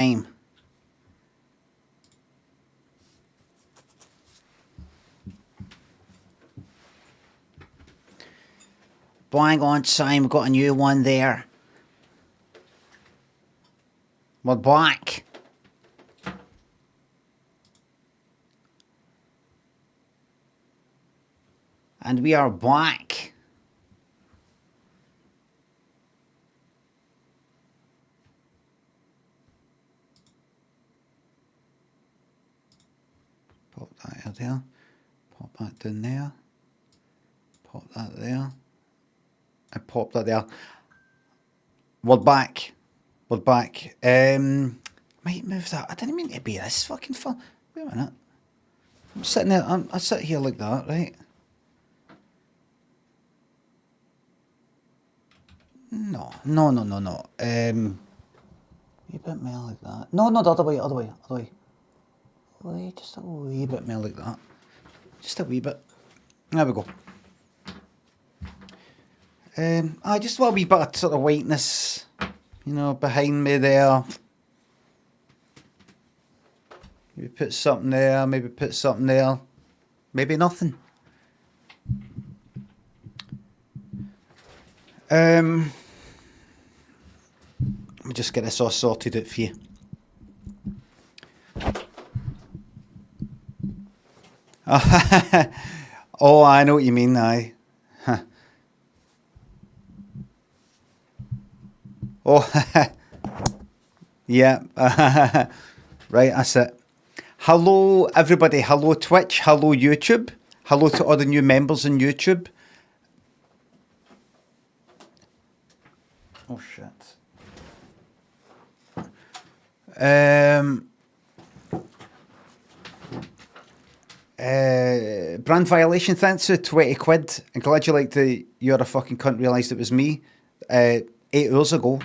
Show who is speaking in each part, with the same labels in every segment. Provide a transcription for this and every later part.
Speaker 1: time. Bang on time, we've got a new one there. We're back. And we are back. Pop that out there. Pop that down there. Pop that there. I popped that there. We're back. We're back. Might move that. I didn't mean to be this fucking fun. Wait a minute. I'm sitting there. I sit here like that, right? No. A bit more like that. No, the other way. Wait, just a wee bit more like that. Just a wee bit. There we go. I just want a wee bit of sort of whiteness, you know, behind me there. Maybe put something there, maybe put something there. Maybe nothing. Let me just get this all sorted out for you. Oh, I know what you mean, aye. Oh, yeah. Right, that's it. Hello, everybody. Hello, Twitch. Hello, YouTube. Hello to all the new members on YouTube. Oh, shit. Brand violation, thanks for 20 quid. I'm glad you liked the You're a Fucking Cunt realised it was me 8 hours ago.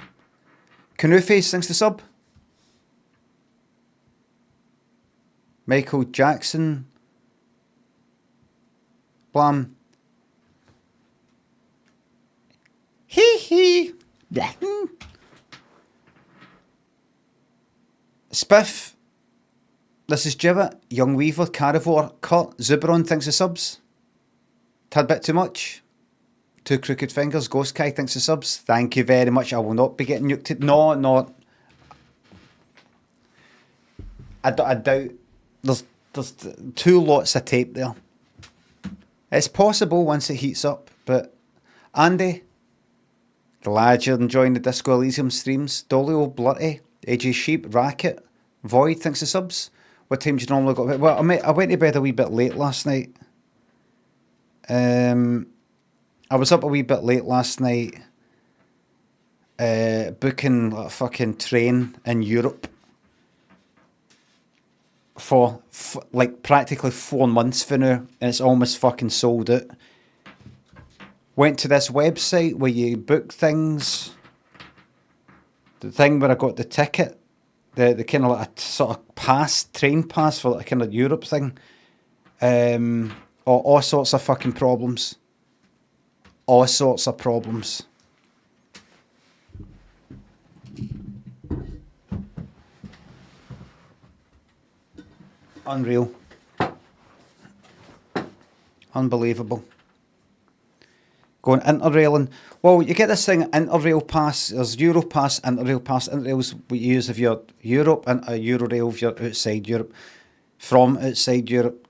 Speaker 1: Canoe Face, thanks to sub. Michael Jackson. Blam. Hee hee. Spiff. This is Jibbit. Young Weaver. Carivore. Cut. Zuberon, thanks to subs. Tad bit too much. Two Crooked Fingers. Ghost Kai, thanks to subs. Thank you very much. I will not be getting nuked. No. I doubt. There's 2 lots of tape there. It's possible once it heats up, but Andy, glad you're enjoying the Disco Elysium streams. Dolio, Blurty, AJ Sheep, Racket, Void, thanks to subs. What time do you normally go to bed? Well, I went to bed a wee bit late last night. I was up a wee bit late last night, booking a fucking train in Europe for like practically 4 months for now, and it's almost fucking sold out. Went to this website where you book things. The thing where I got the ticket, the kind of like a sort of train pass for like a kind of Europe thing. All sorts of fucking problems. All sorts of problems. Unreal. Unbelievable. Going interrailing. Well, you get this thing, Interrail Pass. There's Europass, Interrail Pass. Interrail's what you use if you're Europe, and a Eurorail if you're outside Europe. From outside Europe.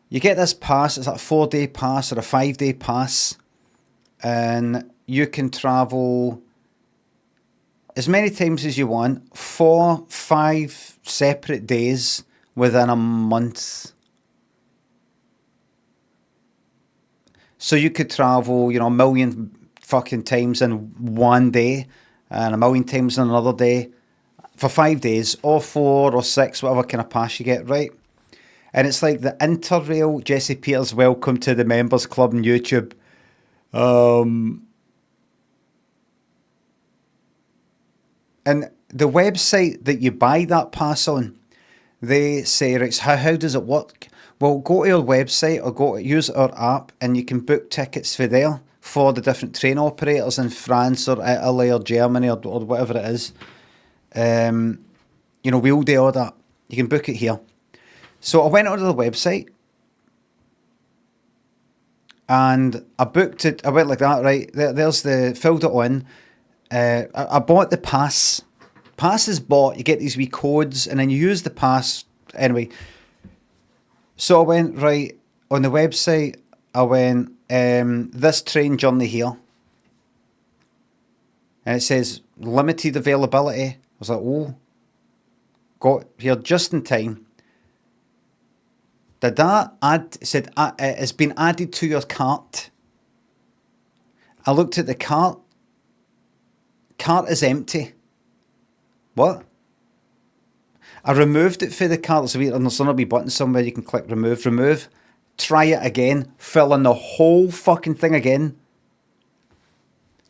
Speaker 1: You get this pass, it's like a 4-day pass or a 5-day pass. And you can travel as many times as you want, 4-5 separate days within a month. So you could travel, you know, 1 million fucking times in one day and 1 million times in another day for 5 days, or 4 or 6, whatever kind of pass you get, right? And it's like the Interrail. Jesse Peters, welcome to the members club on YouTube. And the website that you buy that pass on, they say, right, so how does it work? Well, go to our website or use our app, and you can book tickets for there for the different train operators in France or Italy or Germany or whatever it is. You know, we'll do all that. You can book it here. So I went onto the website and I booked it. I went like that, right? There's the, filled it in. I bought the pass. Pass is bought. You get these wee codes and then you use the pass. Anyway, so I went, right, on the website, I went, this train journey here. And it says limited availability. I was like, oh, got here just in time. Did that add, it said, it's been added to your cart. I looked at the cart. Cart is empty. What? I removed it for the cart. So there's a wee button somewhere you can click remove. Remove. Try it again. Fill in the whole fucking thing again.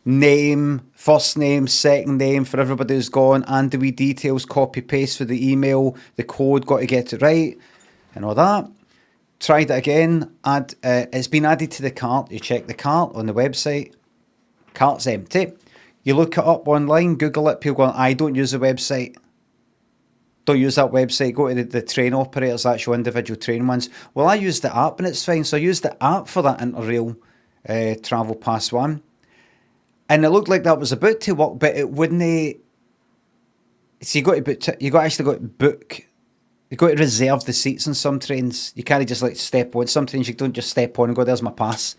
Speaker 1: Name, first name, second name for everybody who's gone, and the wee details, copy paste for the email, the code, got to get it right, and all that. Tried it again. It's been added to the cart. You check the cart on the website. Cart's empty. You look it up online, Google it. People going, I don't use the website. Don't use that website. Go to the train operators, actual individual train ones. Well, I used the app and it's fine. So I used the app for that Interrail Travel Pass one. And it looked like that was about to work, but it wouldn't. So you got to actually got to book. You got to reserve the seats on some trains. You can't just like step on. Some trains you don't just step on and go, there's my pass.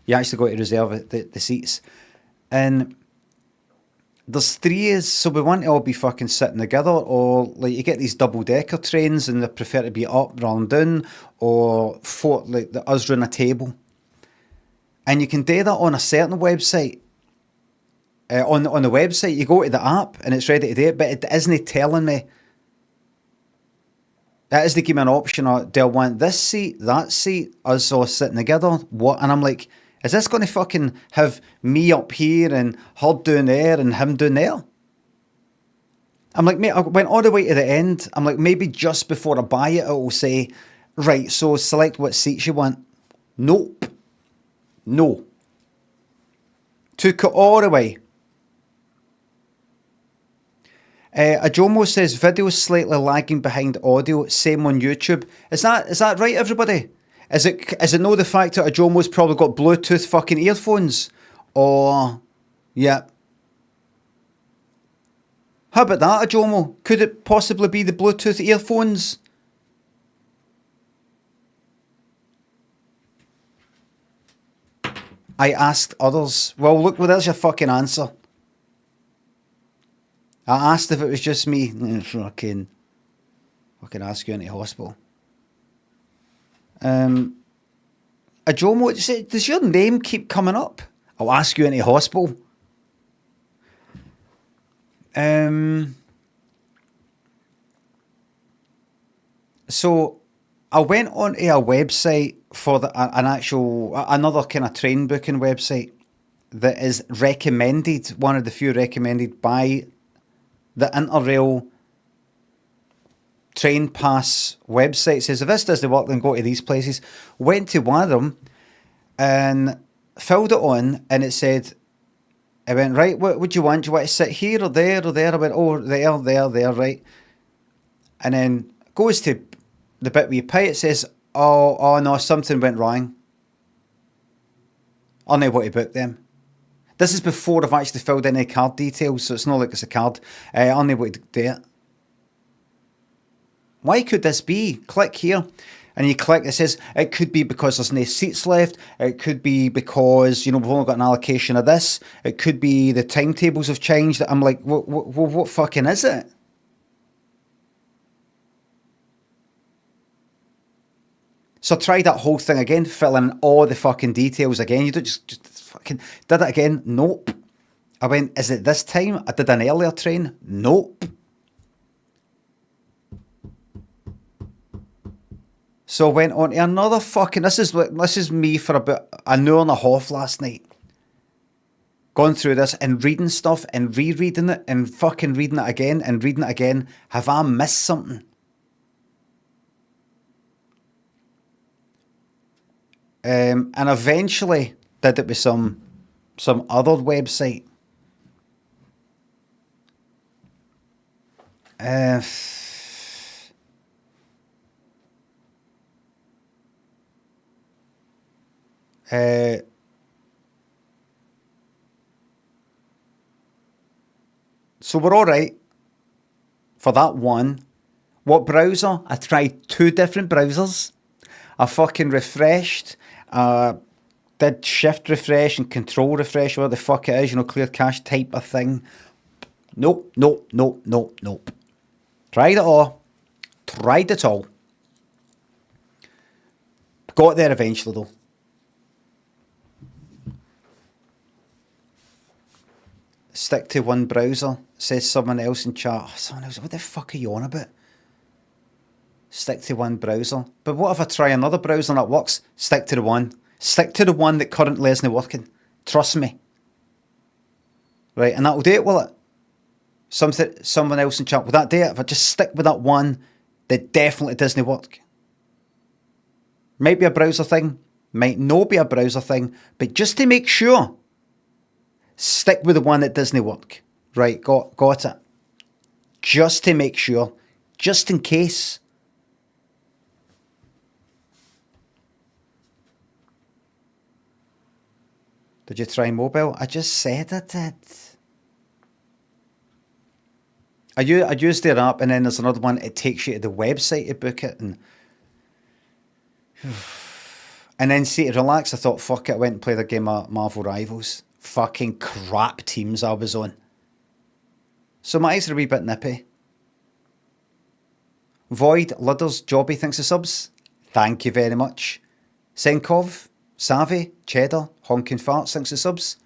Speaker 1: You actually got to reserve the seats. And there's three, so we want to all be fucking sitting together, or like you get these double decker trains and they prefer to be up rather than down, or like us round a table. And you can do that on a certain website. On the website, you go to the app and it's ready to do it, but it isn't telling me. It isn't giving me an option, or do I want this seat, that seat, us all sitting together? What? And I'm like, is this going to fucking have me up here and her down there and him down there? I'm like, mate, I went all the way to the end. I'm like, maybe just before I buy it, it will say, right, so select what seats you want. Nope. No. Took it all the way. Ajomo says, video slightly lagging behind audio, same on YouTube. Is that right, everybody? Is it no the fact that Ajomo's probably got Bluetooth fucking earphones? Or, yeah. How about that, Ajomo? Could it possibly be the Bluetooth earphones? I asked others. Well, look, well, there's your fucking answer. I asked if it was just me. Fucking ask you into hospital. Ajomo, does your name keep coming up? I'll ask you into hospital. So I went onto a website for another kind of train booking website that is recommended, one of the few recommended by the Interrail Train Pass website. Says, if this doesn't work, then go to these places. Went to one of them and filled it on, and it said, I went, right, what would you want? Do you want to sit here or there or there? I went, oh, there, right. And then goes to the bit where you pay, it says, oh no, something went wrong. Unable to book them. This is before I've actually filled in any card details, so it's not like it's a card. Unable to do it. Why could this be? Click here. And you click, it says, it could be because there's no seats left. It could be because, we've only got an allocation of this. It could be the timetables have changed. I'm like, what fucking is it? So I tried that whole thing again, fill in all the fucking details again. You don't just fucking did it again. Nope. I went, is it this time? I did an earlier train. Nope. So I went on to another fucking, this is me for about an hour and a half last night. Gone through this and reading stuff and rereading it and fucking reading it again and reading it again. Have I missed something? And eventually did it with some other website. So we're all right for that one. What browser? I tried 2 different browsers. I fucking refreshed. Did shift refresh and control refresh, what the fuck it is, clear cache type of thing. Nope, nope, nope, nope, nope. Tried it all. Tried it all. Got there eventually though. Stick to one browser, says someone else in chat. Oh, someone else, what the fuck are you on about? Stick to one browser. But what if I try another browser and that works? Stick to the one. Stick to the one that currently isn't working. Trust me. Right, and that'll do it, will it? Someone else in chat, will that do it? If I just stick with that one that definitely doesn't work. Might be a browser thing, might not be a browser thing, but just to make sure, stick with the one that doesn't work. Right, got it. Just to make sure, just in case. Did you try mobile? I just said I did. I used their app, and then there's another one. It takes you to the website to book it, and then see, to relax, I thought, fuck it, I went and played a game of Marvel Rivals. Fucking crap teams I was on. So my eyes are a wee bit nippy. Void, Ludders, Jobby, thanks for subs. Thank you very much. Senkov, Savvy, Cheddar, Honking Farts, thanks for subs.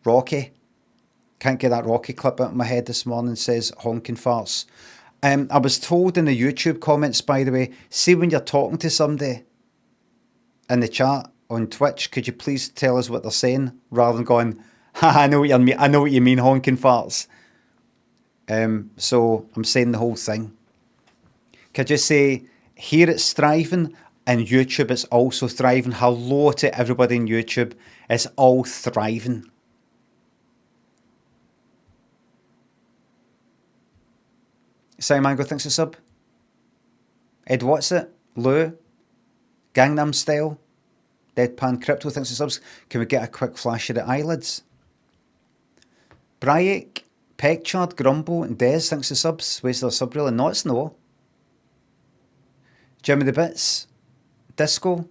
Speaker 1: Rocky. Can't get that Rocky clip out of my head this morning, says Honking Farts. I was told in the YouTube comments, by the way, see when you're talking to somebody in the chat on Twitch, could you please tell us what they're saying rather than going, I know what you mean. I know what you mean, Honking Farts. So I'm saying the whole thing. Could you say, here it's thriving, and YouTube is also thriving. Hello to everybody in YouTube. It's all thriving. Simon Mango thinks a sub. Ed What's It? Lou. Gangnam Style. Deadpan Crypto thinks a subs. Can we get a quick flash of the eyelids? Bryake, Peckchard, Grumble, and Des thinks a subs. Wasted a sub really? No, it's no. Jimmy the Bits. Disco.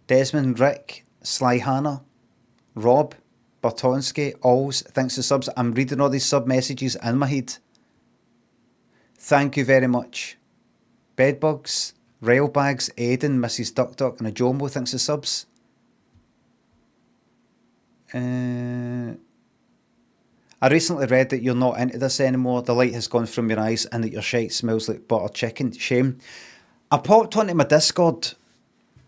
Speaker 1: Desmond, Rick, Sly Hannah, Rob, Bertonsky, Alls, thanks for subs. I'm reading all these sub messages in my head. Thank you very much. Bedbugs, Railbags, Aiden, Mrs. Duck Duck, and a Jumbo, thanks for subs. I recently read that you're not into this anymore. The light has gone from your eyes and that your shite smells like butter chicken. Shame. I popped onto my Discord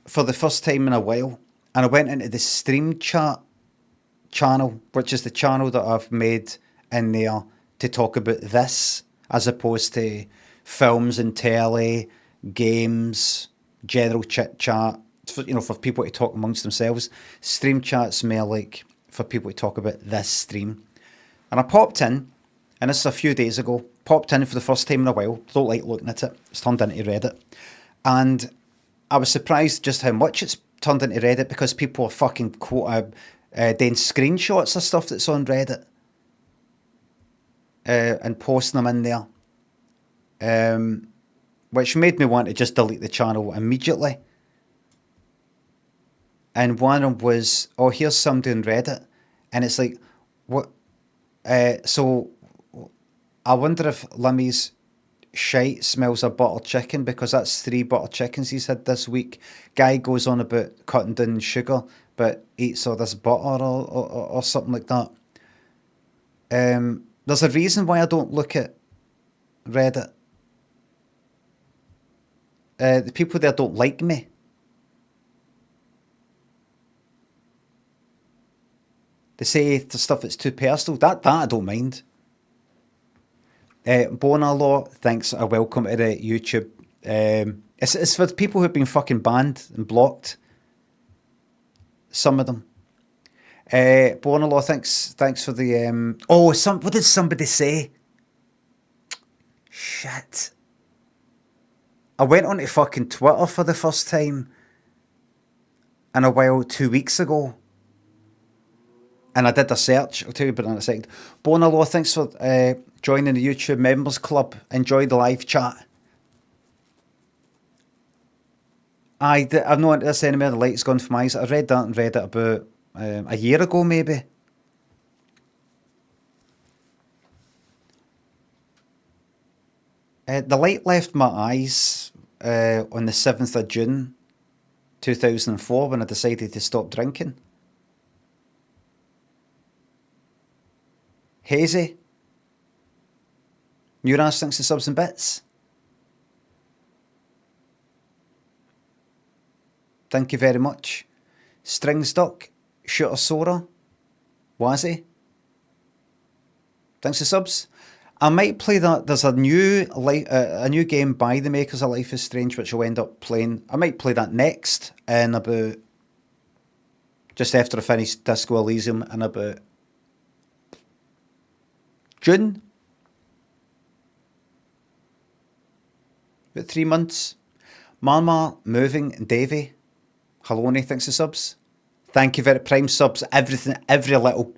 Speaker 1: for the first time in a while, and I went into the stream chat channel, which is the channel that I've made in there to talk about this, as opposed to films and telly, games, general chit chat, for people to talk amongst themselves. Stream chat's more like for people to talk about this stream. And I popped in, and this is a few days ago, popped in for the first time in a while. Don't like looking at it. It's turned into Reddit. And I was surprised just how much it's turned into Reddit, because people are fucking doing screenshots of stuff that's on Reddit and posting them in there, which made me want to just delete the channel immediately. And one of them was, oh, here's somebody on Reddit, and it's like, what? So I wonder if Limmy's shite smells of butter chicken, because that's 3 butter chickens he's had this week. Guy goes on about cutting down sugar, but eats all this butter or something like that. There's a reason why I don't look at Reddit. The people there don't like me. They say the stuff that's too personal. That I don't mind. Bonar Law thinks a welcome to the YouTube. It's for the people who've been fucking banned and blocked. Some of them. Bonar Law thanks for the what did somebody say? Shit. I went onto fucking Twitter for the first time in a while 2 weeks ago. And I did a search. I'll tell you about it in a second. Bonalo, thanks for joining the YouTube Members Club. Enjoy the live chat. I've not into this anymore. The light's gone from my eyes. I read that and read it about a year ago, maybe. The light left my eyes on the 7th of June 2004 when I decided to stop drinking. Hazy. Nuras thinks the subs and bits. Thank you very much. Stringstuck. Shooter Sora. Wazzy. Thanks for subs. I might play that. There's a new game by the makers of Life is Strange, which I'll end up playing. I might play that next in about just after I finish Disco Elysium in about June. About 3 months. Mama moving Davey. Haloni, thanks for subs. Thank you very prime subs. Everything, every little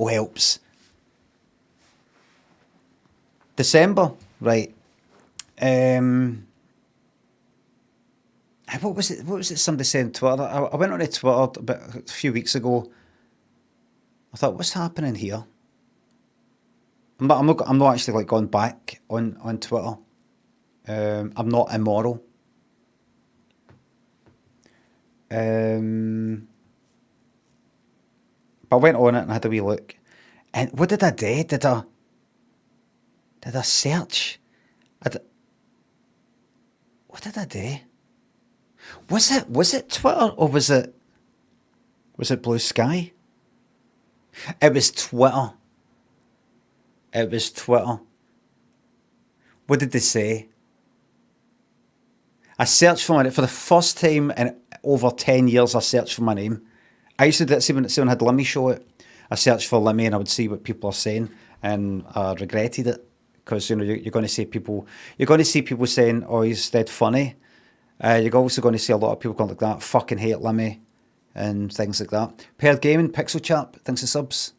Speaker 1: helps. December, right? What was it? What was it? Somebody said on Twitter. I went on to Twitter about a few weeks ago. I thought, what's happening here? I'm not actually like going back on Twitter. I'm not immoral. But I went on it and had a wee look. And what did I do? Did I search? What did I do? Was it Twitter or was it Blue Sky? It was Twitter. It was Twitter. What did they say? I searched for it for the first time in over 10 years. I searched for my name. I used to do it, see when someone had Limmy show it. I searched for Limmy and I would see what people are saying, and I regretted it because you're going to see people saying, "Oh, he's dead funny." You're also going to see a lot of people going like that. Fucking hate Limmy and things like that. Paired Gaming, Pixel Chap, thanks for subs.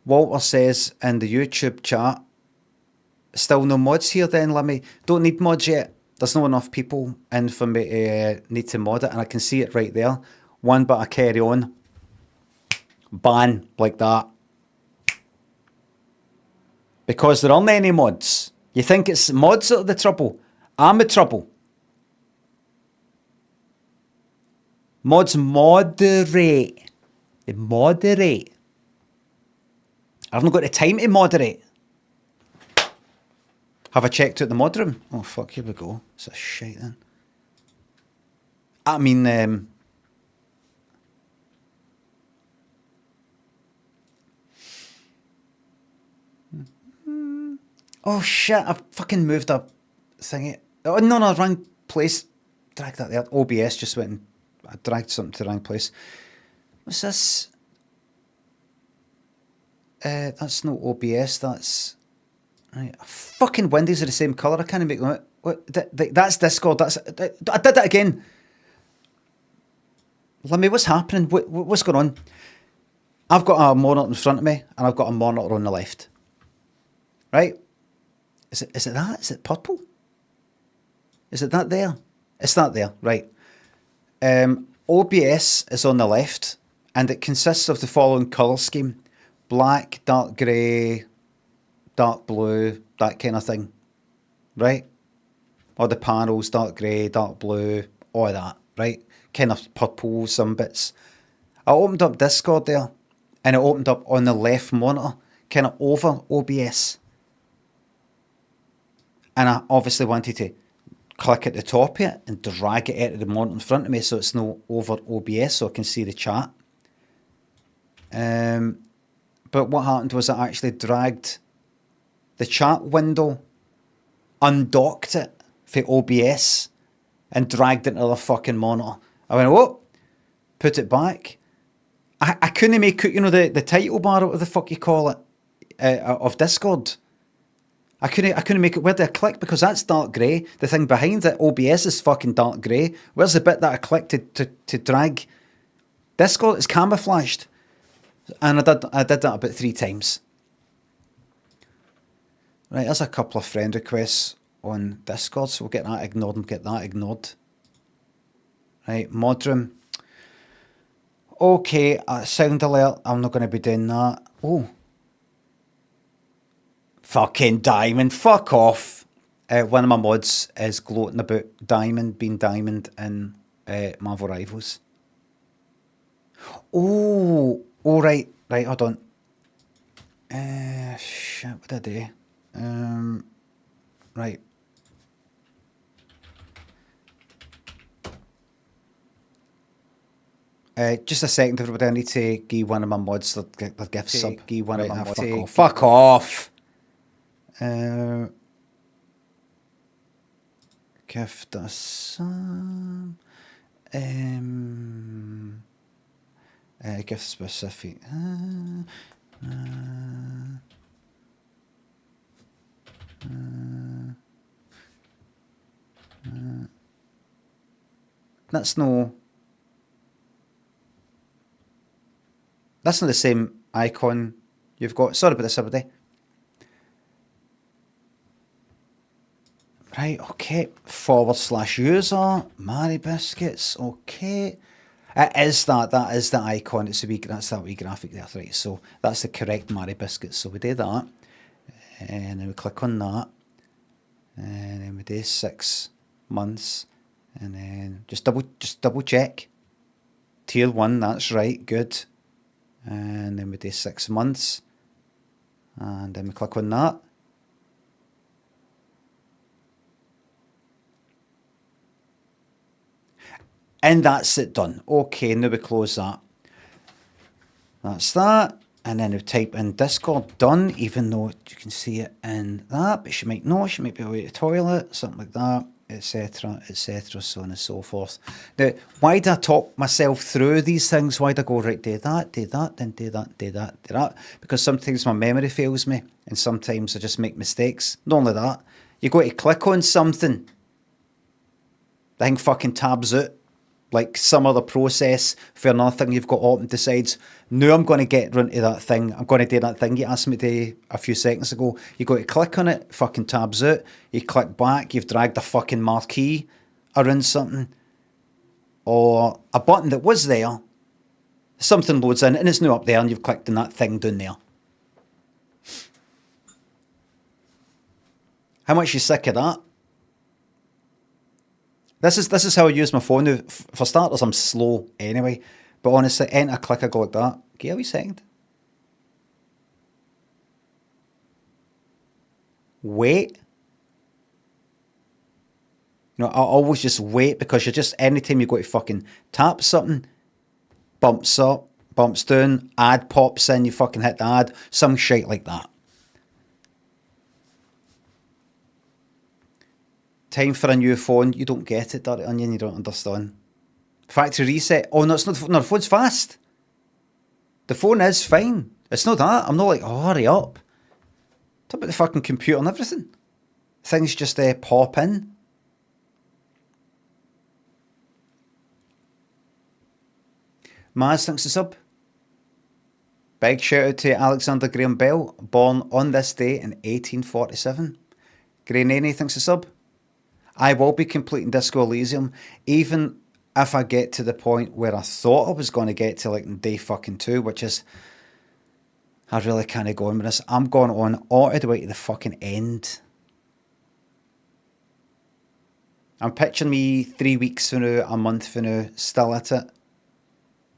Speaker 1: Walter says in the YouTube chat, still no mods here then, Limmy. Don't need mods yet. There's not enough people in for me to need to mod it, and I can see it right there. One but I carry on. Ban, like that. Because there aren't any mods. You think it's mods that are the trouble? I'm the trouble. Mods moderate. They moderate. I've not got the time to moderate. Have I checked out the mod room? Oh, fuck, here we go. It's a shite then. I mean, oh shit, I've fucking moved up thingy. Oh, no, wrong place. Drag that there. OBS just went and I dragged something to the wrong place. What's this? That's no OBS, that's... Right. Fucking windows are the same colour. I can't make them. What? That's Discord. I did that again. Limmy, what's happening? What's going on? I've got a monitor in front of me and I've got a monitor on the left. Right? Is it that? Is it purple? Is it that there? It's that there. Right. OBS is on the left and it consists of the following colour scheme: black, dark grey, dark blue, that kind of thing, right? All the panels, dark grey, dark blue, all of that, right? Kind of purple, some bits. I opened up Discord there, and it opened up on the left monitor, kind of over OBS. And I obviously wanted to click at the top of it and drag it out of the monitor in front of me so it's no over OBS so I can see the chat. But what happened was I actually dragged the chat window, undocked it for OBS and dragged it into the fucking monitor. I went, whoa, put it back. I couldn't make it, the title bar, what the fuck you call it. of Discord. I couldn't make it. Where do I click? Because that's dark grey. The thing behind it, OBS, is fucking dark grey. Where's the bit that I clicked to drag? Discord is camouflaged. And I did that about 3 times. Right, there's a couple of friend requests on Discord, so we'll get that ignored and get that ignored. Right, mod room. Okay, sound alert. I'm not going to be doing that. Oh. Fucking Diamond, fuck off. One of my mods is gloating about Diamond being Diamond in Marvel Rivals. Oh, right, hold on. Shit, what did I do? Right. Just a second, everybody. I need to give one of my mods the gift sub. Give one of my mods. Fuck off. Gift a sub. Gift specific. That's no. That's not the same icon you've got. Sorry about this, everybody. Right, okay. /user, Mary Biscuits, okay. It is that is the icon. It's a wee, that's that wee graphic there, right? So that's the correct Mary Biscuits. So we do that. And then we click on that. And then we do 6 months. And then just double check. Tier 1, that's right, good. And then we do 6 months. And then we click on that. And that's it done. Okay, now we close that. That's that. And then we type in Discord done, even though you can see it in that. But she might know, she might be away to the toilet, something like that, etc., so on and so forth. Now, why do I talk myself through these things? Why do I go, right, do that, then do that? Because sometimes my memory fails me, and sometimes I just make mistakes. Not only that, you go to click on something, the thing fucking tabs out, like some other process for another thing you've got open, decides, now I'm going to get into that thing, I'm going to do that thing you asked me to do a few seconds ago. You go to click on it, fucking tabs out, you click back, you've dragged a fucking marquee around something, or a button that was there, something loads in and it's now up there and you've clicked on that thing down there. How much you sick of that? This is how I use my phone now. For starters, I'm slow anyway. But honestly, enter, click, I go like that. Give a wee second. Wait. You know, I always just wait, because you're just, anytime you go to fucking tap something, bumps up, bumps down, ad pops in, you fucking hit the ad, some shit like that. Time for a new phone. You don't get it, Dirty Onion. You don't understand. Factory reset. Oh, no, it's not. No, the phone's fast. The phone is fine. It's not that. I'm not like, oh, hurry up. Talk about the fucking computer and everything. Things just pop in. Maz thinks the sub. Big shout out to Alexander Graham Bell, born on this day in 1847. Grey Nanny thinks the sub. I will be completing Disco Elysium, even if I get to the point where I thought I was going to get to, like, day fucking 2, which is, I really can't go on with this. I'm going on all the way to the fucking end. I'm picturing me 3 weeks from now, a month from now, still at it.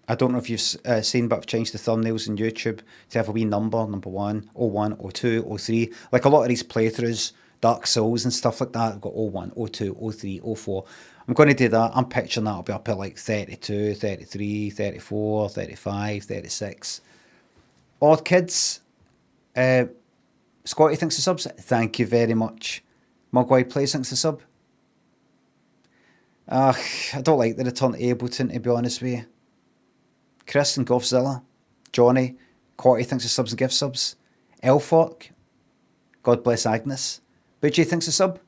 Speaker 1: I don't know if you've seen, but I've changed the thumbnails on YouTube to have a wee number 1, 01, 02, 03. Like a lot of these playthroughs, Dark Souls and stuff like that, I've got 01, 02, 03, 04. I'm going to do that. I'm picturing that I'll be up at like 32, 33, 34, 35, 36. Odd Kids. Scotty thinks the subs. Thank you very much. Mugwai Plays thinks the sub. I don't like the return to Ableton, to be honest with you. Chris and Golfzilla. Johnny. Quatty thinks the subs and gift subs. Elfork, God bless Agnes. Budgie thinks a sub.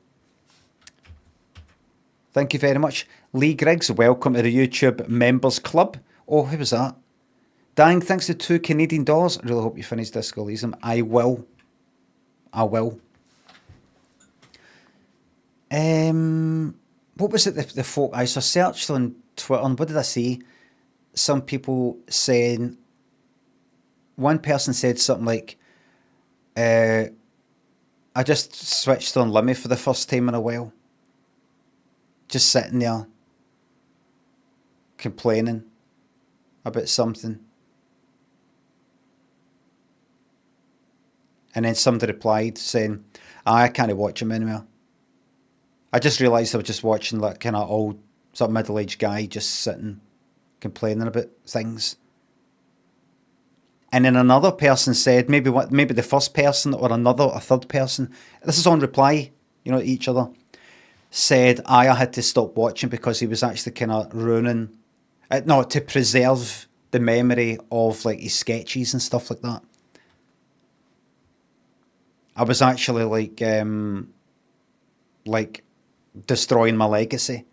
Speaker 1: Thank you very much. Lee Griggs, welcome to the YouTube Members Club. Oh, who was that? Dang, thanks to $2 I really hope you finish Disco Elysium. I will. I will. What was it the folk I searched on Twitter, and what did I see? Some people saying, one person said something like, I just switched on Limmy for the first time in a while. Just sitting there complaining about something. And then somebody replied saying, I can't watch him anymore. I just realised I was just watching like kind of old, some middle-aged guy just sitting complaining about things. And then another person said, maybe the first person or a third person, this is on reply, each other, said I had to stop watching because he was actually kind of ruining, to preserve the memory of like his sketches and stuff like that. I was actually like destroying my legacy.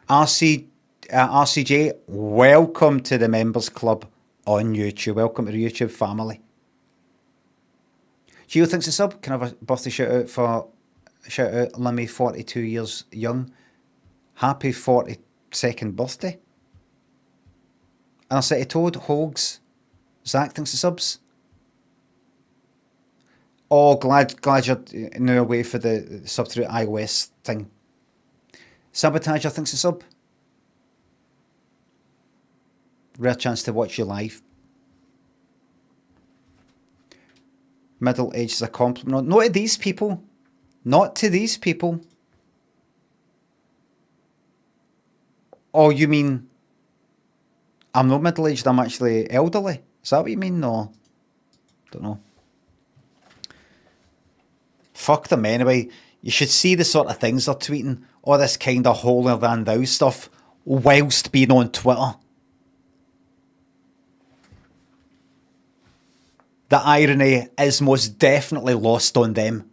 Speaker 1: RCJ, welcome to the Members Club on YouTube. Welcome to the YouTube family. Gio thinks a sub. Can I have a birthday shout out Limmy, 42 years young. Happy 42nd birthday. And I said to Toad, Hogs, Zach thinks a subs. Oh, glad you're now away for the sub through iOS thing. Sabotager thinks a sub. Rare chance to watch you live. Middle age is a compliment. Not to these people. Not to these people. Oh, you mean I'm not middle aged, I'm actually elderly? Is that what you mean? No. Don't know. Fuck them anyway. You should see the sort of things they're tweeting. All this kind of holier than thou stuff whilst being on Twitter. The irony is most definitely lost on them.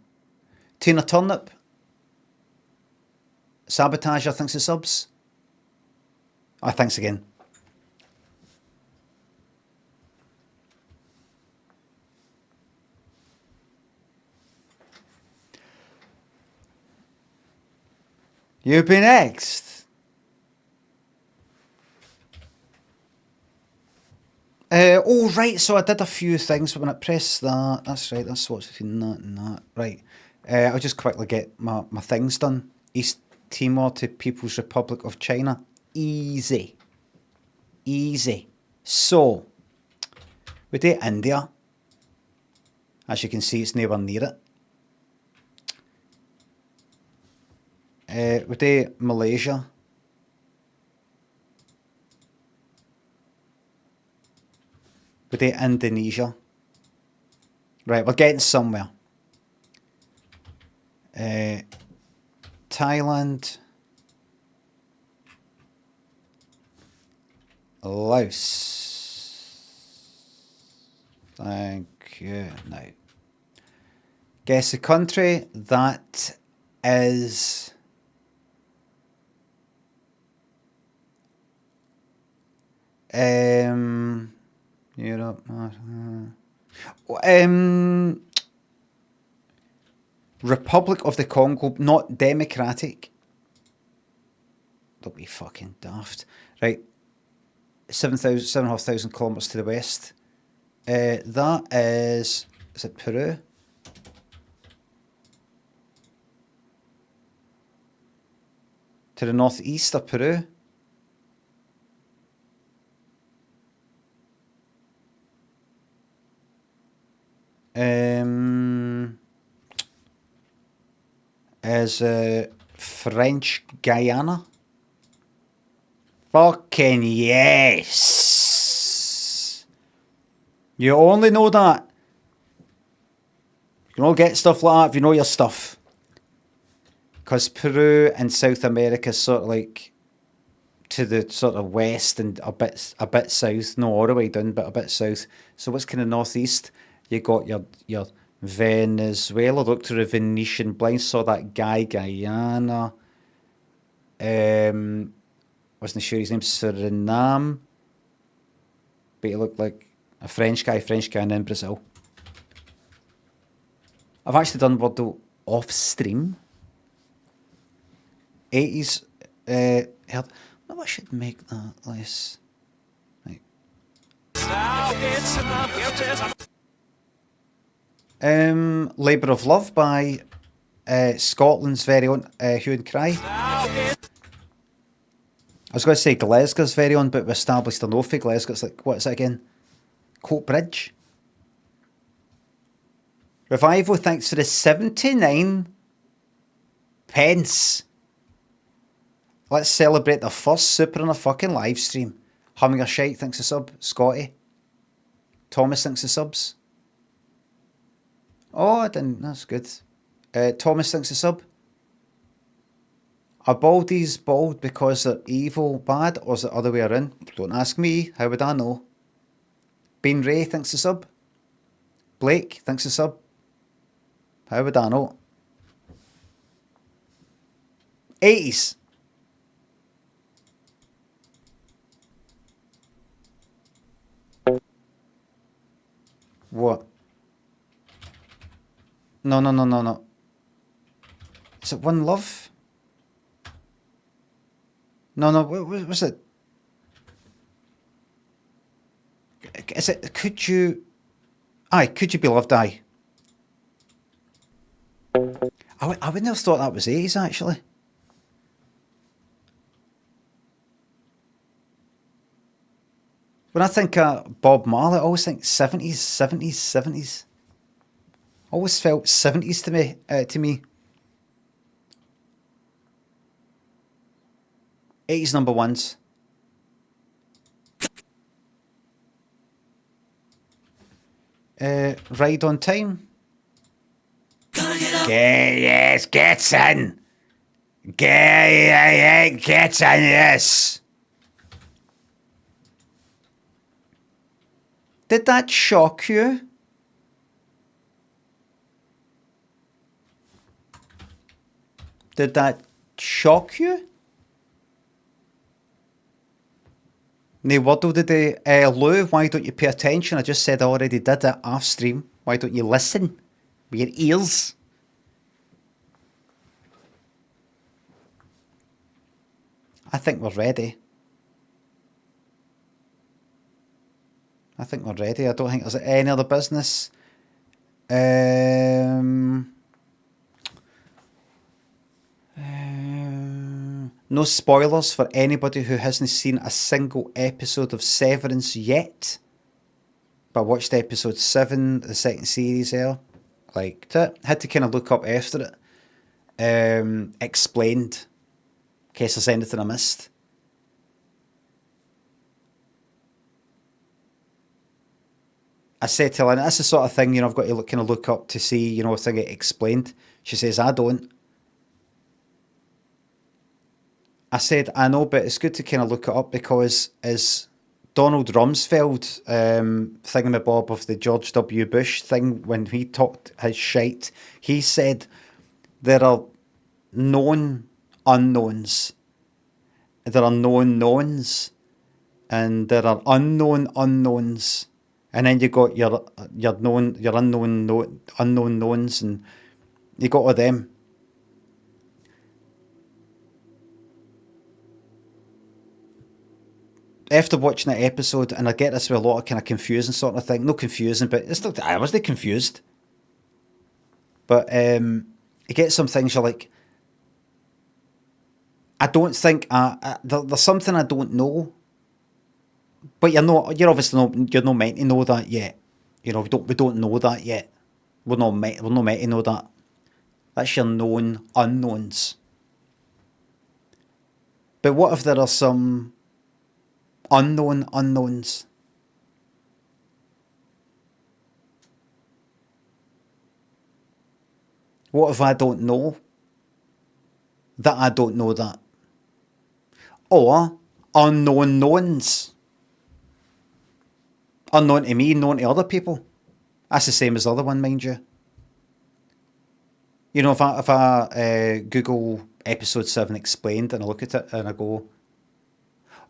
Speaker 1: Tina Turnip. Sabotager thinks of subs. Oh, thanks again. You'll be next. Oh, right, so I did a few things, but when I press that, that's right, that's what's between that and that. Right, I'll just quickly get my things done. East Timor to People's Republic of China. Easy. Easy. So, we do India. As you can see, it's nowhere near it. We do Malaysia. We do Indonesia. Right, we're getting somewhere. Thailand. Laos. Thank you. Now, guess the country. That is Europe. Republic of the Congo, not democratic. Don't be fucking daft. Right. 7,500 kilometres to the west. That is it Peru? To the northeast of Peru. Is French Guyana. Fucking yes! You only know that. You can all get stuff like that if you know your stuff. Because Peru and South America is sort of like to the sort of west and a bit south, no all the way down, but a bit south. So what's kind of northeast? You got your Venezuela, looked through the Venetian blinds, saw that guy Guyana. Wasn't sure his name, Suriname, but he looked like a French guy, and in Brazil. I've actually done Wordle off stream. 80s, heard. Maybe I should make that less. Right. Labour of Love by Scotland's very own Hue and Cry. I was going to say Glasgow's very own, but we established an off for Glasgow. It's like, what is it again? Coat Bridge. Revival, thanks for the 79 pence. Let's celebrate the first super on a fucking live stream. Humming a shite, thanks a sub. Scotty. Thomas, thanks a subs. Oh, I didn't. That's good. Thomas, thanks a sub. Are baldies bald because they're evil, bad, or is it the other way around? Don't ask me. How would I know? Bean Ray, thanks a sub. Blake, thanks a sub. How would I know? 80s. What? No. Is it One Love? No, what was it? Is it Could You... Aye, Could You Be Loved, aye. I wouldn't have thought that was 80s, actually. When I think Bob Marley, I always think 70s. Always felt 70s to me. 80s number ones. Ride on Time. Yes, gets in. Gets in, yes. Did that shock you? Did that shock you? No wordle today. Lou, why don't you pay attention? I just said I already did it off stream. Why don't you listen with your ears? I think we're ready. I don't think there's any other business. No spoilers for anybody who hasn't seen a single episode of Severance yet. But I watched episode 7, the second series there. Liked it. Had to kind of look up after it. Explained. In case there's anything I missed. I said to Lynn, that's the sort of thing, I've got to kind of look up to see, a thing it explained. She says, I don't. I said, I know, but it's good to kind of look it up because as Donald Rumsfeld, thingamabob of the George W. Bush thing, when he talked his shite, he said there are known unknowns, there are known knowns, and there are unknown unknowns. And then you got your unknown knowns, and you got all them. After watching that episode, and I get this with a lot of kind of confusing sort of thing. Not confusing, but it's not. I wasn't confused. But you get some things you're like, I don't think there's something I don't know. But you're obviously not. You're not meant to know that yet. We don't know that yet. We're not meant to know that. That's your known unknowns. But what if there are some unknown unknowns? What if I don't know that I don't know that? Or unknown knowns. Unknown to me, known to other people. That's the same as the other one, mind you. You know, if I Google episode 7 explained and I look at it and I go,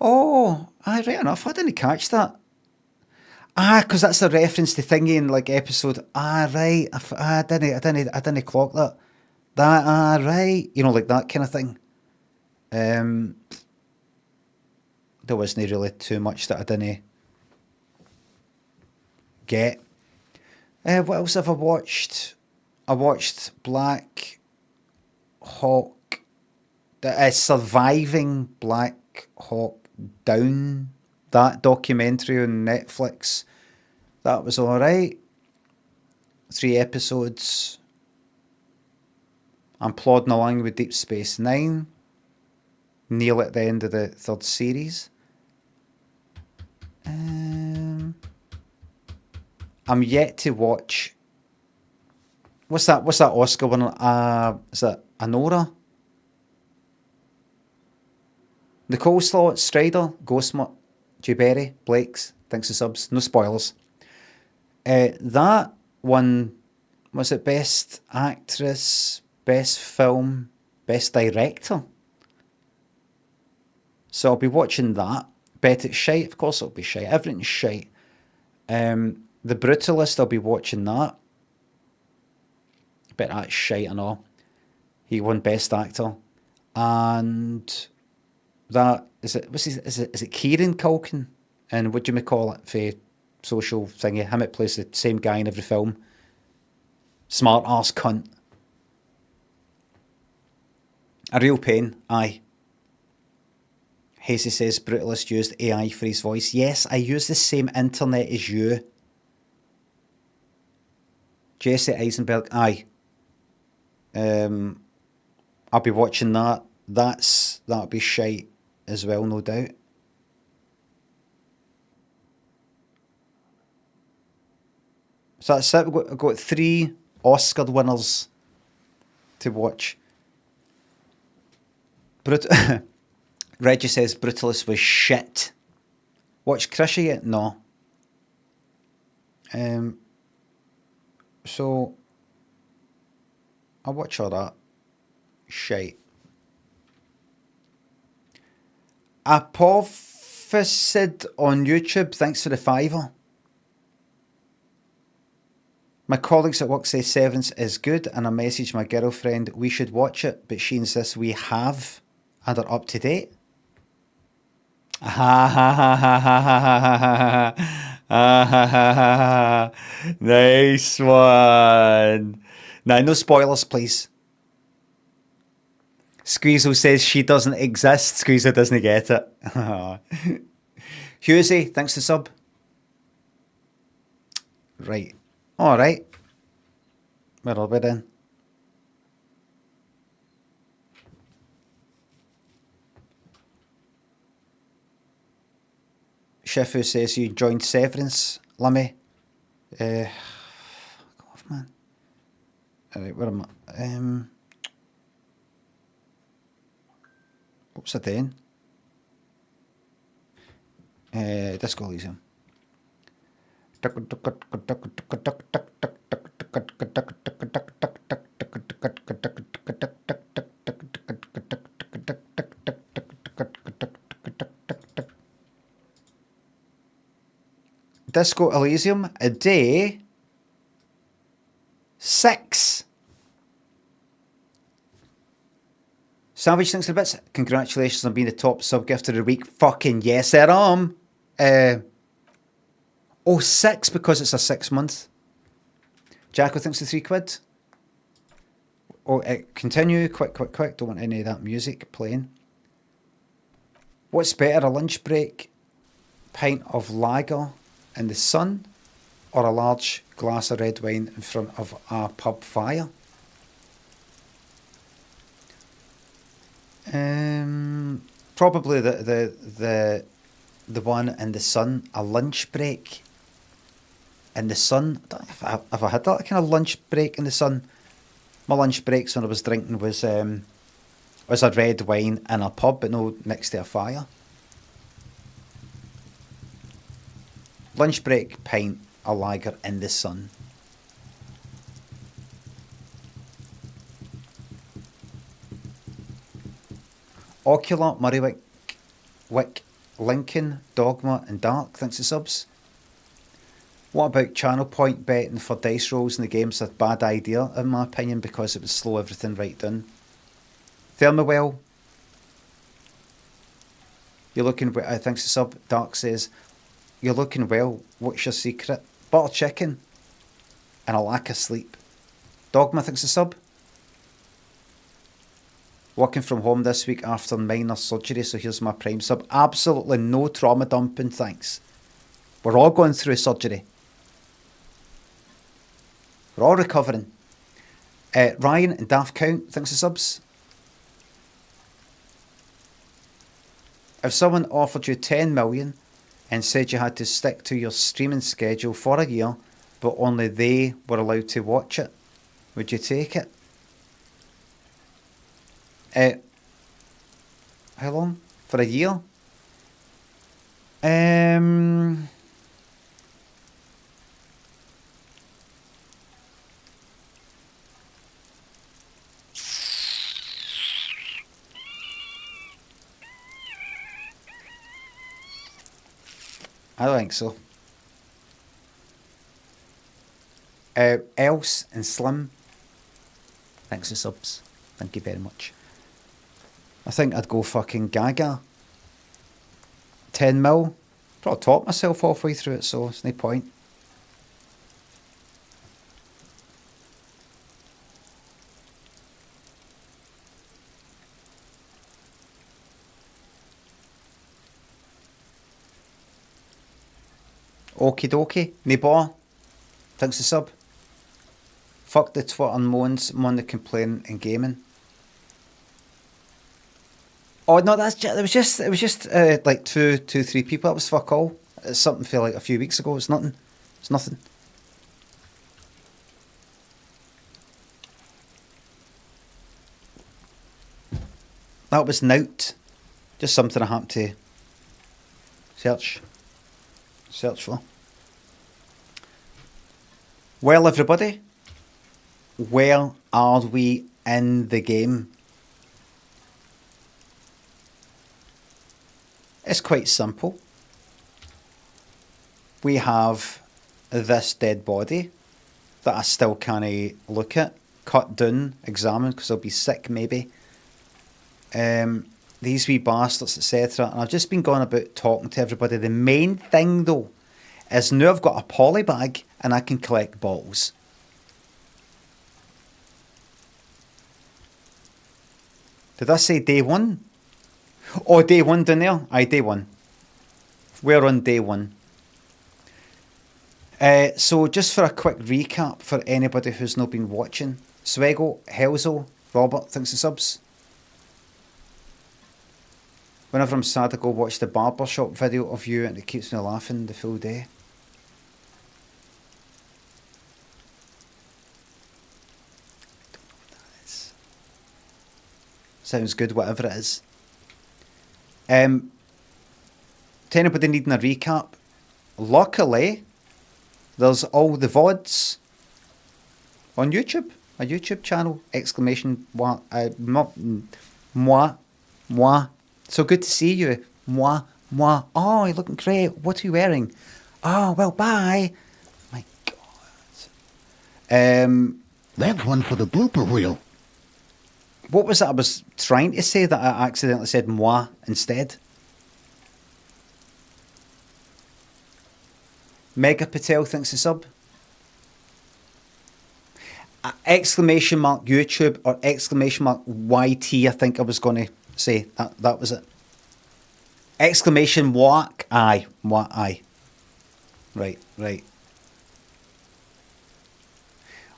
Speaker 1: oh, right enough, I didn't catch that. Because that's a reference to thingy in like episode. Right, I didn't clock that. Right, you know, like that kind of thing. There wasn't really too much that I didn't get. What else have I watched? I watched Black Hawk, Surviving Black Hawk Down, that documentary on Netflix. That was alright. 3 episodes. I'm plodding along with Deep Space Nine. Nearly at the end of the 3rd series. I'm yet to watch. What's that Oscar winner? Is that Anora? Nicole Slot, Strider, Ghostmutt, Jay Blakes, thanks for subs. No spoilers. That one, was it Best Actress, Best Film, Best Director? So I'll be watching that. Bet it's shite. Of course it'll be shite. Everything's shite. The Brutalist, I'll be watching that. Bet that's shite and all. He won Best Actor. And that, is it Kieran Culkin? And what do you call it for social thingy? Him, it plays the same guy in every film. Smart arse cunt. A real pain, aye. Hasey says Brutalist used AI for his voice. Yes, I use the same internet as you. Jesse Eisenberg, aye. I'll be watching that. That'll be shite as well, no doubt. So that's it. We've got 3 Oscar winners to watch. Reggie says Brutalist was shit. Watch Krisha yet? No. So I'll watch all that shite. Apophysid on YouTube, thanks for the $5. My colleagues at work say Severance is good, and I messaged my girlfriend we should watch it, but she insists we have and are up to date. Nice one. Now, no spoilers, please. Squeezel says she doesn't exist. Squeezel doesn't get it. Husey, thanks to sub. Right. Alright. Where are we then? Shifu says you joined Severance, Limmy. Fuck off, man. Alright, where am I? What's it then? Disco Elysium. Disco Elysium, a day 6. Savage, thanks for the bits. Congratulations on being the top sub gifter of the week. Fucking yes, sir. 6 because it's a 6 month. Jacko, thanks for £3. Continue. Quick. Don't want any of that music playing. What's better, a lunch break, pint of lager in the sun, or a large glass of red wine in front of a pub fire? Probably the one in the sun. A lunch break in the sun. I don't know if I had that kind of lunch break in the sun. My lunch breaks when I was drinking was a red wine in a pub, but no next to a fire. Lunch break, pint, a lager in the sun. Ocular, Murraywick, Wick, Lincoln, Dogma and Dark, thanks to subs. What about channel point betting for dice rolls in the game's a bad idea, in my opinion, because it would slow everything right down. Thermowell, you're looking, thanks to sub. Dark says, you're looking well, what's your secret? Butter chicken and a lack of sleep. Dogma, thanks to sub. Working from home this week after minor surgery, so here's my prime sub. Absolutely no trauma dumping, thanks. We're all going through surgery. We're all recovering. Ryan and Daft Count, thanks to subs. If someone offered you 10 million and said you had to stick to your streaming schedule for a year, but only they were allowed to watch it, would you take it? How long? For a year? I don't think so. Else and Slim, thanks for subs. Thank you very much. I think I'd go fucking gaga. 10 mil. Probably taught myself halfway through it, so it's no point. Okie dokie. Me bar. Thanks to sub. Fuck the Twitter moans. I'm on the complaint in gaming. Oh no, it was just like two, three people. That was fuck all. It's something for like a few weeks ago. It's nothing. It's nothing. That was nout. Just something I happened to search for. Well, everybody, where are we in the game? It's quite simple. We have this dead body that I still can't look at, cut down, examine, because I'll be sick maybe. These wee bastards, etc. And I've just been going about talking to everybody. The main thing though is now I've got a poly bag and I can collect bottles. Did I say day one? Oh, day one down there? Aye, day one. We're on day one. So just for a quick recap for anybody who's not been watching. Swego, Helzo, Robert, thanks for subs. Whenever I'm sad, I go watch the barbershop video of you and it keeps me laughing the full day. I don't know what that is. Sounds good, whatever it is. To anybody needing a recap, luckily, there's all the VODs on YouTube. A YouTube channel, exclamation, moi. So good to see you. Moi. Oh, you're looking great. What are you wearing? Oh, well, bye. My God.
Speaker 2: That's one for the blooper reel.
Speaker 1: What was that I was trying to say that I accidentally said moi instead? Mega Patel thinks a sub. Exclamation mark YouTube or exclamation mark YT, I think I was going to say. That was it. Exclamation whack. Aye. Right.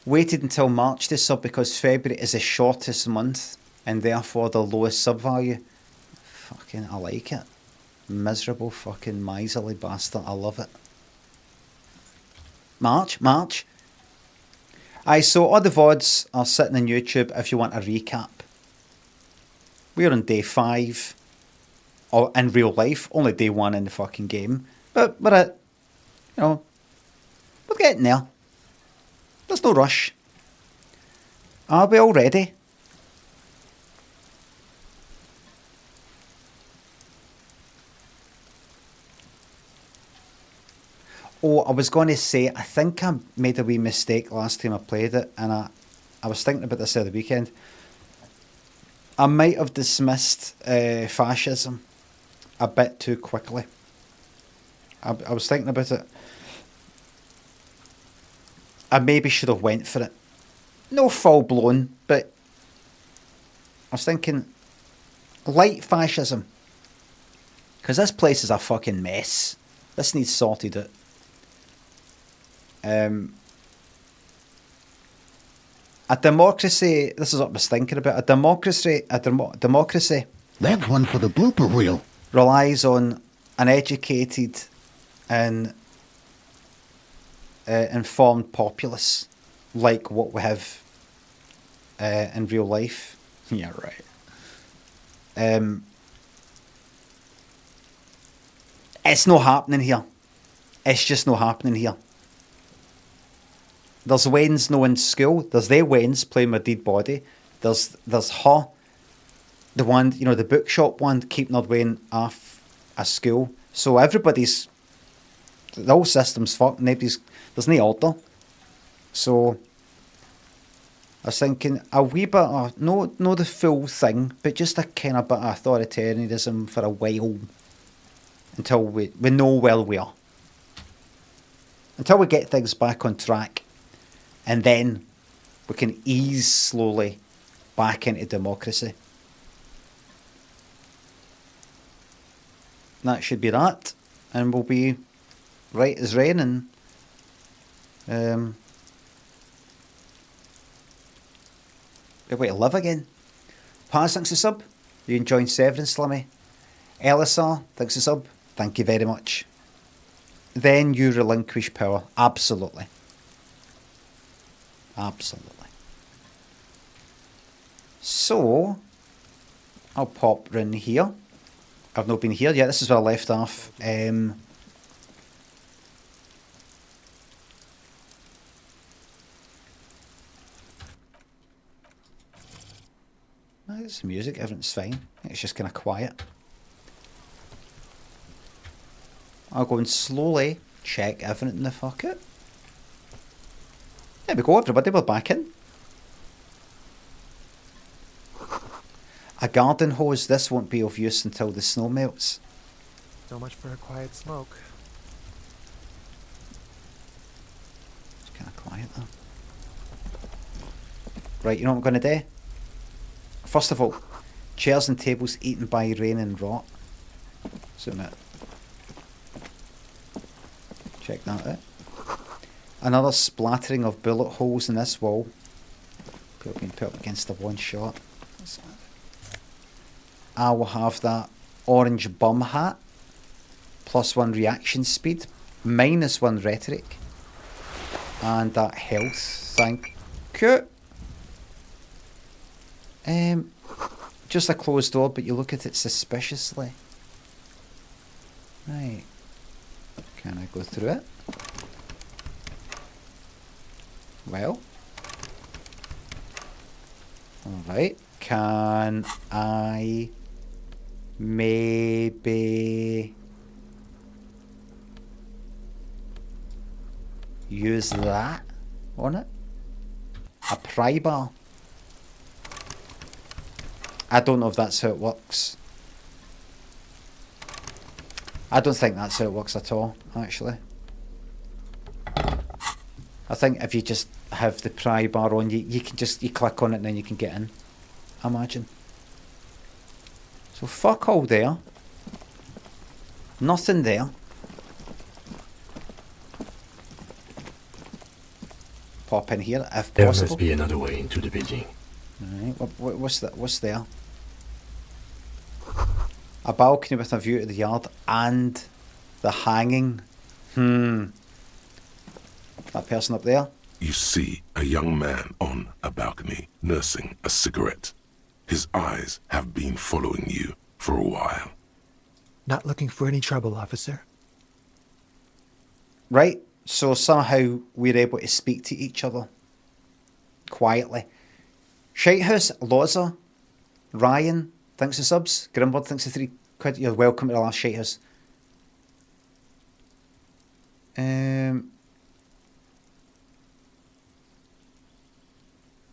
Speaker 1: Waited until March to sub because February is the shortest month and therefore the lowest sub value. Fucking, I like it. Miserable fucking miserly bastard. I love it. March. Aye, so all the VODs are sitting on YouTube if you want a recap. We're on day 5. Or in real life, only day 1 in the fucking game. But we're at You know, we're getting there. There's no rush. Are we all ready? Oh, I was going to say, I think I made a wee mistake last time I played it, and I was thinking about this the other weekend. I might have dismissed fascism a bit too quickly. I was thinking about it. I maybe should have went for it. No full blown, but I was thinking light fascism. Because this place is a fucking mess. This needs sorted out. A democracy, this is what I was thinking about, a democracy
Speaker 2: That's one for the blooper reel.
Speaker 1: relies on an educated and informed populace, like what we have in real life. Yeah, right. It's not happening here. It's just not happening here. There's Wayne's no in school. There's they Wayne's playing with dead body. There's her, the one, you know, the bookshop one, keeping her Wayne off a school. So everybody's, the whole system's fucked. There's no order. So I was thinking a wee bit of, no the full thing, but just a kind of bit of authoritarianism for a while. Until we know where we are. Until we get things back on track. And then we can ease slowly back into democracy. That should be that. And we'll be right as rain and be able to live again. Paz, thanks for sub. You enjoying Severance, Limmy? Elysium, thanks for sub. Thank you very much. Then you relinquish power. Absolutely. Absolutely. So, I'll pop round here. I've not been here yet. This is where I left off. There's music. Everything's fine. It's just kind of quiet. I'll go and slowly check everything in the fuck-it. There we go, everybody, we're back in. A garden hose, this won't be of use until the snow melts.
Speaker 3: So much for a quiet smoke.
Speaker 1: It's kind of quiet though. Right, you know what I'm going to do? First of all, chairs and tables eaten by rain and rot. Zoom out. Check that out. Another splattering of bullet holes in this wall. People being put up against the one shot. I will have that orange bum hat. +1 reaction speed. -1 rhetoric. And that health. Thank you. Just a closed door, but you look at it suspiciously. Right. Can I go through it? Well. Alright. Can I maybe use that on it? A pry bar. I don't know if that's how it works. I don't think that's how it works at all, actually. I think if you just have the pry bar on, you can just, you click on it and then you can get in. I imagine. So fuck all there. Nothing there. Pop in here if
Speaker 4: There
Speaker 1: possible.
Speaker 4: must be another way into the building.
Speaker 1: Alright, what's that? What's there? A balcony with a view to the yard and the hanging. That person up there.
Speaker 5: You see a young man on a balcony nursing a cigarette. His eyes have been following you for a while.
Speaker 3: Not looking for any trouble, officer.
Speaker 1: right? So somehow we're able to speak to each other quietly. Shitehouse, Loza, Ryan, thanks for subs. Grimbird, thanks for £3. You're welcome to the last Shitehouse. I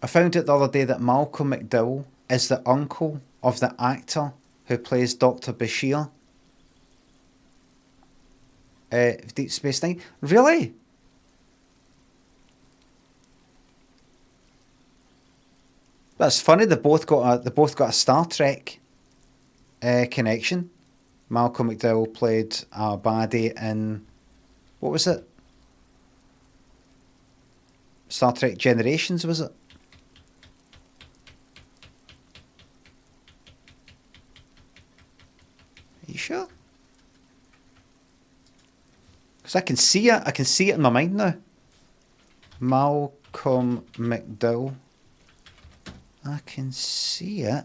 Speaker 1: found out the other day that Malcolm McDowell is the uncle of the actor who plays Dr Bashir. Deep Space Nine. Really? That's funny. They both got a Star Trek connection. Malcolm McDowell played a baddie in, what was it? Star Trek Generations, was it? Are you sure? Because I can see it. I can see it in my mind now. Malcolm McDowell. I can see it.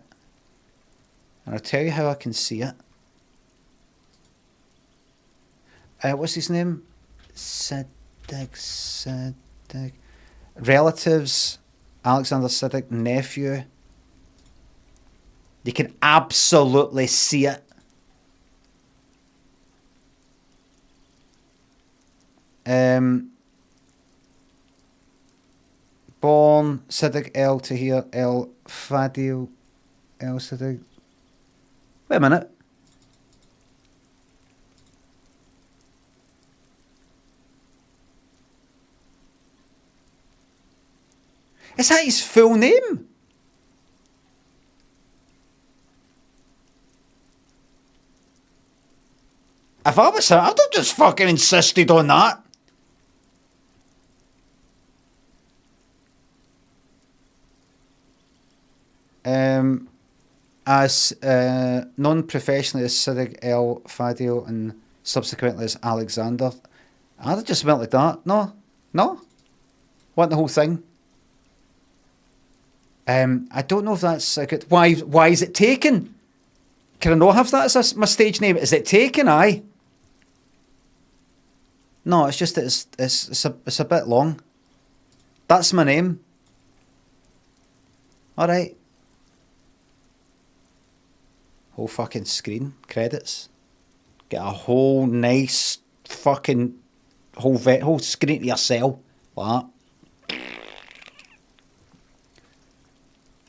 Speaker 1: And I'll tell you how I can see it. What's his name? Siddig. Relatives. Alexander Siddig. Nephew. You can absolutely see it. Born Siddig El Tahir El Fadil El Siddig. Wait a minute. Is that his full name? If I was him, I'd have just fucking insisted on that. As known professionally as Siddig El Fadil and subsequently as Alexander, I'd have just went like that. No? Want the whole thing? I don't know if that's a good... Why is it taken? Can I not have that as my stage name? Is it taken? Aye. No, it's just that it's a bit long. That's my name. Alright. Whole fucking screen. Credits. Get a whole nice fucking whole screen to yourself. Like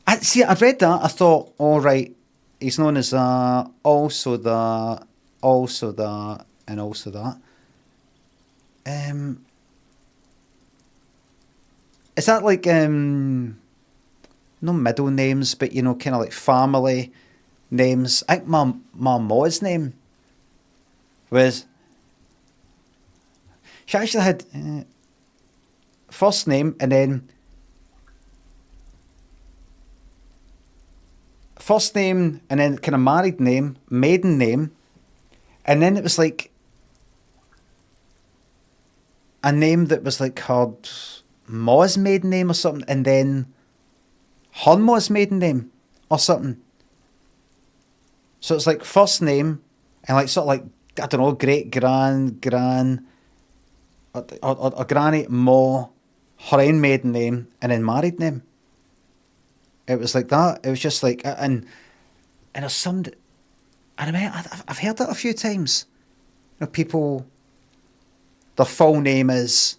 Speaker 1: that. See, I read that. I thought, all right, he's known as also that, and also that. Is that like no middle names, but you know, kind of like family names? I think my ma's name was. She actually had first name and then. First name and then kind of married name, maiden name, and then it was like a name that was like her ma's maiden name or something, and then her ma's maiden name or something. So it's like first name and like sort of like, I don't know, great gran or granny, ma, her own maiden name, and then married name. It was like that. It was just like, and there's some, and I mean, I've heard that a few times. You know, people, their full name is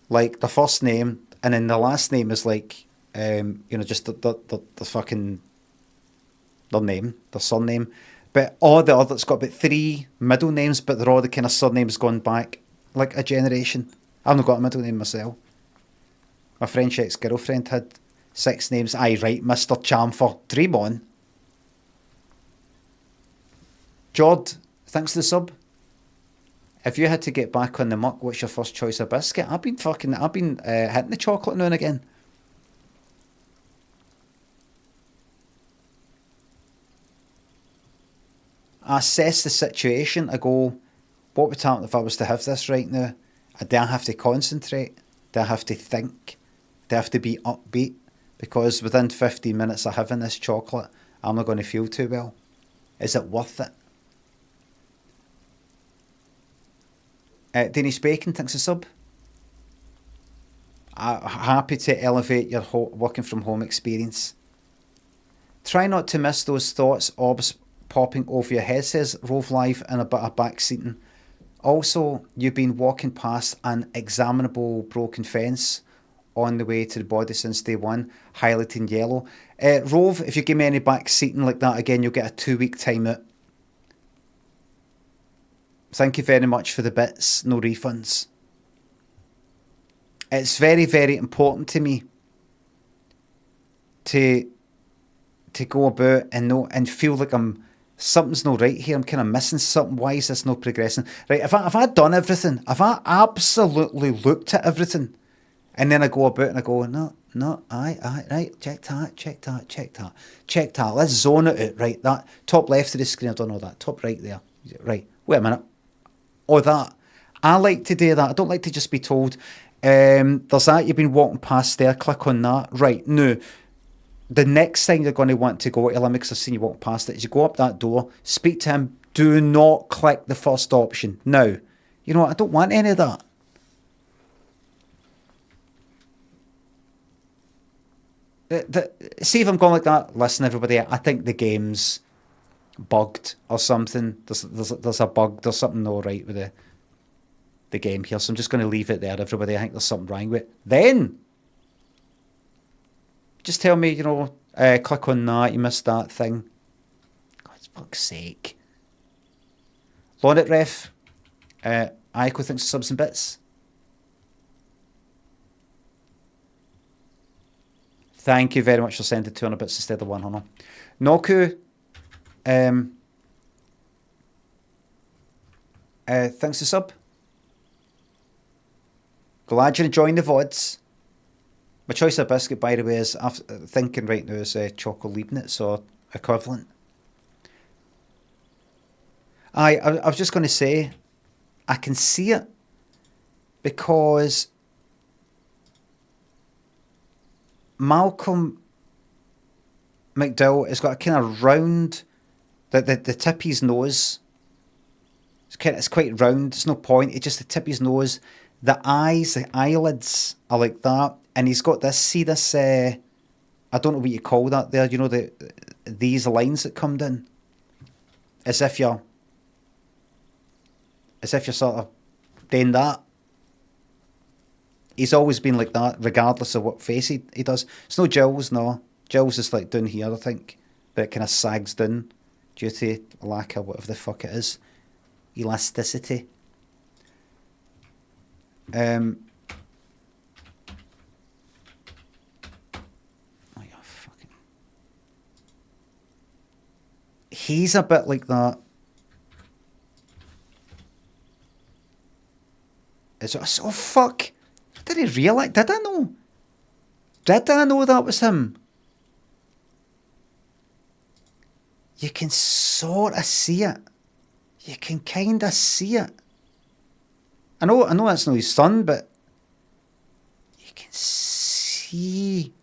Speaker 1: like the first name, and then the last name is like, you know, just the fucking, their name, their surname. But all the others got about 3 middle names, but they're all the kind of surnames going back like a generation. I've not got a middle name myself. My French ex-girlfriend had 6 names. Aye, right, Mr. Chamfer. Dream on. Jord, thanks to the sub. If you had to get back on the muck, what's your first choice of biscuit? I've been hitting the chocolate now and again. I assess the situation. I go, what would happen if I was to have this right now? Do I have to concentrate? Do I have to think? Do I have to be upbeat? Because within 15 minutes of having this chocolate, I'm not going to feel too well. Is it worth it? Danish Bacon thinks a sub. Happy to elevate your working from home experience. Try not to miss those thoughts orbs popping over your head, says Rove Live in a bit of backseating. Also, you've been walking past an examinable broken fence on the way to the body since day one, highlighting yellow. Rove, if you give me any backseating like that again, you'll get a 2-week timeout. Thank you very much for the bits, no refunds. It's very, very important to me to go about and know and feel like something's not right here. I'm kind of missing something. Why is this not progressing? Right, if I done everything, if I absolutely looked at everything, and then I go about and I go, no, right, check that. Let's zone it out, right? That top left of the screen, I don't know that. Top right there. Right, wait a minute. Or that. I like to do that. I don't like to just be told, there's that, you've been walking past there, click on that. Right, no. The next thing you're going to want to go to Limmy, because I've seen you walk past it, is you go up that door, speak to him, do not click the first option. Now, you know what, I don't want any of that. See if I'm going like that, listen everybody, I think the game's bugged or something. There's a bug, there's something not right with the game here, so I'm just going to leave it there, everybody. I think there's something wrong with it. Then, just tell me, click on that, you missed that thing. God's fuck's sake. Launit Ref, Aiko thinks subs and bits. Thank you very much for sending 200 bits instead of 100. Noku, thanks for sub. Glad you're enjoying the VODs. My choice of biscuit, by the way, is I'm thinking right now is Choco Leibniz or equivalent. I was just going to say, I can see it because Malcolm McDowell has got a kind of round, the tip of his nose. It's quite round. There's no point. It's just the tip of his nose. The eyes, the eyelids are like that, and he's got this. See this? I don't know what you call that. There, these lines that come down, as if you're sort of doing that. He's always been like that, regardless of what face he does. It's no Jills, no. Jills is like down here, I think, but it kind of sags down due to lack of whatever the fuck it is, elasticity. Oh, yeah, fucking. He's a bit like that. Oh fuck! Did he realise? Did I know? Did I know that was him? You can sort of see it. You can kind of see it. I know that's not his son, but you can see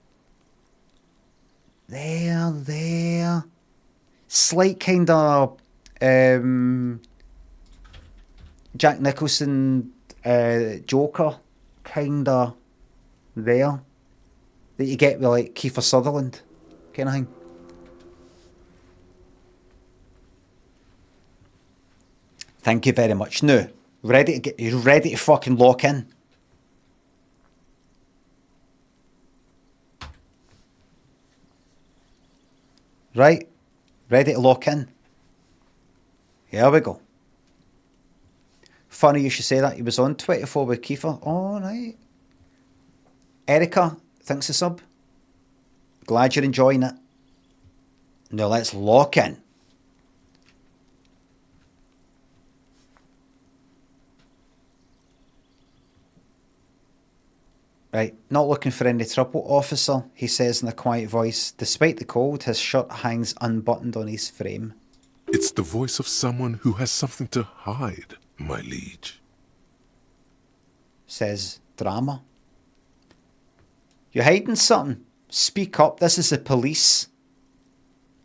Speaker 1: there. Slight kind of Jack Nicholson Joker kind of there that you get with like Kiefer Sutherland kind of thing. Thank you very much. Now, you ready to fucking lock in? Right? Ready to lock in? Here we go. Funny you should say that. He was on 24 with Kiefer. All right. Erica, thanks a sub. Glad you're enjoying it. Now let's lock in. Right, not looking for any trouble, officer, he says in a quiet voice. Despite the cold, his shirt hangs unbuttoned on his frame.
Speaker 5: It's the voice of someone who has something to hide, my liege.
Speaker 1: Says Drama. You're hiding something? Speak up, this is the police.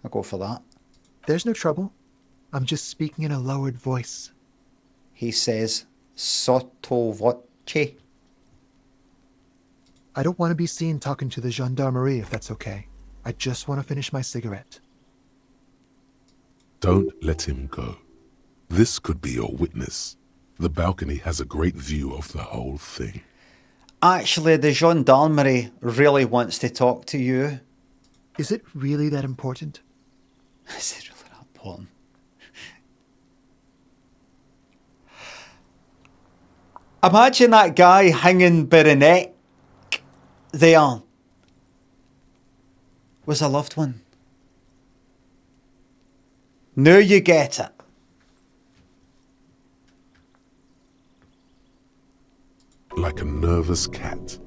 Speaker 1: I'll go for that.
Speaker 3: There's no trouble. I'm just speaking in a lowered voice.
Speaker 1: He says, sotto voce.
Speaker 3: I don't want to be seen talking to the gendarmerie if that's okay. I just want to finish my cigarette.
Speaker 5: Don't let him go. This could be your witness. The balcony has a great view of the whole thing.
Speaker 1: Actually, the gendarmerie really wants to talk to you.
Speaker 3: Is it really that important?
Speaker 1: Is it really that important? Imagine that guy hanging by the neck there was a loved one. Now you get it.
Speaker 5: Like a nervous cat,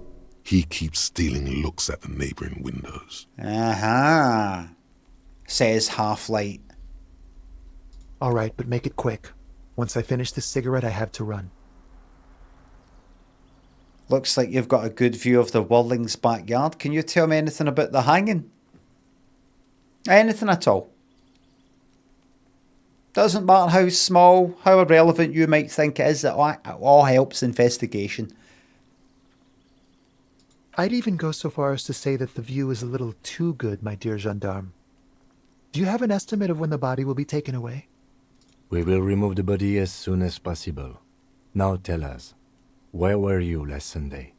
Speaker 5: he keeps stealing looks at the neighboring windows.
Speaker 1: Uh-huh, says Half-Light.
Speaker 3: All right, but make it quick. Once I finish this cigarette, I have to run.
Speaker 1: Looks like you've got a good view of the Whirling's backyard. Can you tell me anything about the hanging? Anything at all? Doesn't matter how small, how irrelevant you might think it is, it all helps investigation.
Speaker 3: I'd even go so far as to say that the view is a little too good, my dear gendarme. Do you have an estimate of when the body will be taken away?
Speaker 4: We will remove the body as soon as possible. Now tell us, where were you last Sunday?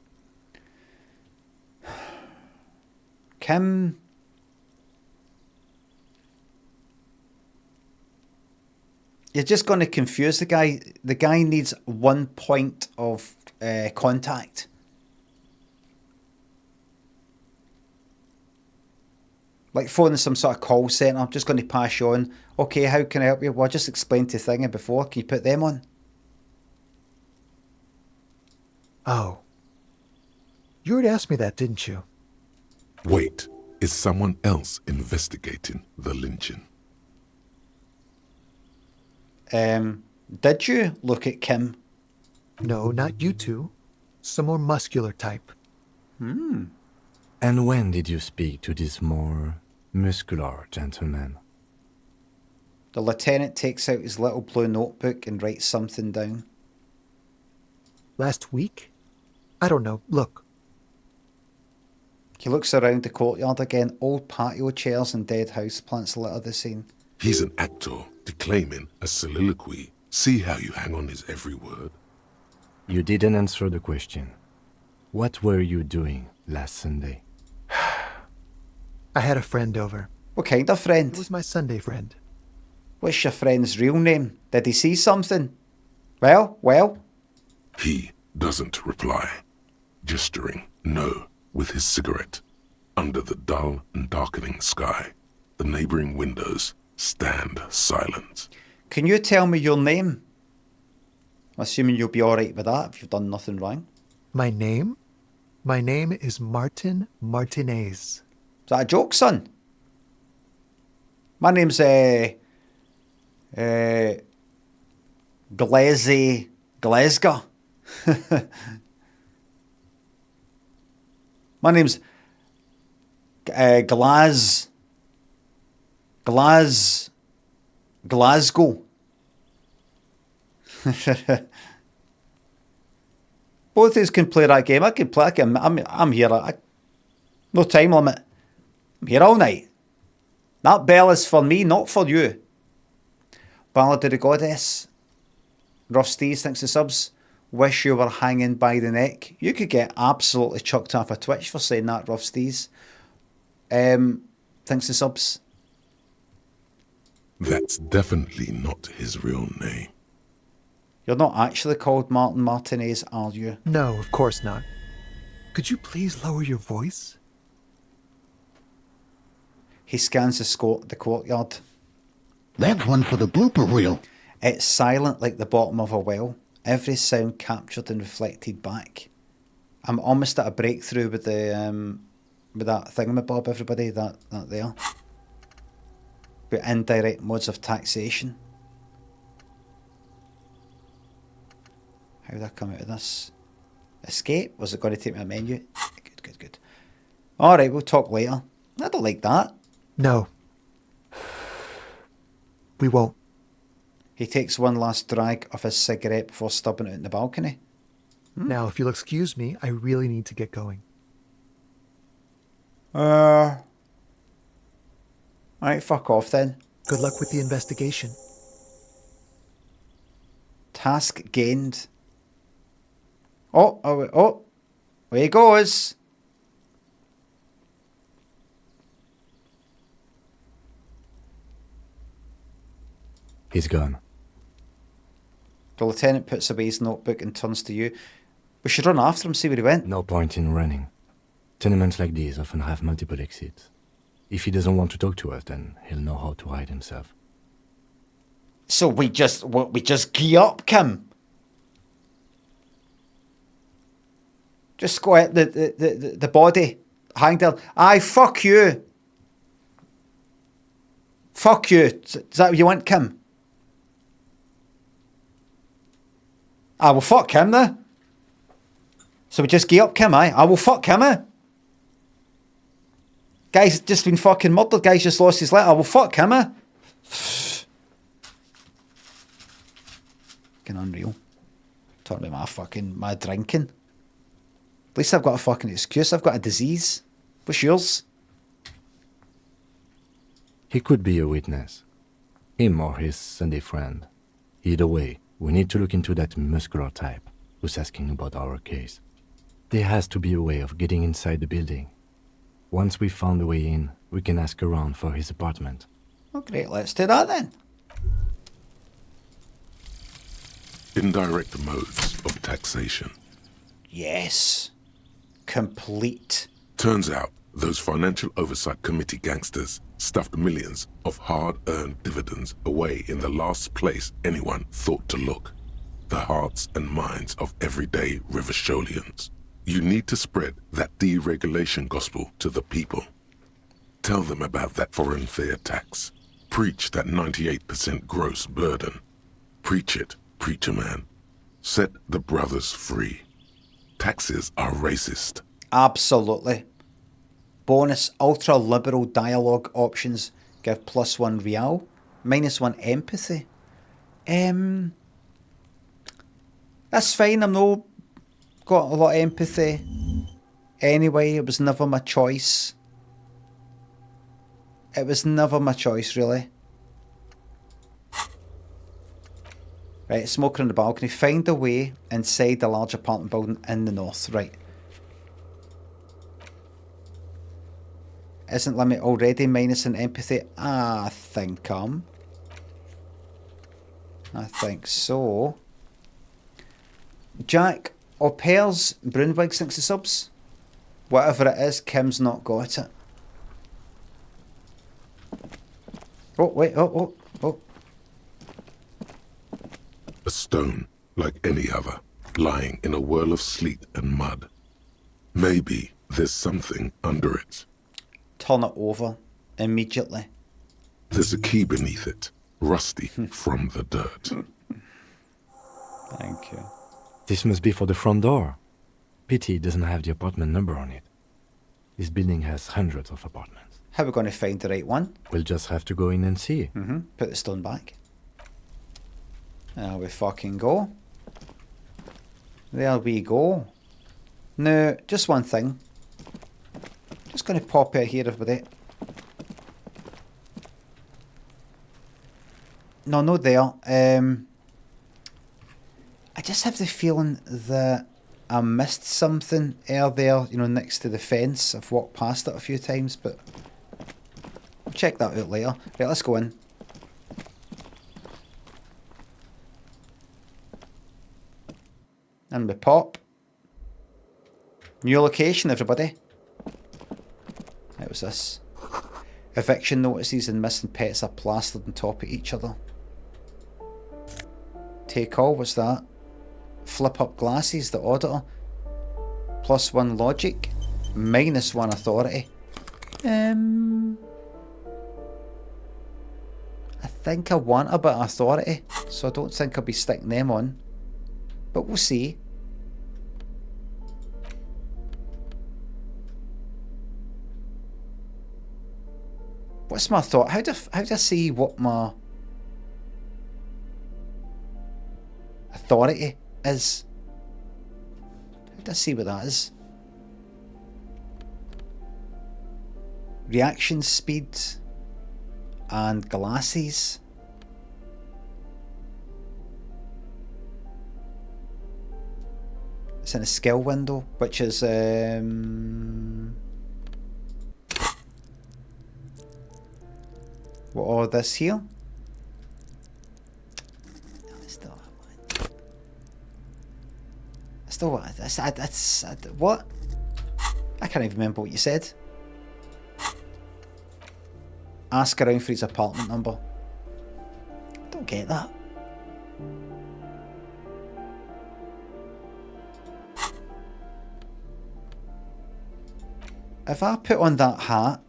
Speaker 1: Kim... You're just going to confuse the guy. The guy needs 1 point of contact. Like phoning some sort of call centre. I'm just going to pass you on. Okay, how can I help you? Well, I just explained to Thingy before. Can you put them on?
Speaker 3: Oh. You already asked me that, didn't you?
Speaker 5: Wait, is someone else investigating the lynching?
Speaker 1: Did you look at Kim?
Speaker 3: No, not you two. Some more muscular type.
Speaker 4: And when did you speak to this more muscular gentleman?
Speaker 1: The lieutenant takes out his little blue notebook and writes something down.
Speaker 3: Last week? I don't know. Look.
Speaker 1: He looks around the courtyard again. Old patio chairs and dead houseplants litter the scene.
Speaker 5: He's an actor declaiming a soliloquy. See how you hang on his every word?
Speaker 4: You didn't answer the question. What were you doing last Sunday?
Speaker 3: I had a friend over.
Speaker 1: What kind of friend?
Speaker 3: It was my Sunday friend.
Speaker 1: What's your friend's real name? Did he see something? Well?
Speaker 5: He doesn't reply, gesturing no with his cigarette. Under the dull and darkening sky, the neighboring windows stand silent.
Speaker 1: Can you tell me your name? I'm assuming you'll be alright with that if you've done nothing wrong.
Speaker 3: My name? My name is Martin Martinez.
Speaker 1: Is that a joke, son? My name's Glasgow. My name's Glasgow. Both of us can play that game. I can play. I'm here. No time limit. I'm here all night. That bell is for me, not for you. Ballad of the Goddess. Rough Steez thinks the subs. Wish you were hanging by the neck. You could get absolutely chucked off a Twitch for saying that, Rough Steez. Thanks the subs.
Speaker 5: That's definitely not his real name.
Speaker 1: You're not actually called Martin Martinez, are you?
Speaker 3: No, of course not. Could you please lower your voice?
Speaker 1: He scans the courtyard.
Speaker 2: That's one for the blooper reel.
Speaker 1: It's silent like the bottom of a well. Every sound captured and reflected back. I'm almost at a breakthrough with the with that thingamabob, everybody. That there. With indirect modes of taxation. How did I come out of this? Escape? Was it going to take me a menu? Good. Alright, we'll talk later. I don't like that.
Speaker 3: No. We won't.
Speaker 1: He takes one last drag of his cigarette before stubbing it in the balcony.
Speaker 3: Now, if you'll excuse me, I really need to get going.
Speaker 1: Right, fuck off then.
Speaker 3: Good luck with the investigation.
Speaker 1: Task gained. Oh, there he goes.
Speaker 4: He's gone.
Speaker 1: The lieutenant puts away his notebook and turns to you. We should run after him, see where he went.
Speaker 4: No point in running. Tenements like these often have multiple exits. If he doesn't want to talk to us, then he'll know how to hide himself.
Speaker 1: So we just gee up, Kim. Just go at the body. Hang there. Aye, fuck you. Fuck you. Is that what you want, Kim? I will fuck him then. So we just gee up, Kim, aye? I will fuck him, eh? Guy's just been fucking murdered. Guy's just lost his leg. I will fuck him, eh? Fucking unreal. Talking about my drinking. At least I've got a fucking excuse. I've got a disease. What's yours?
Speaker 4: He could be a witness. Him or his Sunday friend. Either way, we need to look into that muscular type who's asking about our case. There has to be a way of getting inside the building. Once we've found a way in, we can ask around for his apartment.
Speaker 1: Oh, great. Let's do that then.
Speaker 5: Indirect modes of taxation.
Speaker 1: Yes. Complete.
Speaker 5: Turns out those Financial Oversight Committee gangsters stuffed millions of hard-earned dividends away in the last place anyone thought to look. The hearts and minds of everyday Riversholians. You need to spread that deregulation gospel to the people. Tell them about that foreign fair tax. Preach that 98% gross burden. Preach it, preacher man. Set the brothers free. Taxes are racist.
Speaker 1: Absolutely. Bonus ultra-liberal dialogue options give +1 real, -1 empathy. That's fine. I'm not got a lot of empathy. Anyway, it was never my choice. It was never my choice, really. Right, smoker on the balcony. Find a way inside the large apartment building in the north. Right. Isn't Limmy already minus an empathy? I think so. Jack, or Pearls, Broonwig 60 subs. Whatever it is, Kim's not got it. Oh, wait, oh.
Speaker 5: A stone like any other, lying in a whirl of sleet and mud. Maybe there's something under it.
Speaker 1: Turn it over immediately.
Speaker 5: There's a key beneath it, rusty from the dirt.
Speaker 1: Thank you.
Speaker 4: This must be for the front door. Pity it doesn't have the apartment number on it. This building has hundreds of apartments.
Speaker 1: How are we going to find the right one?
Speaker 4: We'll just have to go in and see.
Speaker 1: Put the stone back. There we fucking go. There we go. Now, just one thing. Just going to pop out here with it. No, not there. I just have the feeling that I missed something there, you know, next to the fence. I've walked past it a few times, but I'll check that out later. Right, let's go in. And we pop. New location, everybody. What was this? Eviction notices and missing pets are plastered on top of each other. Take all, what's that? Flip up glasses, the auditor. +1 logic. -1 authority. I think I want a bit of authority, so I don't think I'll be sticking them on. But we'll see. What's my thought? How do I see what my... authority is. Let's see what that is. Reaction speed and glasses. It's in a skill window, which is what are this here? Still, that's what? I can't even remember what you said. Ask around for his apartment number. Don't get that. If I put on that hat,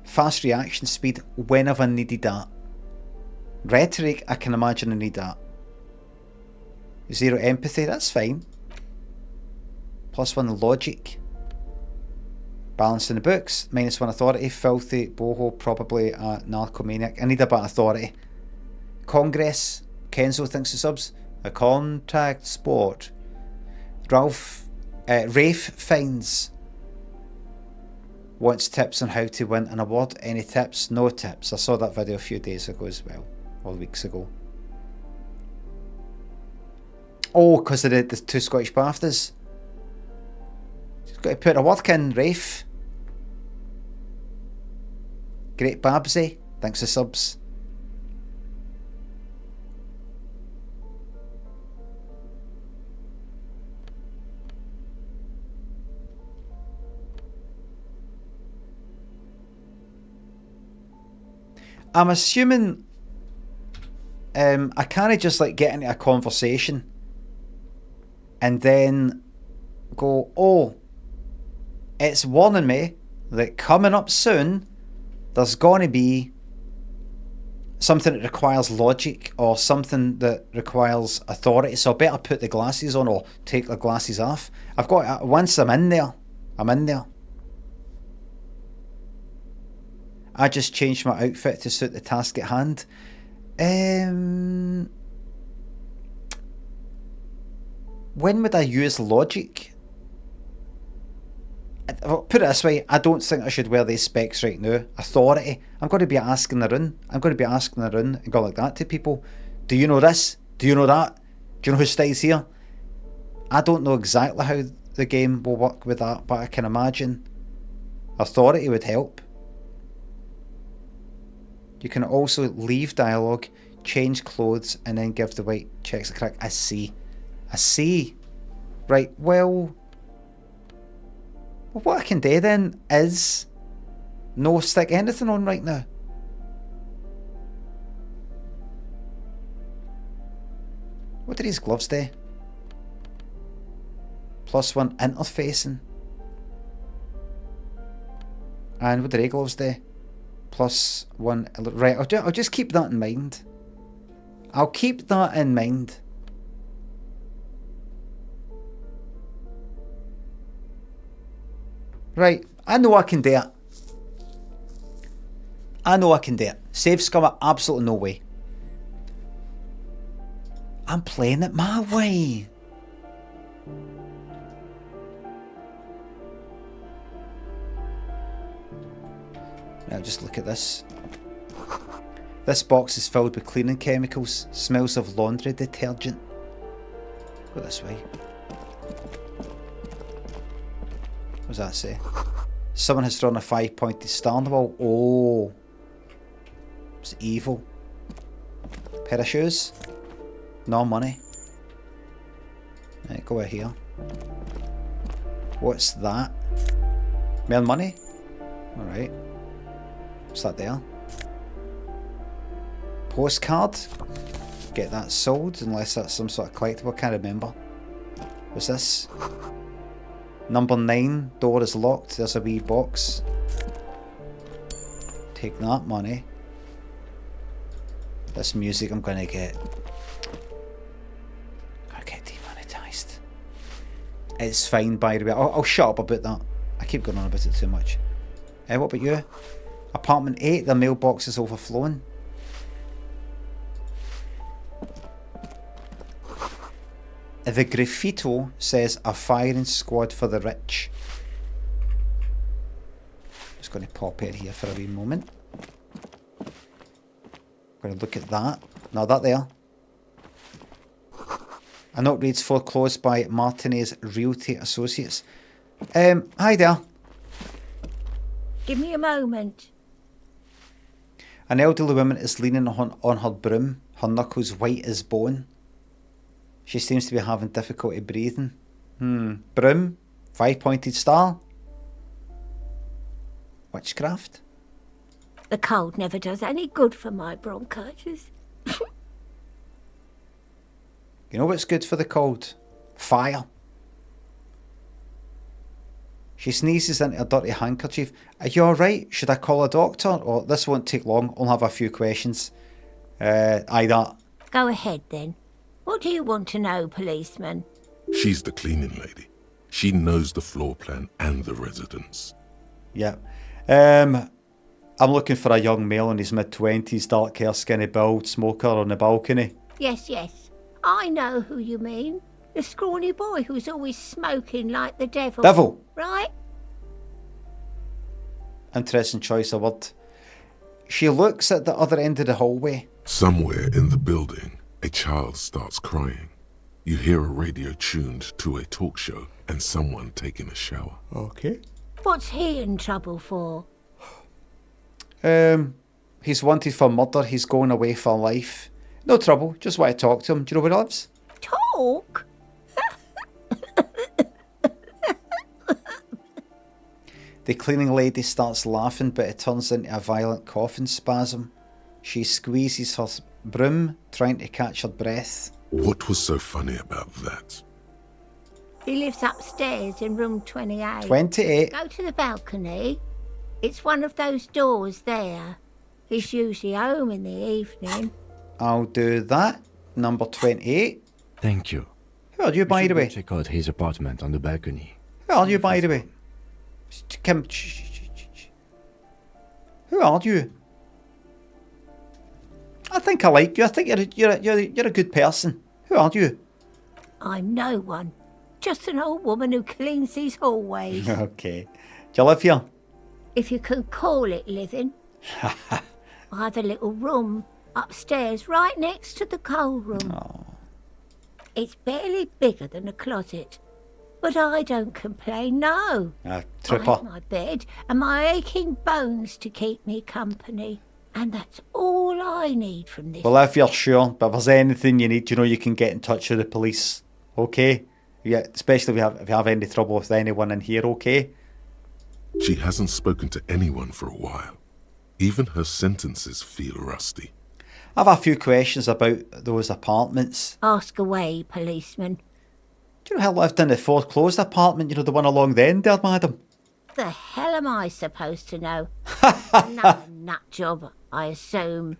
Speaker 1: fast reaction speed whenever I needed that. Rhetoric, I can imagine I need that. 0 empathy, that's fine. +1 logic. Balance in the books. -1 authority. Filthy, boho, probably a narcomaniac. I need a bit of authority. Congress. Kenzo thinks the subs. A contact sport. Rafe finds. Wants tips on how to win an award. Any tips? No tips. I saw that video a few days ago as well. Or weeks ago. Oh, because they did the 2 Scottish BAFTAs. Just got to put a work in, Rafe. Great Babsy. Thanks for subs. I'm assuming I can't just like get into a conversation and then go, oh, it's warning me that coming up soon there's going to be something that requires logic or something that requires authority, so I better put the glasses on or take the glasses off. I've got, once I'm in there. I just changed my outfit to suit the task at hand. When would I use logic? Put it this way, I don't think I should wear these specs right now. Authority. I'm going to be asking around. I'm going to be asking around and go like that to people. Do you know this? Do you know that? Do you know who stays here? I don't know exactly how the game will work with that, but I can imagine authority would help. You can also leave dialogue, change clothes, and then give the white checks a crack. I see. Right, well, what I can do then is no stick anything on right now. What do these gloves do? +1 interfacing. And what do they gloves do? +1. Right, I'll just keep that in mind. I'll keep that in mind. Right, I know I can do it. Save scummer, absolutely no way. I'm playing it my way. Now just look at this. This box is filled with cleaning chemicals. Smells of laundry detergent. Go this way. What does that say? Someone has thrown a 5-pointed star on the wall. Oh. It's evil. Pair of shoes. No money. Right, go out here. What's that? More money? Alright. What's that there? Postcard? Get that sold, unless that's some sort of collectible. I can't remember. What's this? Number 9, door is locked. There's a wee box. Take that money. This music I'm gonna get. Gonna get demonetized. It's fine, by the way. I'll shut up about that. I keep going on about it too much. What about you? Apartment 8, the mailbox is overflowing. The graffito says a firing squad for the rich. Just going to pop it here for a wee moment. Going to look at that. Now that there. A note reads foreclosed by Martinez Realty Associates. Hi there.
Speaker 6: Give me a moment.
Speaker 1: An elderly woman is leaning on her broom, her knuckles white as bone. She seems to be having difficulty breathing. Broom? 5-pointed star? Witchcraft?
Speaker 6: The cold never does any good for my bronchitis.
Speaker 1: You know what's good for the cold? Fire. She sneezes into a dirty handkerchief. Are you alright? Should I call a doctor? Or this won't take long. I'll have a few questions. Aye, that.
Speaker 6: Go ahead then. What do you want to know, policeman?
Speaker 5: She's the cleaning lady. She knows the floor plan and the residence.
Speaker 1: Yeah. I'm looking for a young male in his mid-20s, dark hair, skinny build, smoker on the balcony.
Speaker 6: Yes. I know who you mean. The scrawny boy who's always smoking like the devil.
Speaker 1: Devil!
Speaker 6: Right?
Speaker 1: Interesting choice of word. She looks at the other end of the hallway.
Speaker 5: Somewhere in the building, a child starts crying. You hear a radio tuned to a talk show and someone taking a shower.
Speaker 1: Okay.
Speaker 6: What's he in trouble for?
Speaker 1: He's wanted for murder. He's going away for life. No trouble. Just want to talk to him. Do you know where he lives?
Speaker 6: Talk?
Speaker 1: The cleaning lady starts laughing, but it turns into a violent coughing spasm. She squeezes her broom, trying to catch her breath.
Speaker 5: What was so funny about that?
Speaker 6: He lives upstairs in room 28.
Speaker 1: 28.
Speaker 6: Go to the balcony. It's one of those doors there. He's usually home in the evening.
Speaker 1: I'll do that. Number 28.
Speaker 4: Thank you.
Speaker 1: Who are you, by the
Speaker 4: should go
Speaker 1: way?
Speaker 4: check out his apartment on the balcony.
Speaker 1: Who are you, by the way? Kim. Who are you? I think I like you. I think you're a good person. Who are you?
Speaker 6: I'm no one. Just an old woman who cleans these hallways.
Speaker 1: Okay. Do you live here?
Speaker 6: If you can call it living. I have a little room upstairs right next to the coal room.
Speaker 1: Oh.
Speaker 6: It's barely bigger than a closet. But I don't complain, no. I
Speaker 1: Tripper.
Speaker 6: have my bed and my aching bones to keep me company. And that's all I need from this.
Speaker 1: Well, if you're sure, but if there's anything you need, you know you can get in touch with the police. Okay? Yeah, especially if you have any trouble with anyone in here, okay?
Speaker 5: She hasn't spoken to anyone for a while. Even her sentences feel rusty.
Speaker 1: I have a few questions about those apartments.
Speaker 6: Ask away, policeman.
Speaker 1: Do you know who lived in the foreclosed apartment? You know, the one along the end there, madam?
Speaker 6: The hell am I supposed to know? Another nut job, I assume.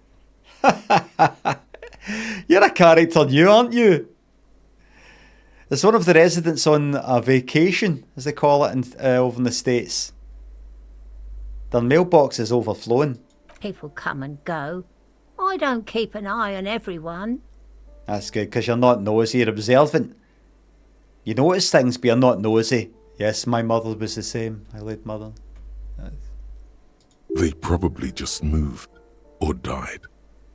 Speaker 1: You're a character, you, aren't you? It's one of the residents on a vacation, as they call it, over in the States. Their mailbox is overflowing.
Speaker 6: People come and go. I don't keep an eye on everyone.
Speaker 1: That's good, because you're not nosy, you're observant. You notice things, but you're not nosy. Yes, my mother was the same. My late mother.
Speaker 5: They probably just moved or died.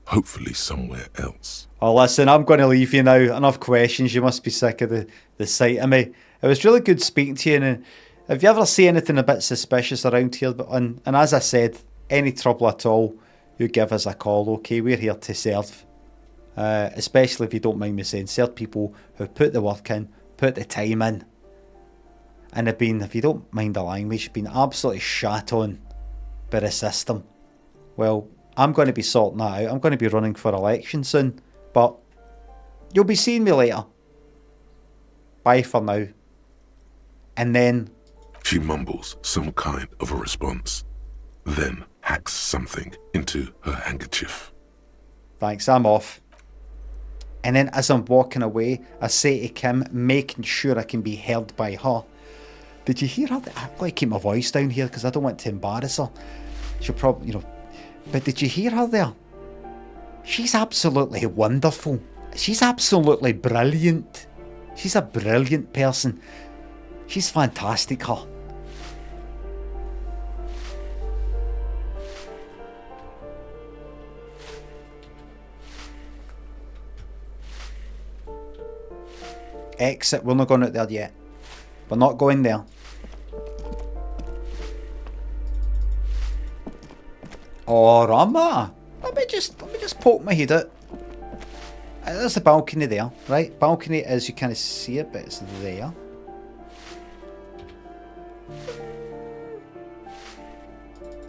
Speaker 5: Hopefully somewhere else.
Speaker 1: Oh, listen, I'm going to leave you now. Enough questions. You must be sick of the sight of me. It was really good speaking to you. And if you ever see anything a bit suspicious around here, and as I said, any trouble at all, you give us a call, okay? We're here to serve. Especially if you don't mind me saying, serve people who put the work in, put the time in, and have been, if you don't mind the language, been absolutely shat on by the system. Well, I'm going to be sorting that out. I'm going to be running for election soon, but you'll be seeing me later. Bye for now. And then...
Speaker 5: She mumbles some kind of a response, then hacks something into her handkerchief.
Speaker 1: Thanks, I'm off. And then as I'm walking away, I say to Kim, making sure I can be heard by her, did you hear her? I've got to keep my voice down here because I don't want to embarrass her. She'll probably, you know... But did you hear her there? She's absolutely wonderful. She's absolutely brilliant. She's a brilliant person. She's fantastic, her. Exit. We're not going out there yet. We're not going there. Oh, Rama. Let me just poke my head out. There's the balcony there, right? Balcony is, you can't see it, but it's there.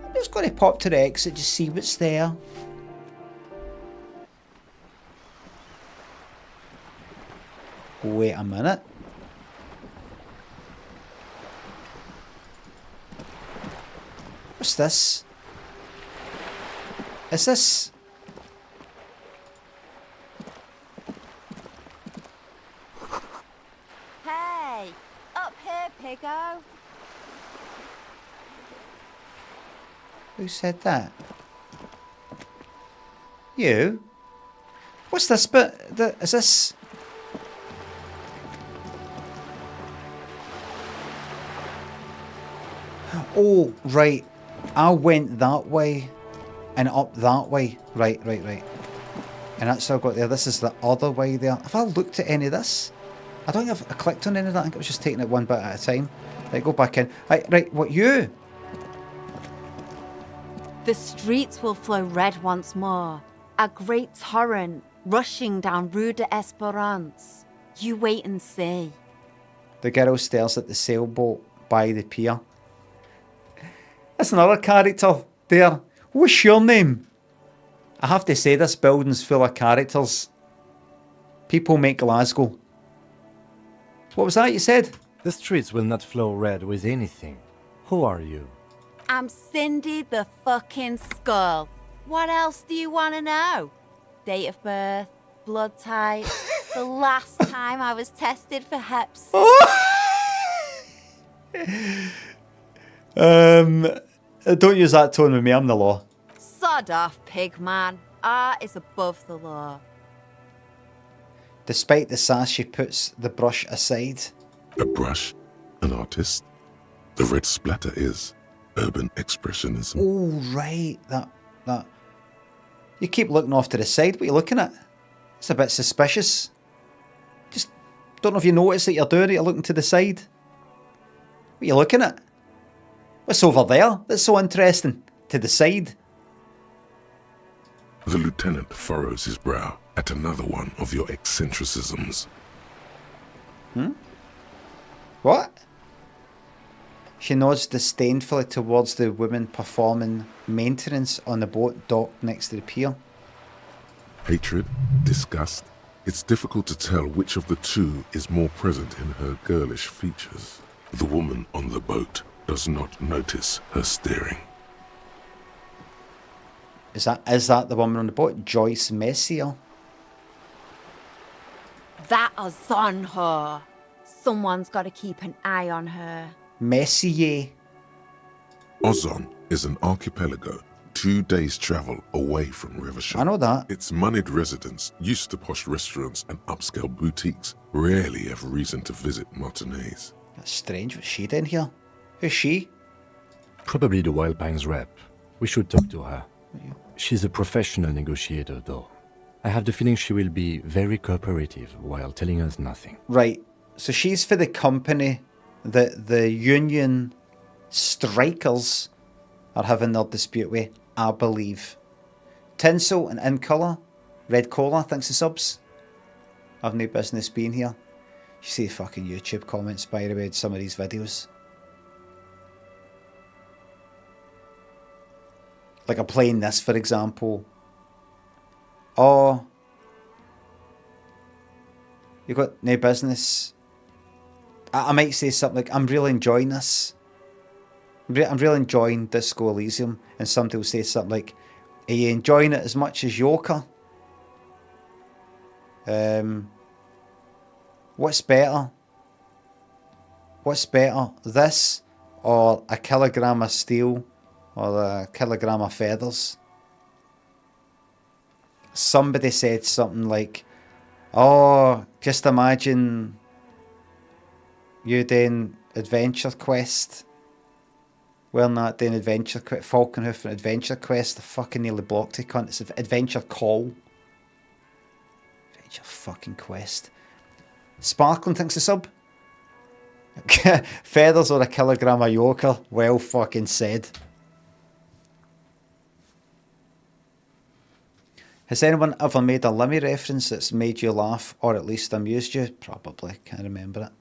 Speaker 1: I'm just going to pop to the exit, just see what's there. Wait a minute. What's this? Is this...
Speaker 7: Hey! Up here, Piggo!
Speaker 1: Who said that? You? What's this bit? Is this... Oh, right. I went that way and up that way. Right. And that's how I got there. This is the other way there. Have I looked at any of this? I don't think I clicked on any of that. I think I was just taking it one bit at a time. Right, go back in. Right, what, you?
Speaker 7: The streets will flow red once more. A great torrent rushing down Rue de Esperance. You wait and see.
Speaker 1: The girl stares at the sailboat by the pier. That's another character there. What's your name? I have to say, this building's full of characters. People make Glasgow. What was that you said?
Speaker 4: The streets will not flow red with anything. Who are you?
Speaker 7: I'm Cindy the fucking Skull. What else do you want to know? Date of birth, blood type, the last time I was tested for Hep C.
Speaker 1: Don't use that tone with me, I'm the law.
Speaker 7: Sod off, pig man. Art is above the law.
Speaker 1: Despite the sass, she puts the brush aside.
Speaker 5: A brush? An artist? The red splatter is urban expressionism.
Speaker 1: Oh, right. That. You keep looking off to the side. What are you looking at? It's a bit suspicious. Just don't know if you notice that you're doing it. You're looking to the side. What are you looking at? What's over there that's so interesting? To the side.
Speaker 5: The lieutenant furrows his brow at another one of your eccentricisms.
Speaker 1: What? She nods disdainfully towards the woman performing maintenance on the boat docked next to the pier.
Speaker 5: Hatred, disgust. It's difficult to tell which of the two is more present in her girlish features. The woman on the boat does not notice her staring.
Speaker 1: Is that the woman on the boat? Joyce Messier?
Speaker 7: That is on her. Someone's got to keep an eye on her.
Speaker 1: Messier.
Speaker 5: Ozon is an archipelago 2 days' travel away from Rivershore.
Speaker 1: I know that.
Speaker 5: Its moneyed residents, used to posh restaurants and upscale boutiques, rarely have reason to visit Martinez.
Speaker 1: That's strange. What's she doing here? Who's she?
Speaker 4: Probably the Wild Pines rep. We should talk to her. She's a professional negotiator, though. I have the feeling she will be very cooperative while telling us nothing.
Speaker 1: Right. So she's for the company that the union strikers are having their dispute with, I believe. Tinsel and In Colour. Red Cola, thanks to subs. I've no business being here. You see the fucking YouTube comments, by the way, in some of these videos. Like I'm playing this, for example. Oh, you got no business. I might say something like, I'm really enjoying this. I'm really enjoying Disco Elysium. And somebody will say something like, are you enjoying it as much as Yoka? What's better? What's better? This or a kilogram of steel or a kilogram of feathers? Somebody said something like, oh, just imagine You doing Adventure Quest. We're not doing Adventure Quest. Falconhoof and Adventure Quest. I fucking nearly blocked it, cunt. It's Adventure Call. Adventure fucking Quest. Sparkling thinks a sub. Feathers or a kilogram of yoker. Well fucking said. Has anyone ever made a Limmy reference that's made you laugh or at least amused you? Probably. Can't remember it.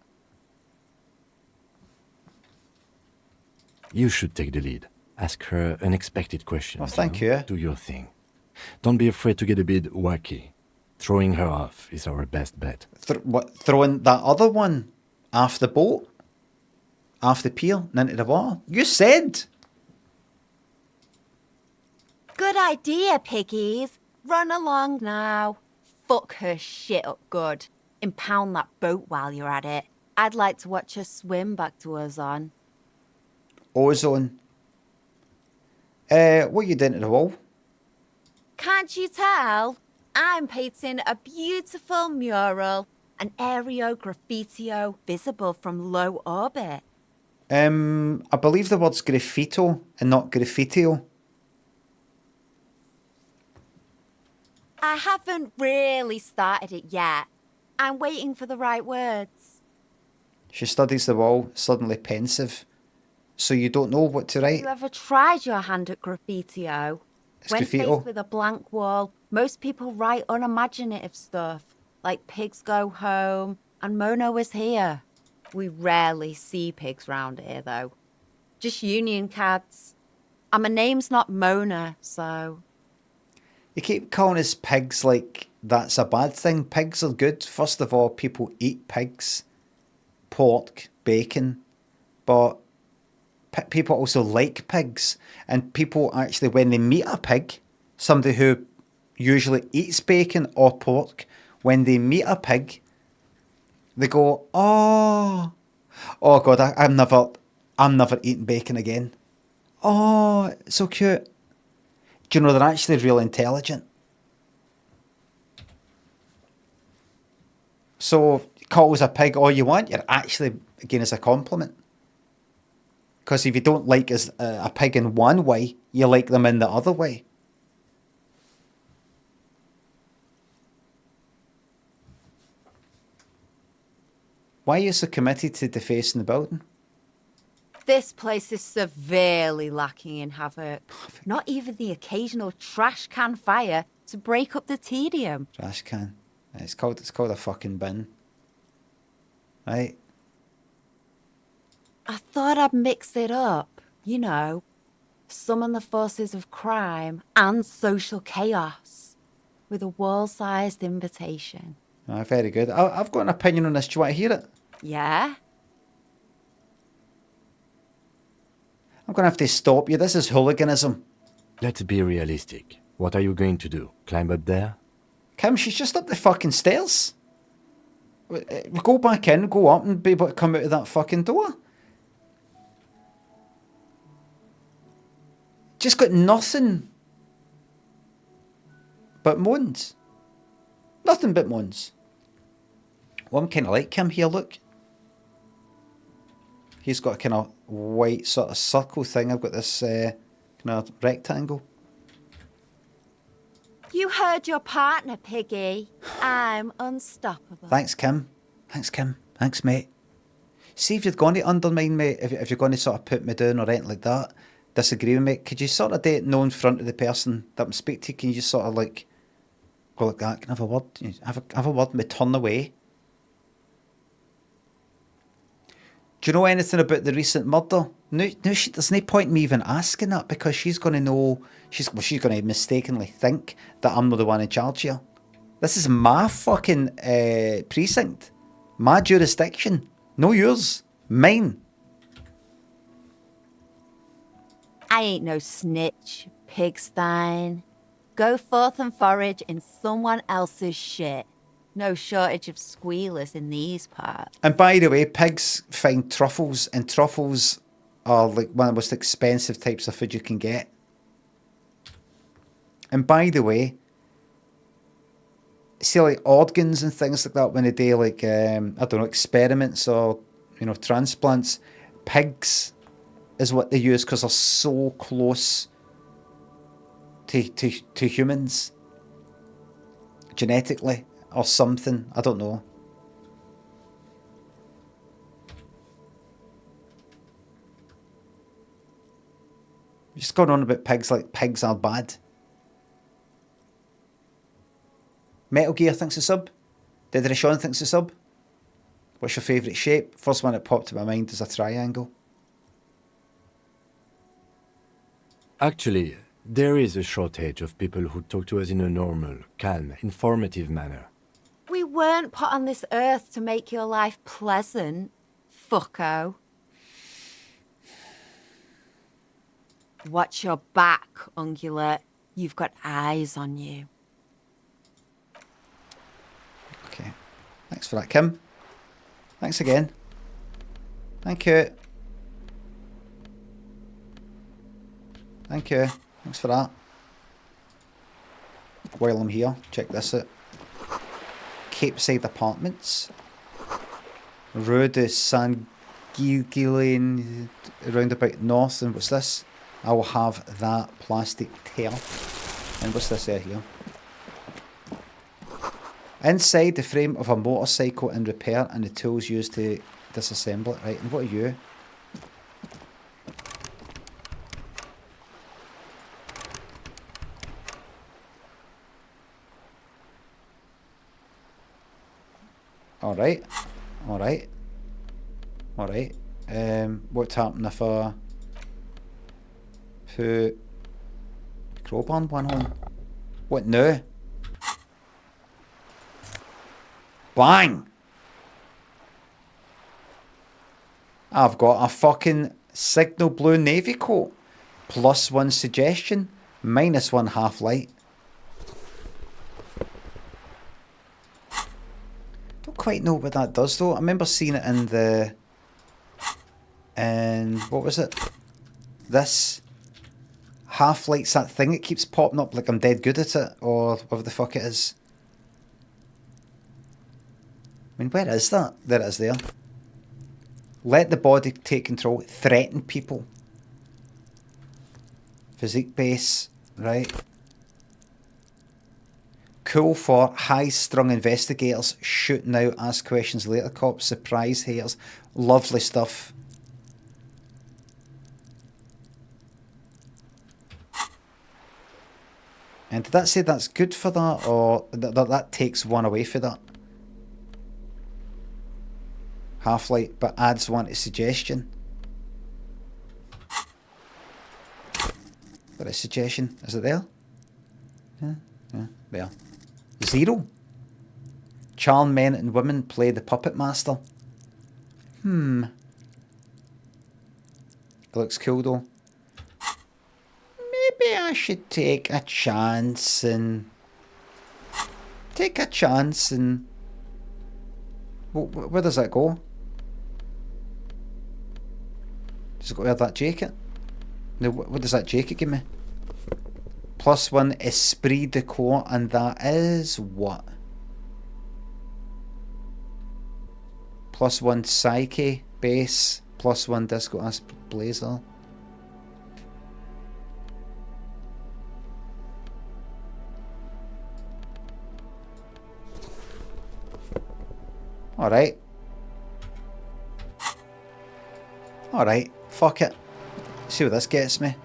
Speaker 4: You should take the lead. Ask her unexpected questions.
Speaker 1: Oh, thank you.
Speaker 4: Do your thing. Don't be afraid to get a bit wacky. Throwing her off is our best bet.
Speaker 1: Throwing that other one off the boat? Off the pier and into the water? You said!
Speaker 7: Good idea, piggies. Run along now. Fuck her shit up good. Impound that boat while you're at it. I'd like to watch her swim back to Ozone.
Speaker 1: Ozone. What are you doing to the wall?
Speaker 7: Can't you tell? I'm painting a beautiful mural, an aereo graffitio visible from low orbit.
Speaker 1: I believe the word's graffito and not graffitio.
Speaker 7: I haven't really started it yet. I'm waiting for the right words.
Speaker 1: She studies the wall, suddenly pensive. So you don't know what to write?
Speaker 7: Have you ever tried your hand at graffitio?
Speaker 1: It's
Speaker 7: When
Speaker 1: graffito.
Speaker 7: faced with a blank wall, most people write unimaginative stuff, like pigs go home and Mona was here. We rarely see pigs round here, though. Just union cards. And my name's not Mona, so...
Speaker 1: You keep calling us pigs like that's a bad thing. Pigs are good. First of all, people eat pigs. Pork, bacon. But people also like pigs. And people actually, when they meet a pig, somebody who usually eats bacon or pork, when they meet a pig, they go, oh God, I'm never eating bacon again. Oh, it's so cute. Do you know they're actually real intelligent? So call us a pig all you want, you're actually again as a compliment. Because if you don't like a pig in one way, you like them in the other way. Why are you so committed to defacing the building?
Speaker 7: This place is severely lacking in havoc. Not even the occasional trash can fire to break up the tedium.
Speaker 1: Trash can. It's called a fucking bin. Right?
Speaker 7: I thought I'd mix it up, you know, summon the forces of crime and social chaos with a wall-sized invitation.
Speaker 1: Oh, very good. I've got an opinion on this. Do you want to hear it?
Speaker 7: Yeah?
Speaker 1: I'm going to have to stop you. This is hooliganism.
Speaker 4: Let's be realistic. What are you going to do? Climb up there?
Speaker 1: Kim, she's just up the fucking stairs. We go back in, go up and be able to come out of that fucking door. Just got nothing but moans. Nothing but moans. Well, I'm kind of like Kim here, look. He's got a kind of white sort of circle thing. I've got this kind of rectangle.
Speaker 7: You heard your partner, Piggy. I'm unstoppable.
Speaker 1: Thanks, Kim. Thanks, Kim. Thanks, mate. See, if you're going to undermine me, if you're going to sort of put me down or anything like that, disagree with me, could you sort of do it know in front of the person that I'm speaking to? Can you just sort of like go like that? Can I have a word? Have a word and we turn away? Do you know anything about the recent murder? No, there's no point in me even asking that because she's going to know, she's going to mistakenly think that I'm not the one in charge here. This is my fucking precinct. My jurisdiction. No yours. Mine.
Speaker 7: I ain't no snitch, Pigstein. Go forth and forage in someone else's shit. No shortage of squealers in these parts.
Speaker 1: And by the way, pigs find truffles, and truffles are like one of the most expensive types of food you can get. And by the way, see like organs and things like that when they do like, I don't know, experiments or transplants. Pigs is what they use because they're so close to humans genetically or something. I don't know. Just going on about pigs like pigs are bad. Metal Gear thinks a sub. Dead Rishon thinks a sub. What's your favourite shape? First one that popped to my mind is a triangle.
Speaker 4: Actually, there is a shortage of people who talk to us in a normal, calm, informative manner.
Speaker 7: We weren't put on this earth to make your life pleasant, fucko. Watch your back, Ungulate. You've got eyes on you.
Speaker 1: Okay. Thanks for that, Kim. Thanks again. Thank you. Thank you. Thanks for that. While I'm here, check this out. Capeside Apartments. Rue de San Gilgilane, roundabout north. And what's this? I will have that plastic tail. And what's this here? Inside the frame of a motorcycle in repair and the tools used to disassemble it. Right, and what are you? Alright. Alright. Alright. What's happening if I put crowbar one on? What now? Bang! I've got a fucking signal blue navy coat. +1 suggestion, -1 half light. Don't quite know what that does though. I remember seeing it in the... what was it? This half light's that thing that keeps popping up like I'm dead good at it, or whatever the fuck it is. I mean, where is that? There it is there. Let the body take control. Threaten people. Physique base. Right. Cool for high-strung investigators. Shoot now, ask questions later. Cops, surprise haters. Lovely stuff. And did that say that's good for that, or that takes one away for that? Half-light, but adds one to suggestion. There is suggestion. Is it there? Yeah, there. 0. Charm men and women, play the puppet master. It looks cool though. Maybe I should take a chance and... Where does that go? Does it go wear that jacket? No, what does that jacket give me? +1 esprit de corps, and that is what? +1 psyche base, +1 disco ass blazer. Alright. Alright, fuck it. See what this gets me.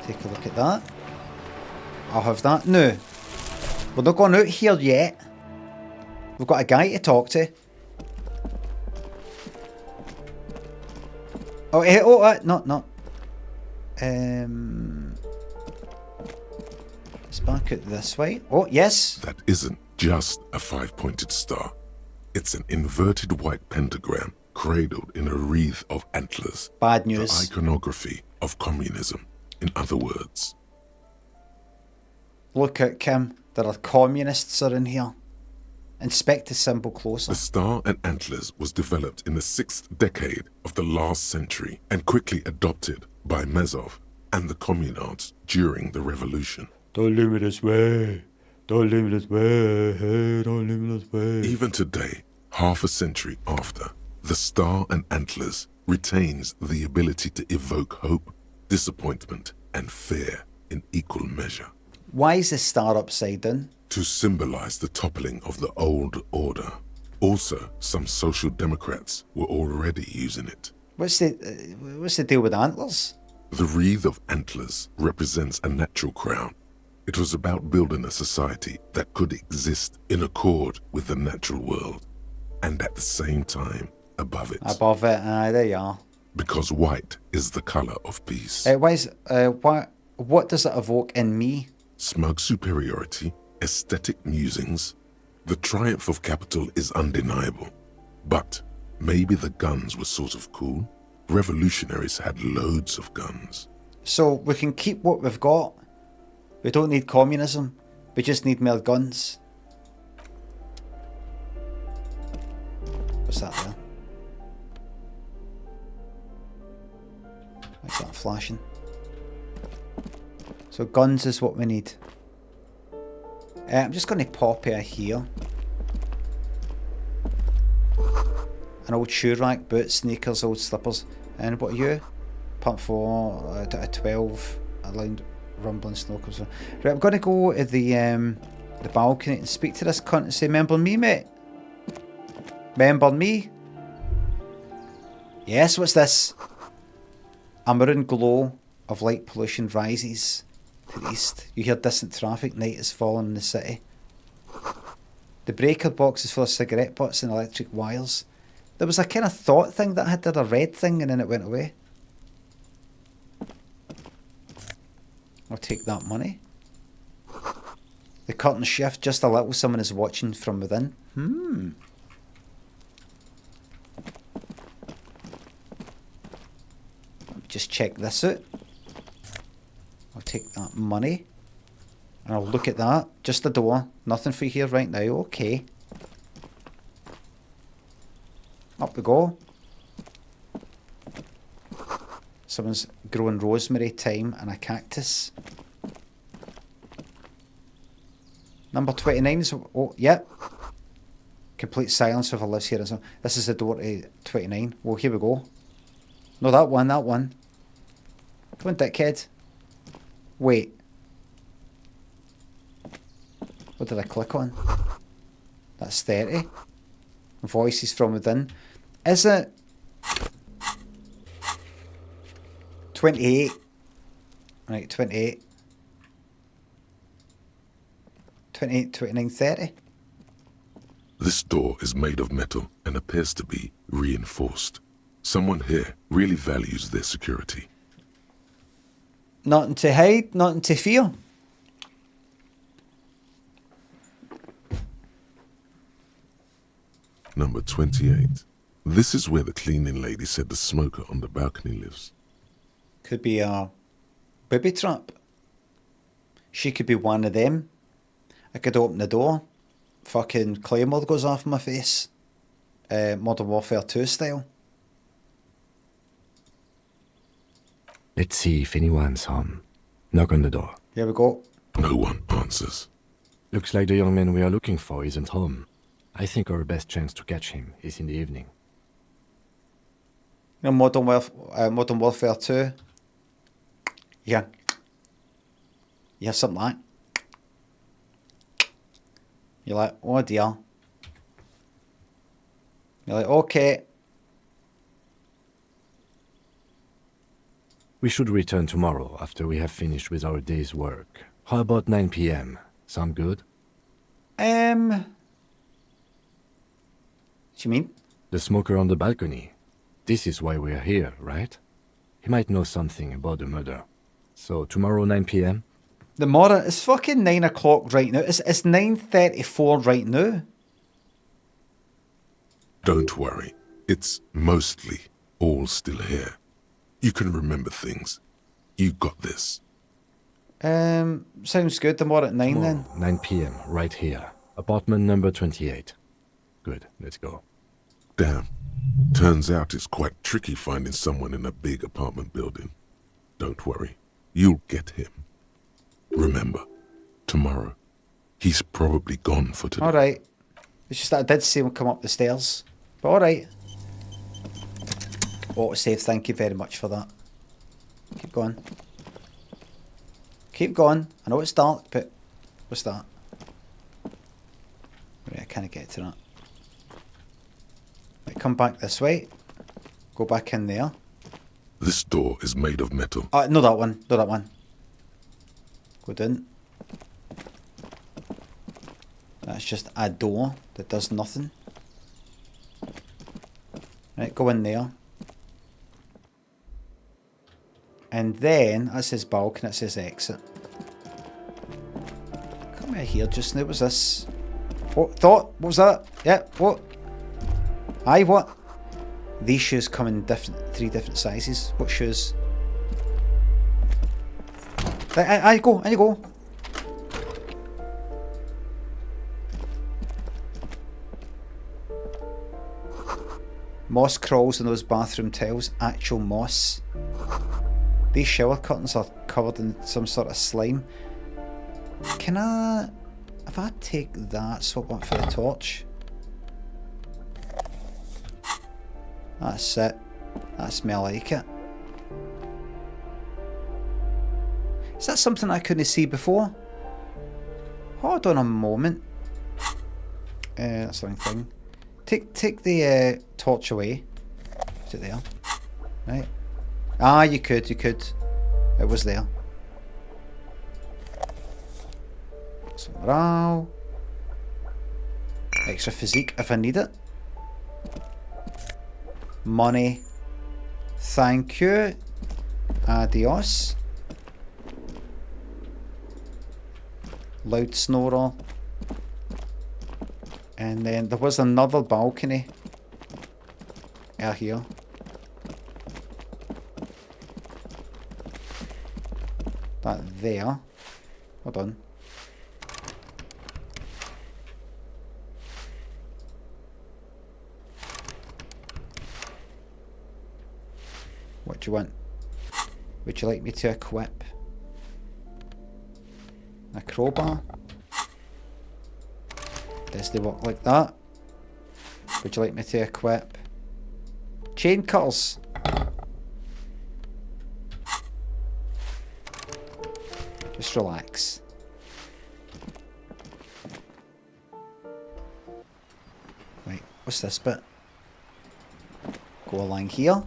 Speaker 1: Take a look at that. I'll have that. No. We're not going out here yet. We've got a guy to talk to. Oh, no. Let's back it this way. Oh, yes.
Speaker 5: That isn't just a 5-pointed star. It's an inverted white pentagram cradled in a wreath of antlers.
Speaker 1: Bad news.
Speaker 5: The iconography of communism, in other words.
Speaker 1: Look at Kim. There are communists are in here. Inspect the symbol closer.
Speaker 5: The star and antlers was developed in the 6th decade of the last century and quickly adopted by Mezov and the communards during the revolution.
Speaker 8: Don't look at this way.
Speaker 1: Don't leave me this way, don't leave me this way.
Speaker 5: Even today, half a century after, the star and antlers retains the ability to evoke hope, disappointment, and fear in equal measure.
Speaker 1: Why is the star upside down?
Speaker 5: To symbolize the toppling of the old order. Also, some social democrats were already using it.
Speaker 1: What's the deal with antlers?
Speaker 5: The wreath of antlers represents a natural crown. It was about building a society that could exist in accord with the natural world, and at the same time, above it.
Speaker 1: Above it, there you are.
Speaker 5: Because white is the colour of peace.
Speaker 1: What does it evoke in me?
Speaker 5: Smug superiority, aesthetic musings. The triumph of capital is undeniable. But maybe the guns were sort of cool. Revolutionaries had loads of guns.
Speaker 1: So we can keep what we've got. We don't need communism. We just need more guns. What's that there? Why's that flashing? So guns is what we need. I'm just going to pop out here. An old shoe rack, boots, sneakers, old slippers. And what are you? Pump 4, 12, aligned rumbling snow comes. Right, I'm going to go to the balcony and speak to this cunt and say, "Remember me, mate? Remember me?" Yes, what's this? A maroon glow of light pollution rises to the east. You hear distant traffic. Night is falling in the city. The breaker box is full of cigarette butts and electric wires. There was a kind of thought thing that had a red thing and then it went away. I'll take that money. The curtain shift just a little. Someone is watching from within. Just check this out. I'll take that money. And I'll look at that. Just the door. Nothing for you here right now. Okay. Up we go. Someone's growing rosemary, thyme, and a cactus. Number 29 is... Oh, yep. Complete silence if I lives here. This is the door to 29. Well, here we go. No, that one, that one. Come on, dickhead. Wait. What did I click on? That's 30. Voices from within. Is it 28? Right, 28. 28, 29, 30.
Speaker 5: This door is made of metal and appears to be reinforced. Someone here really values their security.
Speaker 1: Nothing to hide, nothing to fear.
Speaker 5: Number 28. This is where the cleaning lady said the smoker on the balcony lives.
Speaker 1: Could be a booby trap. She could be one of them. I could open the door. Fucking Claymore goes off my face. Modern Warfare 2 style.
Speaker 4: Let's see if anyone's home. Knock on the door.
Speaker 1: Here we go.
Speaker 5: No one answers.
Speaker 4: Looks like the young man we are looking for isn't home. I think our best chance to catch him is in the evening.
Speaker 1: You know, Modern Warfare 2. Yeah. Yeah, something like that. You're like, oh dear. You're like, okay.
Speaker 4: We should return tomorrow after we have finished with our day's work. How about 9 p.m.? Sound good?
Speaker 1: What do you mean?
Speaker 4: The smoker on the balcony. This is why we're here, right? He might know something about the murder. So tomorrow 9 p.m.?
Speaker 1: The morning, it's fucking 9 o'clock right now. It's 9:34 right now.
Speaker 5: Don't worry. It's mostly all still here. You can remember things. You got this.
Speaker 1: Sounds good. The more at 9
Speaker 4: Tomorrow,
Speaker 1: then.
Speaker 4: 9 p.m. right here. Apartment number 28. Good, let's go.
Speaker 5: Damn. Turns out it's quite tricky finding someone in a big apartment building. Don't worry. You'll get him. Remember, tomorrow, He's probably gone for today.
Speaker 1: Alright. It's just that I did see him come up the stairs. But alright. Autosave, thank you very much for that. Keep going. Keep going. I know it's dark, but what's that? Right, I can't get to that. Right, come back this way. Go back in there.
Speaker 5: This door is made of metal.
Speaker 1: No, that one. No, that one. Go down. That's just a door that does nothing. Right, go in there. And then, that says balcony, that says exit. Come out here just now, what's this? What? Thought? What was that? Yeah, what? Aye, what? These shoes come in three different sizes. What shoes? I go. Moss crawls in those bathroom tiles. Actual moss. These shower curtains are covered in some sort of slime. Can I... If I take that, swap one for the torch. That's it. That's me, I like it. Is that something I couldn't see before? Hold on a moment. That's the wrong thing. Take the torch away. Is it there? Right. Ah, you could. It was there. Some morale. Extra physique if I need it. Money. Thank you. Adios. Loud snorer. And then there was another balcony out here. That there. Hold on. What do you want? Would you like me to equip a crowbar? Does they work like that? Would you like me to equip chain cutters? Just relax. Right, what's this bit? Go along here.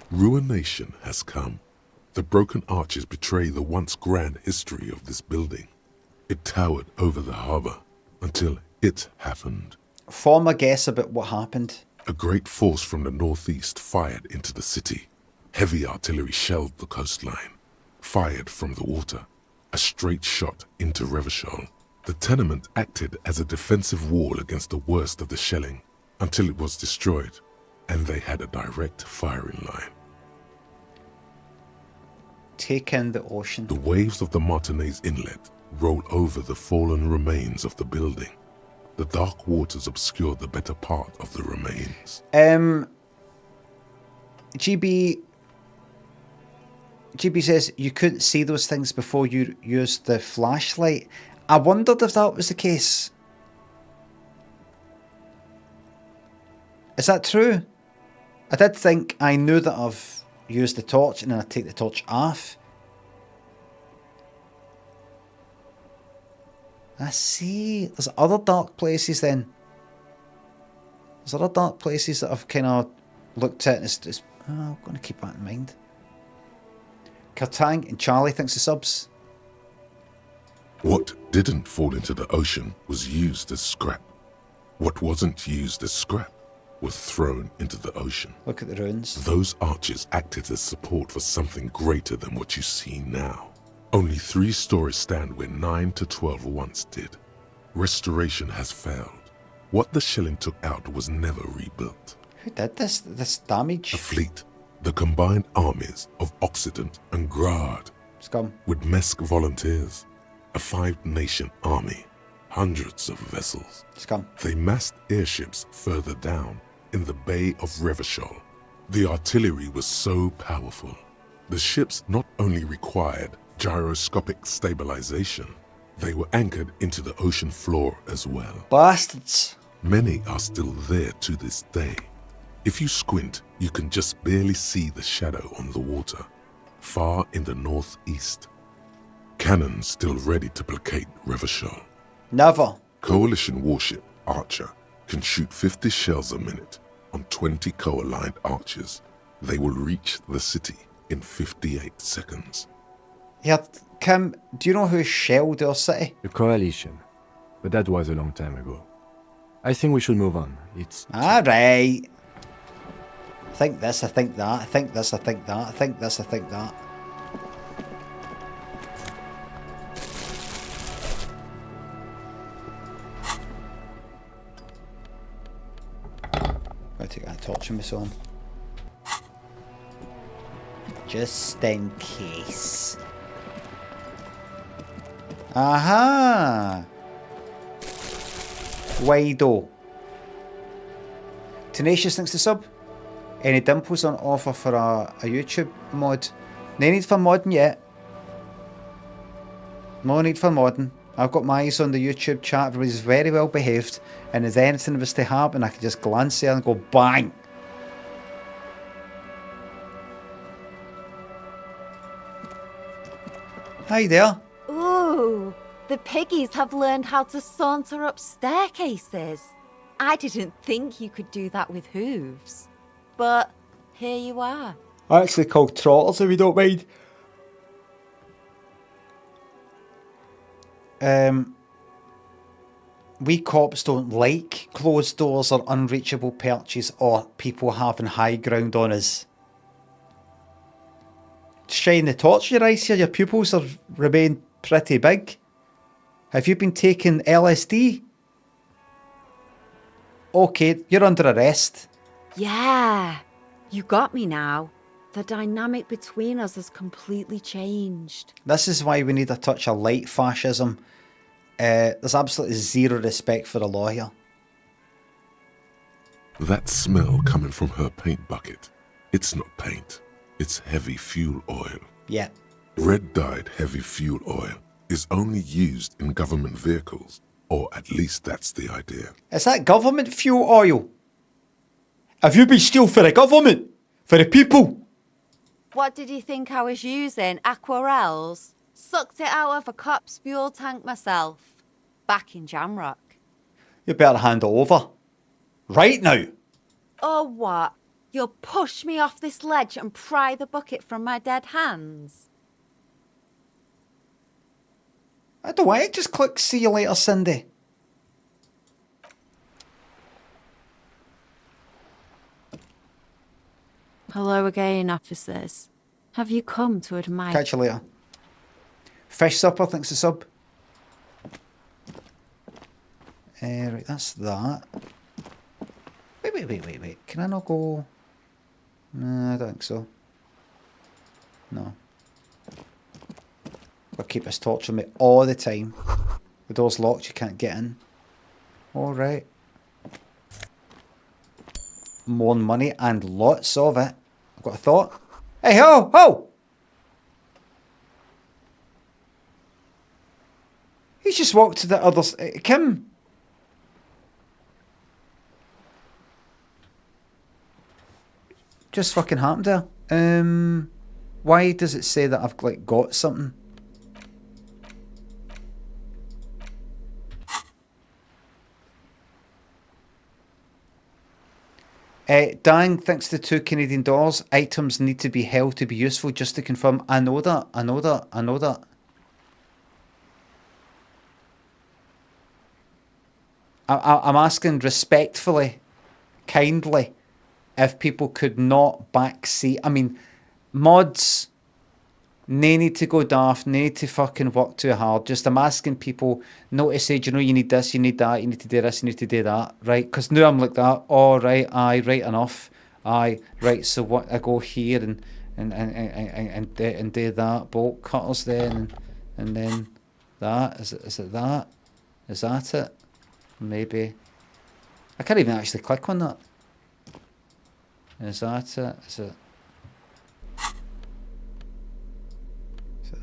Speaker 5: Ruination has come. The broken arches betray the once grand history of this building. It towered over the harbour until it happened.
Speaker 1: Form a guess about what happened.
Speaker 5: A great force from the northeast fired into the city. Heavy artillery shelled the coastline. Fired from the water. A straight shot into Revachol. The tenement acted as a defensive wall against the worst of the shelling until it was destroyed, and they had a direct firing line.
Speaker 1: Take in the ocean.
Speaker 5: The waves of the Martinez Inlet roll over the fallen remains of the building. The dark waters obscure the better part of the remains.
Speaker 1: GB says you couldn't see those things before you used the flashlight. I wondered if that was the case. Is that true? I did think I knew that I've used the torch and then I take the torch off. I see. There's other dark places then. There's other dark places that I've kind of looked at and it's I'm going to keep that in mind. Kertang and Charlie thinks the subs.
Speaker 5: What didn't fall into the ocean was used as scrap. What wasn't used as scrap was thrown into the ocean.
Speaker 1: Look at the ruins.
Speaker 5: Those arches acted as support for something greater than what you see now. Only 3 stories stand where 9 to 12 once did. Restoration has failed. What the shelling took out was never rebuilt.
Speaker 1: Who did this damage?
Speaker 5: A fleet, the combined armies of Occident and Grad,
Speaker 1: Scum.
Speaker 5: with Mesk volunteers, a 5-nation army, hundreds of vessels.
Speaker 1: Scum.
Speaker 5: They massed airships further down in the Bay of Revachol. The artillery was so powerful. The ships not only required gyroscopic stabilization, They were anchored into the ocean floor as well.
Speaker 1: Bastards.
Speaker 5: Many are still there to this day. If you squint, you can just barely see the shadow on the water, far in the northeast. Cannons still ready to placate Revachol.
Speaker 1: Never.
Speaker 5: Coalition warship Archer can shoot 50 shells a minute on 20 co-aligned archers. They will reach the city in 58 seconds.
Speaker 1: Yeah, Kim, do you know who shelled our city?
Speaker 4: The coalition. But that was a long time ago. I think we should move on. It's...
Speaker 1: Alright. I think this, I think that, I think this, I think that, I think this, I think that. Gotta take that torch in my son. Just in case. Aha! Wido. Tenacious thanks to sub. Any dimples on offer for a YouTube mod? No need for modding yet. No need for modding. I've got my eyes on the YouTube chat. Everybody's very well behaved. And if anything was to happen, I can just glance there and go bang. Hi there.
Speaker 7: Ooh, the piggies have learned how to saunter up staircases. I didn't think you could do that with hooves. But here you are.
Speaker 1: Actually called trotters if you don't mind. We cops don't like closed doors or unreachable perches or people having high ground on us. Shine the torch your eyes here, your pupils have remained pretty big. Have you been taking LSD? Okay, you're under arrest.
Speaker 7: Yeah, you got me now. The dynamic between us has completely changed.
Speaker 1: This is why we need a touch of light fascism. There's absolutely zero respect for the law here.
Speaker 5: That smell coming from her paint bucket. It's not paint. It's heavy fuel oil.
Speaker 1: Yeah.
Speaker 5: Red-dyed heavy fuel oil is only used in government vehicles, or at least that's the idea.
Speaker 1: Is that government fuel oil? Have you been stealing for the government? For the people?
Speaker 7: What did you think I was using? Aquarels? Sucked it out of a cop's fuel tank myself. Back in Jamrock.
Speaker 1: You better hand it over. Right now.
Speaker 7: Oh, what? You'll push me off this ledge and pry the bucket from my dead hands?
Speaker 1: I don't want it. Just click see you later, Cindy.
Speaker 7: Hello again, officers. Have you come to admire...
Speaker 1: Catch you later. Fish supper, thanks to sub. Right, that's that. Wait. Can I not go? No, I don't think so. No. I'll keep this torch on me all the time. The door's locked, you can't get in. Alright. More money and lots of it. I've got a thought. Hey, ho! He's just walked to the other side. Kim! Just fucking happened there. Why does it say that I've like got something? Dang, thanks to $2 items need to be held to be useful. Just to confirm, I know that. I'm asking respectfully, kindly, if people could not backseat. I mean, mods, no need to go daft, no need to fucking work too hard. Just I'm asking people not to say, you know, you need this, you need that, you need to do this, you need to do that, right? Because now I'm like that. Oh, right, aye, right enough. Aye, right. So what? I go here and do that. Bolt cutters then, and then that. Is it that? Is that it? Maybe. I can't even actually click on that. Is that it? Is it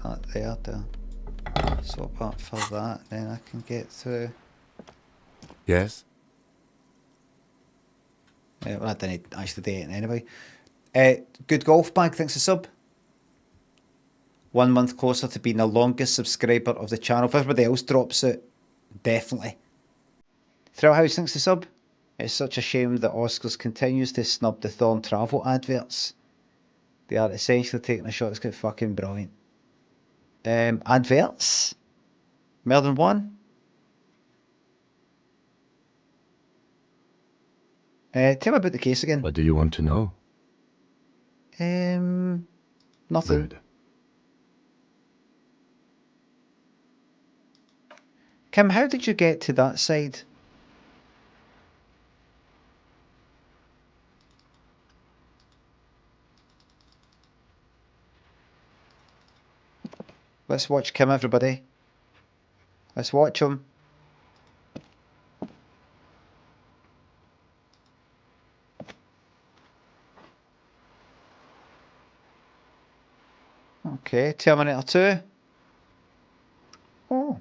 Speaker 1: that there? Swap up for that, then I can get through.
Speaker 4: Yes?
Speaker 1: Well, I didn't actually do it anyway. Good golf bag, thanks a sub. 1 month closer to being the longest subscriber of the channel. If everybody else drops it, definitely. Thrill House, thanks a sub. It's such a shame that Oscars continues to snub the Thorn travel adverts. They are essentially taking a shot. It's got fucking brilliant. Adverts? More than one? Tell me about the case again.
Speaker 4: What do you want to know?
Speaker 1: Nothing.
Speaker 4: Good.
Speaker 1: Kim, how did you get to that side? Let's watch Kim, everybody. Let's watch him. Okay, Terminator 2. Oh.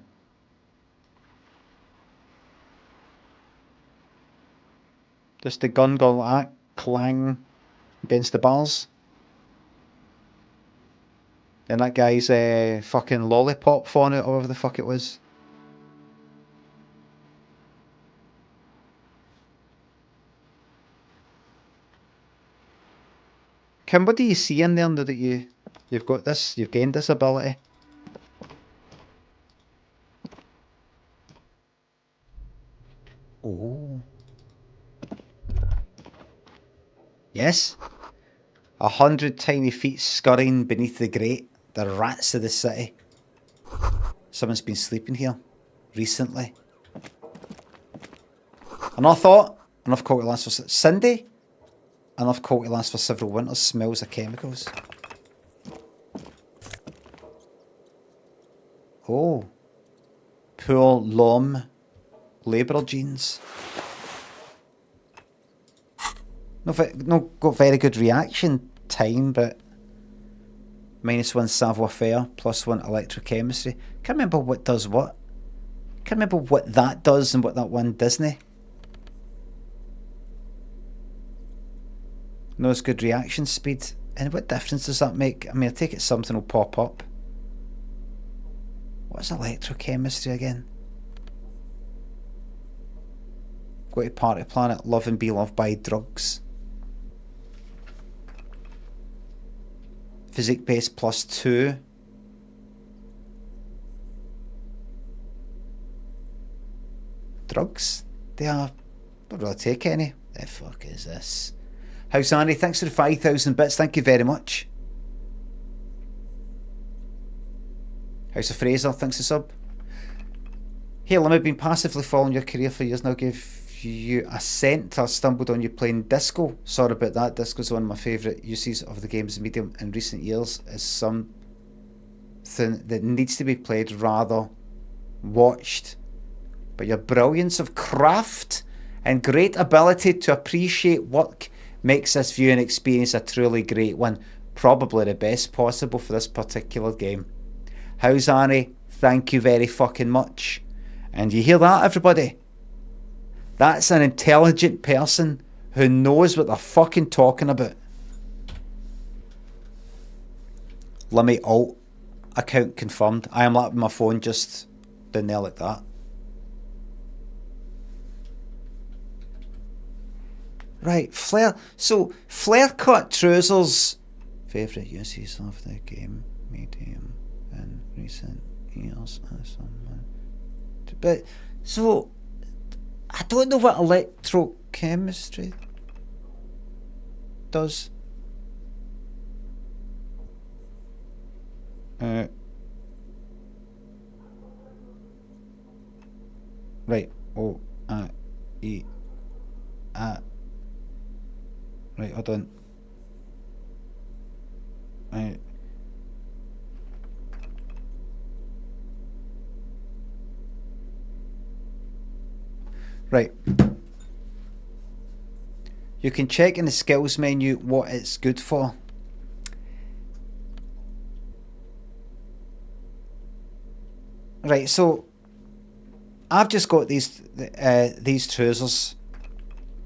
Speaker 1: Just the gun going like that, clang against the bars. Then that guy's fucking lollipop phone it, or whatever the fuck it was. Kim, what do you see in there now that you've got this, you've gained this ability? Oh. Yes. 100 tiny feet scurrying beneath the grate. The rats of the city. Someone's been sleeping here recently. Enough thought. Enough coal to last for Cindy. Enough coal to last for several winters. Smells of chemicals. Oh. Poor Lom labourer jeans. No got very good reaction time, but -1 savoir-faire, +1 electrochemistry. Can't remember what does what. Can't remember what that does and what that one doesn't. No, it's good reaction speed. And what difference does that make? I mean, I take it something will pop up. What's electrochemistry again? Go to Party Planet, love and be loved by drugs. Physics base +2. Drugs? They are... don't really take any. The fuck is this? House Andy, thanks for the 5,000 bits. Thank you very much. House of Fraser, thanks for sub. Hey Limmy, I've been passively following your career for years now. Give you a cent. I stumbled on you playing Disco. Sorry about that. Disco's one of my favourite uses of the game's medium in recent years. Is something that needs to be played rather watched. But your brilliance of craft and great ability to appreciate work makes this viewing experience a truly great one. Probably the best possible for this particular game. How's Annie? Thank you very fucking much. And you hear that, everybody? That's an intelligent person who knows what they're fucking talking about. Limmy alt account confirmed. I am like my phone just down there like that. Right, flare. So, flare cut trousers. Favourite uses of the game medium in recent years. But, so, I don't know what electrochemistry does. Right. O, E, right, hold on. Right. You can check in the skills menu what it's good for. Right, so I've just got these trousers.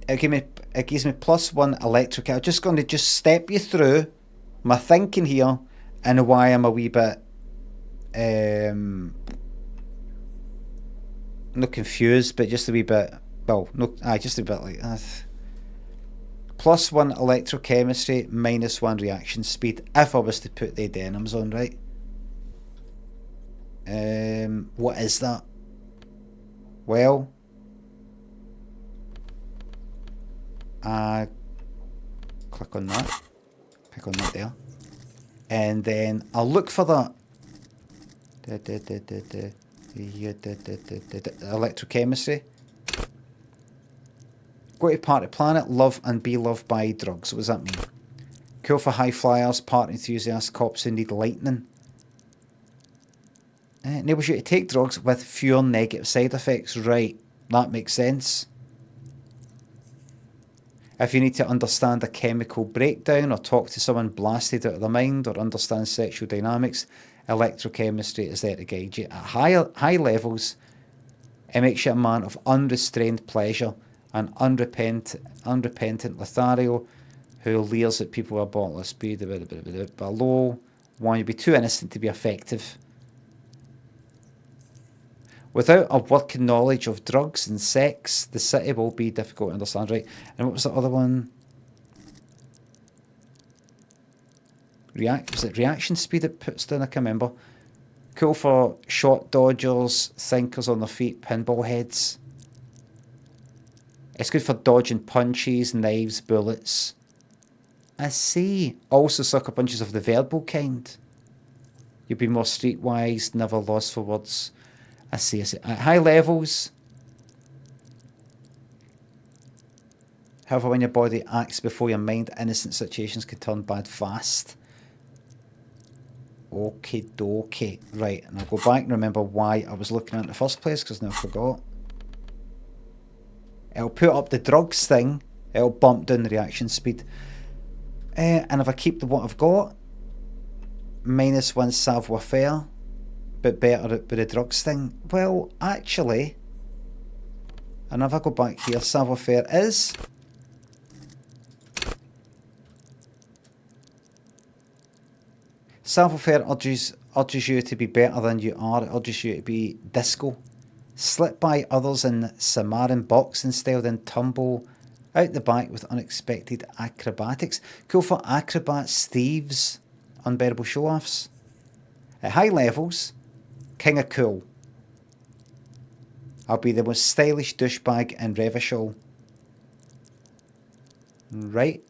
Speaker 1: It gives me +1 electric. I'm just going to just step you through my thinking here and why I'm a wee bit not confused, but just a wee bit. Well, no, just a bit like that. +1 electrochemistry, -1 reaction speed. If I was to put the denims on, right? What is that? Well, click on that. Click on that there, and then I'll look for that. Electrochemistry. Go to party planet, love and be loved by drugs. What does that mean? Cool for high flyers, party enthusiasts, cops who need lightning. Enables you to take drugs with fewer negative side effects. Right, that makes sense. If you need to understand a chemical breakdown or talk to someone blasted out of their mind or understand sexual dynamics, electrochemistry is there to guide you. At high levels, it makes you a man of unrestrained pleasure and unrepentant Lothario who leers at people with a bottle of speed. Below, one, you'd be too innocent to be effective. Without a working knowledge of drugs and sex, the city will be difficult to understand, right? And what was the other one? Was it reaction speed it puts down? I can't remember. Cool for shot dodgers, thinkers on their feet, pinball heads. It's good for dodging punches, knives, bullets. I see. Also sucker punches of the verbal kind. You'll be more streetwise, never lost for words. I see. At high levels, however, when your body acts before your mind, innocent situations can turn bad fast. Okie dokie. Right, and I'll go back and remember why I was looking at it in the first place, because now I forgot. It'll put up the drugs thing, it'll bump down the reaction speed. And if I keep what I've got, -1 savoir-faire, but better with the drugs thing. Well, actually, and if I go back here, savoir-faire is savoir-faire urges you to be better than you are. It urges you to be disco. Slip by others in Samaran boxing style, then tumble out the back with unexpected acrobatics. Cool for acrobats, thieves, unbearable show-offs. At high levels, king of cool. I'll be the most stylish douchebag in Revachol. Right.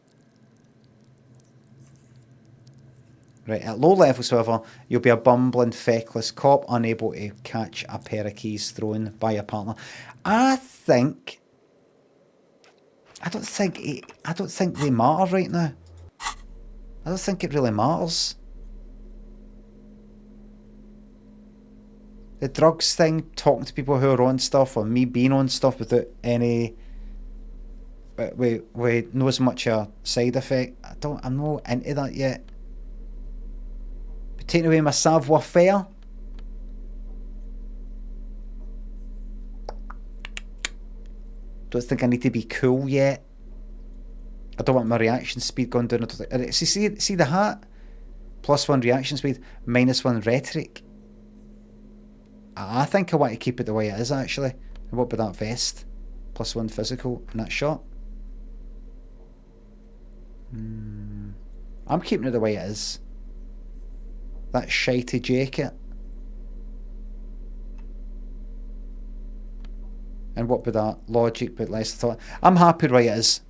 Speaker 1: Right, at low levels, however, you'll be a bumbling, feckless cop, unable to catch a pair of keys thrown by your partner. I don't think they matter right now. I don't think it really matters. The drugs thing, talking to people who are on stuff, or me being on stuff without any, with no as much a side effect. I'm not into that yet. Taking away my savoir-faire. Don't think I need to be cool yet. I don't want my reaction speed going down. See the hat? +1 reaction speed, -1 rhetoric. I think I want to keep it the way it is, actually. And what about that vest? +1 physical and that shot. I'm keeping it the way it is. That shitey jacket. And what with that? Logic, but less thought. I'm happy the way it is.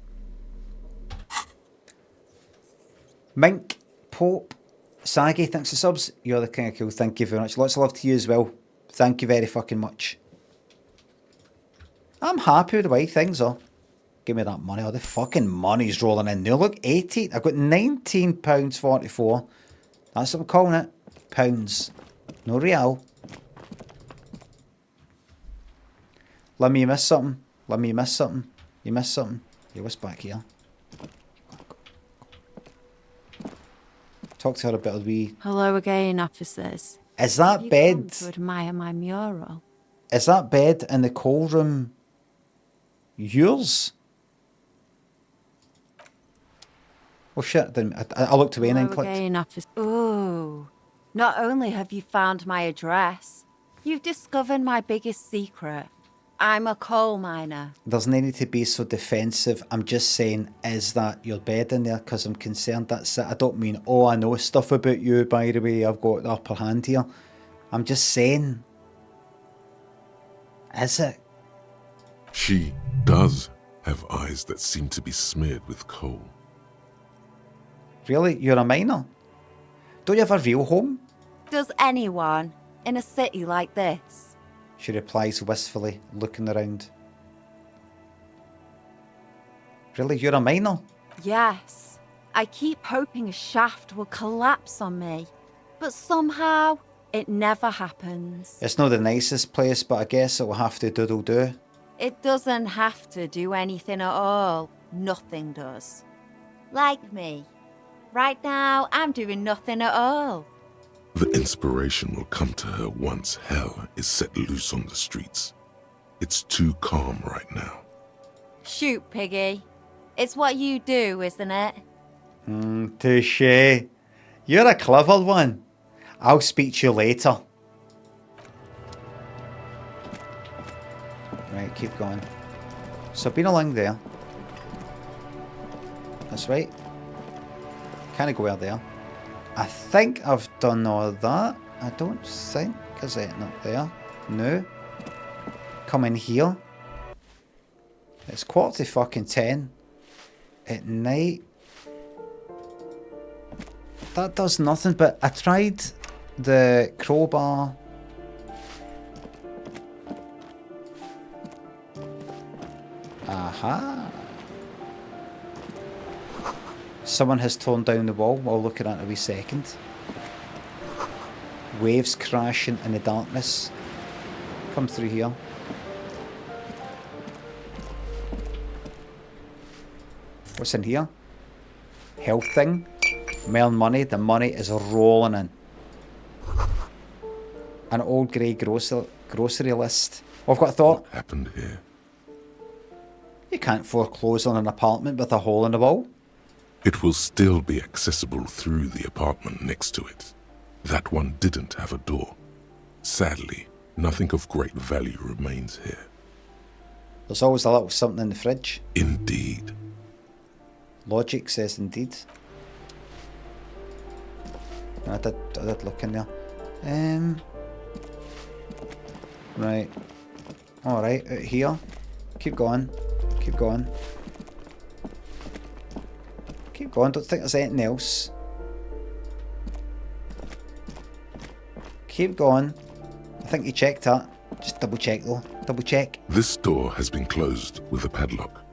Speaker 1: Mink, Pope, Saggy, thanks for subs. You're the king of cool. Thank you very much. Lots of love to you as well. Thank you very fucking much. I'm happy with the way things are. Give me that money. Oh, the fucking money's rolling in now. Look, 80. I've got £19.44. That's what I'm calling it. Pounds. No real. Limmy, you missed something. Limmy, you missed something. You missed something. Yeah, what's back here? Talk to her about a wee...
Speaker 7: Hello again, officers.
Speaker 1: Is
Speaker 7: Have
Speaker 1: that
Speaker 7: you
Speaker 1: bed?
Speaker 7: come to admire my mural?
Speaker 1: Is that bed in the coal room yours? Oh shit! I looked away and then
Speaker 7: Hello
Speaker 1: clicked.
Speaker 7: again, officer. Ooh. Not only have you found my address, you've discovered my biggest secret. I'm a coal miner.
Speaker 1: There's no need to be so defensive. I'm just saying, is that your bed in there? Because I'm concerned. That's it. I don't mean, oh, I know stuff about you, by the way. I've got the upper hand here. I'm just saying. Is it?
Speaker 5: She does have eyes that seem to be smeared with coal.
Speaker 1: Really? You're a miner? Don't you have a real home?
Speaker 7: Does anyone in a city like this?
Speaker 1: She replies wistfully, looking around. Really? You're a miner?
Speaker 7: Yes. I keep hoping a shaft will collapse on me, but somehow it never happens.
Speaker 1: It's not the nicest place, but I guess it will have to doodle-do.
Speaker 7: It doesn't have to do anything at all. Nothing does. Like me. Right now, I'm doing nothing at all.
Speaker 5: The inspiration will come to her once hell is set loose on the streets. It's too calm right now.
Speaker 7: Shoot, Piggy. It's what you do, isn't it?
Speaker 1: Touché. You're a clever one. I'll speak to you later. Right, keep going. So I've been along there. That's right. Can't go out there. I think I've done all that. I don't think there's anything up there. No. Come in here. It's 10:15 at night. That does nothing, but I tried the crowbar. Aha. Someone has torn down the wall. I'll look at that in a wee second. Waves crashing in the darkness. Come through here. What's in here? Health thing. More money. The money is rolling in. An old grey grocery list. Oh, I've got a thought.
Speaker 5: What happened here?
Speaker 1: You can't foreclose on an apartment with a hole in the wall.
Speaker 5: It will still be accessible through the apartment next to it. That one didn't have a door. Sadly, nothing of great value remains here.
Speaker 1: There's always a little something in the fridge.
Speaker 5: Indeed.
Speaker 1: Logic says indeed. I did look in there. Right. Alright, out here. Keep going. Keep going. Keep going, don't think there's anything else. Keep going. I think you checked that. Just double check though. Double check.
Speaker 5: This door has been closed with a padlock.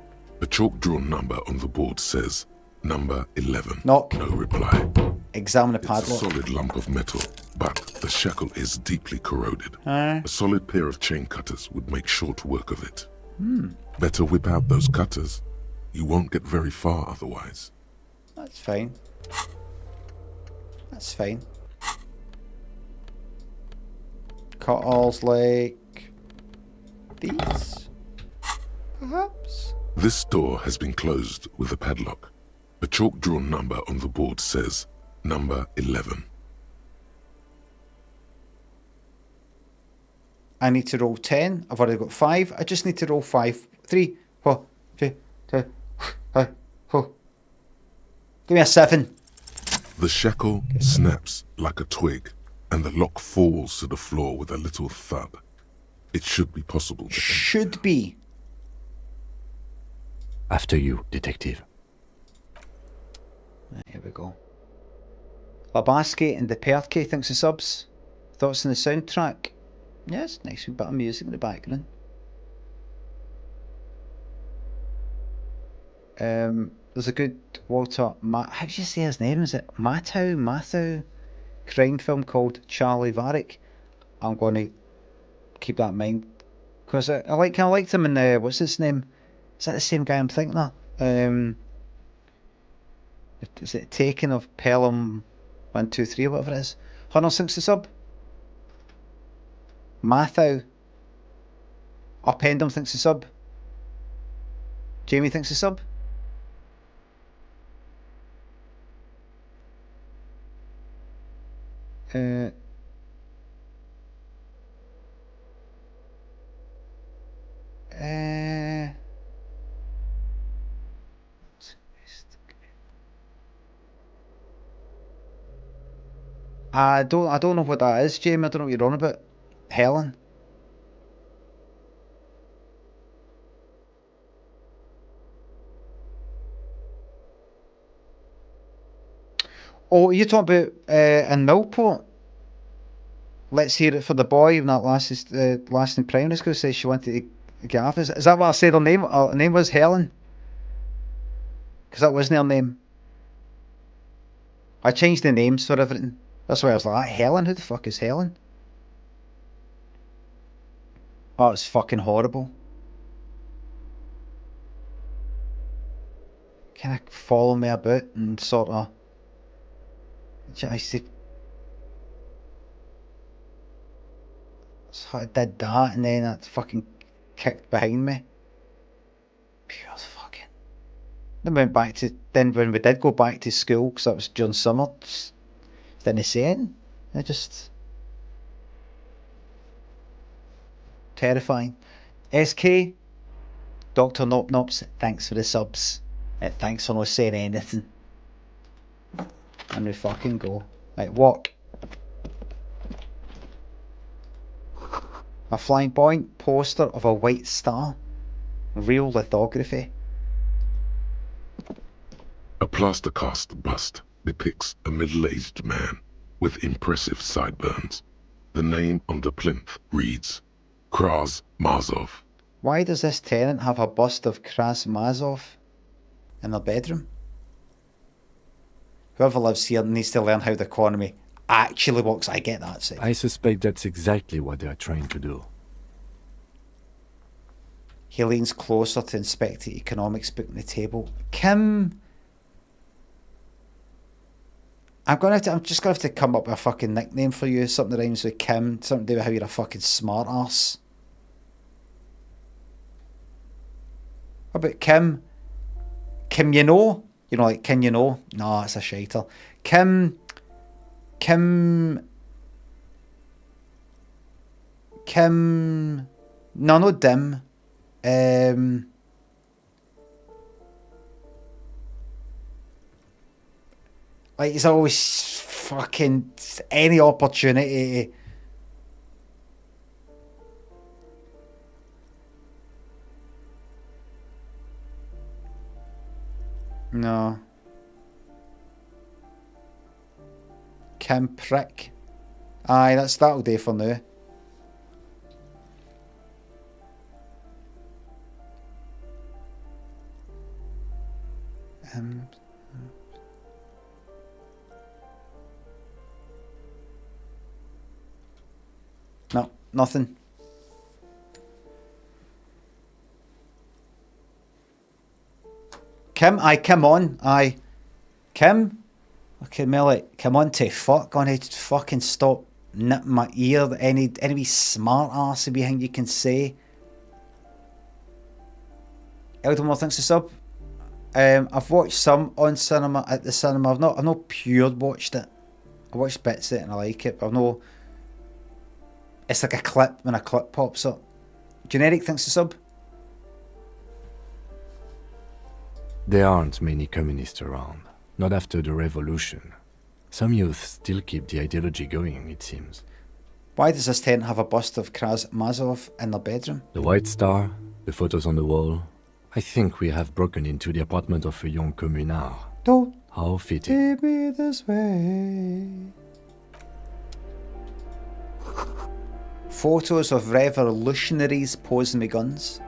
Speaker 5: A chalk-drawn number on the board says, number 11.
Speaker 1: Knock.
Speaker 5: No reply.
Speaker 1: Examine the
Speaker 5: It's a
Speaker 1: padlock.
Speaker 5: solid lump of metal, but the shackle is deeply corroded. A solid pair of chain cutters would make short work of it. Better whip out those cutters. You won't get very far otherwise.
Speaker 1: That's fine. That's fine. Cutters like these, perhaps?
Speaker 5: This door has been closed with a padlock. A chalk-drawn number on the board says, number 11.
Speaker 1: I need to roll 10. I've already got 5. I just need to roll 5. 3, 4, 2, 2, 5, 4. Give me a 7.
Speaker 5: The shackle snaps like a twig, and the lock falls to the floor with a little thud. It should be possible to...
Speaker 1: Should be.
Speaker 4: After you, detective.
Speaker 1: Right, here we go. Labaski and Deperke, thanks for subs. Thoughts on the soundtrack? Yes, nice wee bit of music in the background. There's a good Walter how do you say his name? Is it Matthau? Crime film called Charlie Varick. I'm going to keep that in mind because I liked him in the what's his name? Is that the same guy I'm thinking of? Is it Taken of Pelham 1, 2, 3 or whatever it is? 160 sub. Matthew. Upendum thinks a sub. Jamie thinks a sub. I don't know what that is, Jamie. I don't know what you're on about. Helen. Oh, you're talking about in Millport? Let's hear it for the boy. When that last in primary school says she wanted to get off. Is that what I said her name? Her name was Helen. Because that wasn't her name. I changed the names for everything. That's why I was like, Helen? Who the fuck is Helen? Oh, it's fucking horrible. Kind of follow me about and sort of... I see. So I did that and then it fucking kicked behind me. Pure fucking... Then went back to... Then when we did go back to school, because that was during summer, just didn't say anything. I just... Terrifying. SK, Dr Nop Nops, thanks for the subs. Thanks for not saying anything. And we fucking go. Right, walk. A flying point poster of a white star. Real lithography.
Speaker 5: A plaster cast bust depicts a middle-aged man with impressive sideburns. The name on the plinth reads Kraz Mazov.
Speaker 1: Why does this tenant have a bust of Kraz Mazov in their bedroom? Whoever lives here needs to learn how the economy actually works. I get that, Sid.
Speaker 4: I suspect that's exactly what they are trying to do.
Speaker 1: He leans closer to inspect the economics book on the table. Kim... I'm just gonna have to come up with a fucking nickname for you. Something that rhymes with Kim. Something to do with how you're a fucking smart ass. What about Kim? Kim, you know? You know, like, can you know? No, it's a shiter. Kim... No, no, dim. Like, it's always fucking any opportunity. No. Kim Prick. Aye, that'll do for now. No, nothing. Kim, aye, come on, aye. Kim? Okay, Melly, come on to fuck on it, fucking stop nipping my ear. Any wee smart ass behind you can say. Eldermore thinks the sub. I've watched some on cinema at the cinema. I've not pure watched it. I watched bits of it and I like it, but I've no... It's like a clip when a clip pops up. Generic thinks the sub.
Speaker 4: There aren't many communists around. Not after the revolution. Some youth still keep the ideology going, it seems.
Speaker 1: Why does this tenant have a bust of Kraz Mazov in their bedroom?
Speaker 4: The White Star, the photos on the wall. I think we have broken into the apartment of a young communard.
Speaker 1: Don't
Speaker 4: How fitting.
Speaker 1: leave me this way. Photos of revolutionaries posing with guns.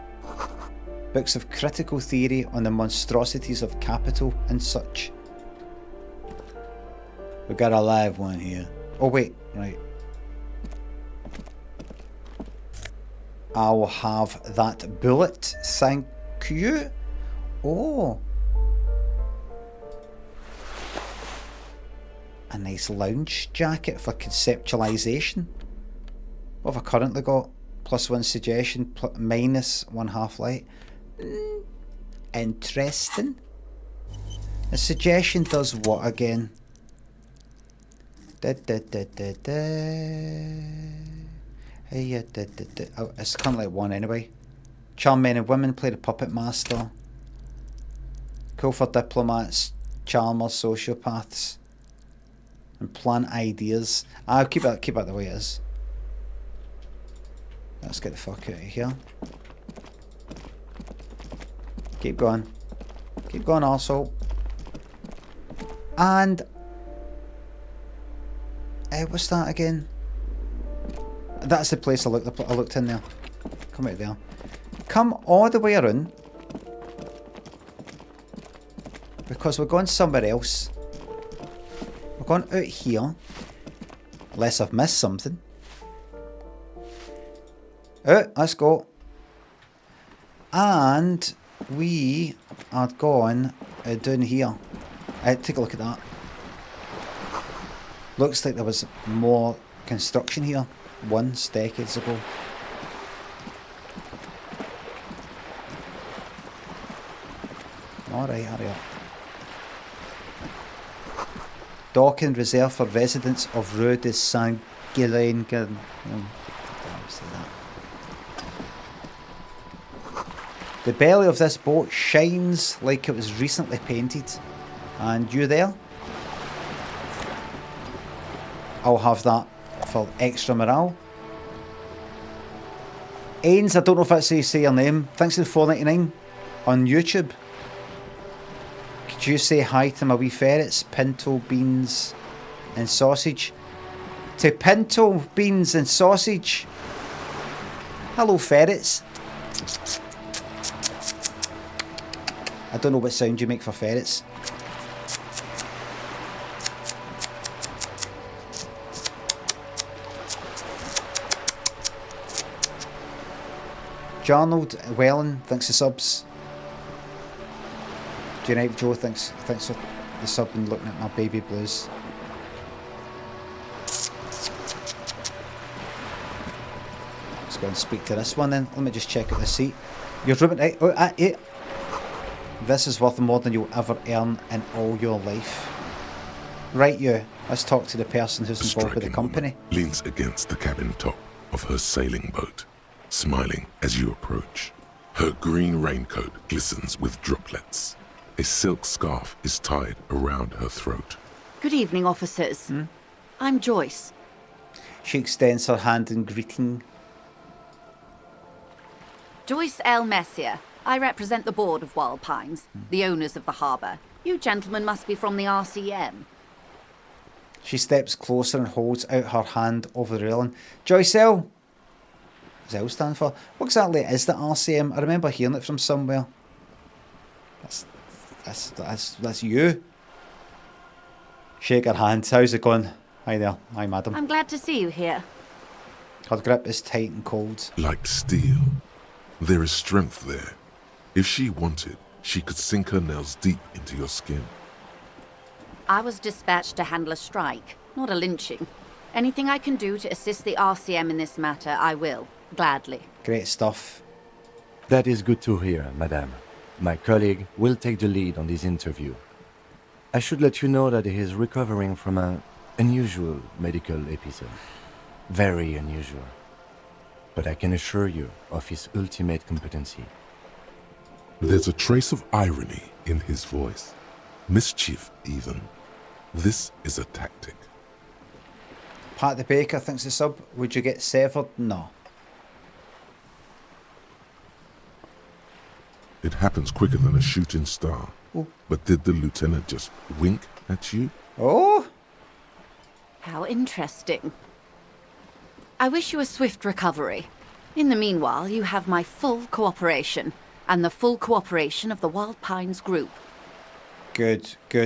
Speaker 1: Books of critical theory on the monstrosities of capital and such. We got a live one here. Oh wait, right. I'll have that bullet, thank you. Oh. A nice lounge jacket for conceptualization. What have I currently got? +1 suggestion, -1 half-light. Interesting. A suggestion does what again? Oh, it's kind of like 1 anyway. Charm men and women, play the puppet master. Cool for diplomats, charmers, sociopaths, and plant ideas. I'll keep it the way it is. Let's get the fuck out of here. Keep going. Keep going, arsehole. And what's that again? That's the place I looked in there. Come out there. Come all the way around. Because we're going somewhere else. We're going out here. Unless I've missed something. Out, let's go. And we are going down here. Take a look at that. Looks like there was more construction here once, decades ago. Alright, hurry up. Docking reserved for residents of Rue de Saint-Guilain. The belly of this boat shines like it was recently painted. And you there? I'll have that for extra morale. Ains, I don't know if that's how you say your name. Thanks to the $4.99 on YouTube. Could you say hi to my wee ferrets? Pinto, beans and sausage. To pinto, beans and sausage. Hello ferrets. I don't know what sound you make for ferrets. Jarnold Wellen, thanks for subs. United Joe, thanks for the sub and looking at my baby blues. Let's go and speak to this one then. Let me just check out the seat. Your room at 8. This is worth more than you'll ever earn in all your life. Right, you. Let's talk to the person who's involved with the company.
Speaker 5: Leans against the cabin top of her sailing boat, smiling as you approach. Her green raincoat glistens with droplets. A silk scarf is tied around her throat.
Speaker 8: Good evening, officers. I'm Joyce.
Speaker 1: She extends her hand in greeting.
Speaker 8: Joyce L. Messier. I represent the board of Wild Pines, the owners of the harbour. You gentlemen must be from the RCM.
Speaker 1: She steps closer and holds out her hand over the railing. Joyce L. What does L stand for? What exactly is the RCM? I remember hearing it from somewhere. That's you. Shake her hand. How's it going? Hi there. Hi, madam.
Speaker 8: I'm glad to see you here.
Speaker 1: Her grip is tight and cold.
Speaker 5: Like steel. There is strength there. If she wanted, she could sink her nails deep into your skin.
Speaker 8: I was dispatched to handle a strike, not a lynching. Anything I can do to assist the RCM in this matter, I will, gladly.
Speaker 1: Great stuff.
Speaker 4: That is good to hear, madame. My colleague will take the lead on this interview. I should let you know that he is recovering from an unusual medical episode. Very unusual. But I can assure you of his ultimate competency.
Speaker 5: There's a trace of irony in his voice. Mischief, even. This is a tactic.
Speaker 1: Pat the Baker thinks the sub. Would you get severed? No.
Speaker 5: It happens quicker than a shooting star.
Speaker 1: Ooh.
Speaker 5: But did the lieutenant just wink at you?
Speaker 1: Oh!
Speaker 8: How interesting. I wish you a swift recovery. In the meanwhile, you have my full cooperation, and the full cooperation of the Wild Pines group.
Speaker 1: Good. Tell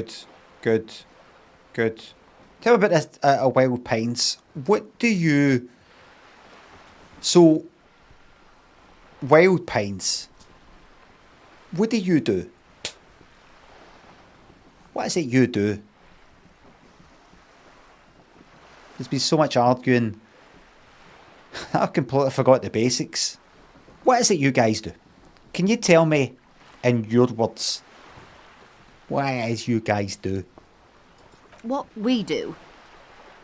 Speaker 1: me about this Wild Pines. What do you... So, Wild Pines, what do you do? What is it you do? There's been so much arguing I've completely forgot the basics. What is it you guys do? Can you tell me, in your words, what it is you guys do?
Speaker 8: What we do?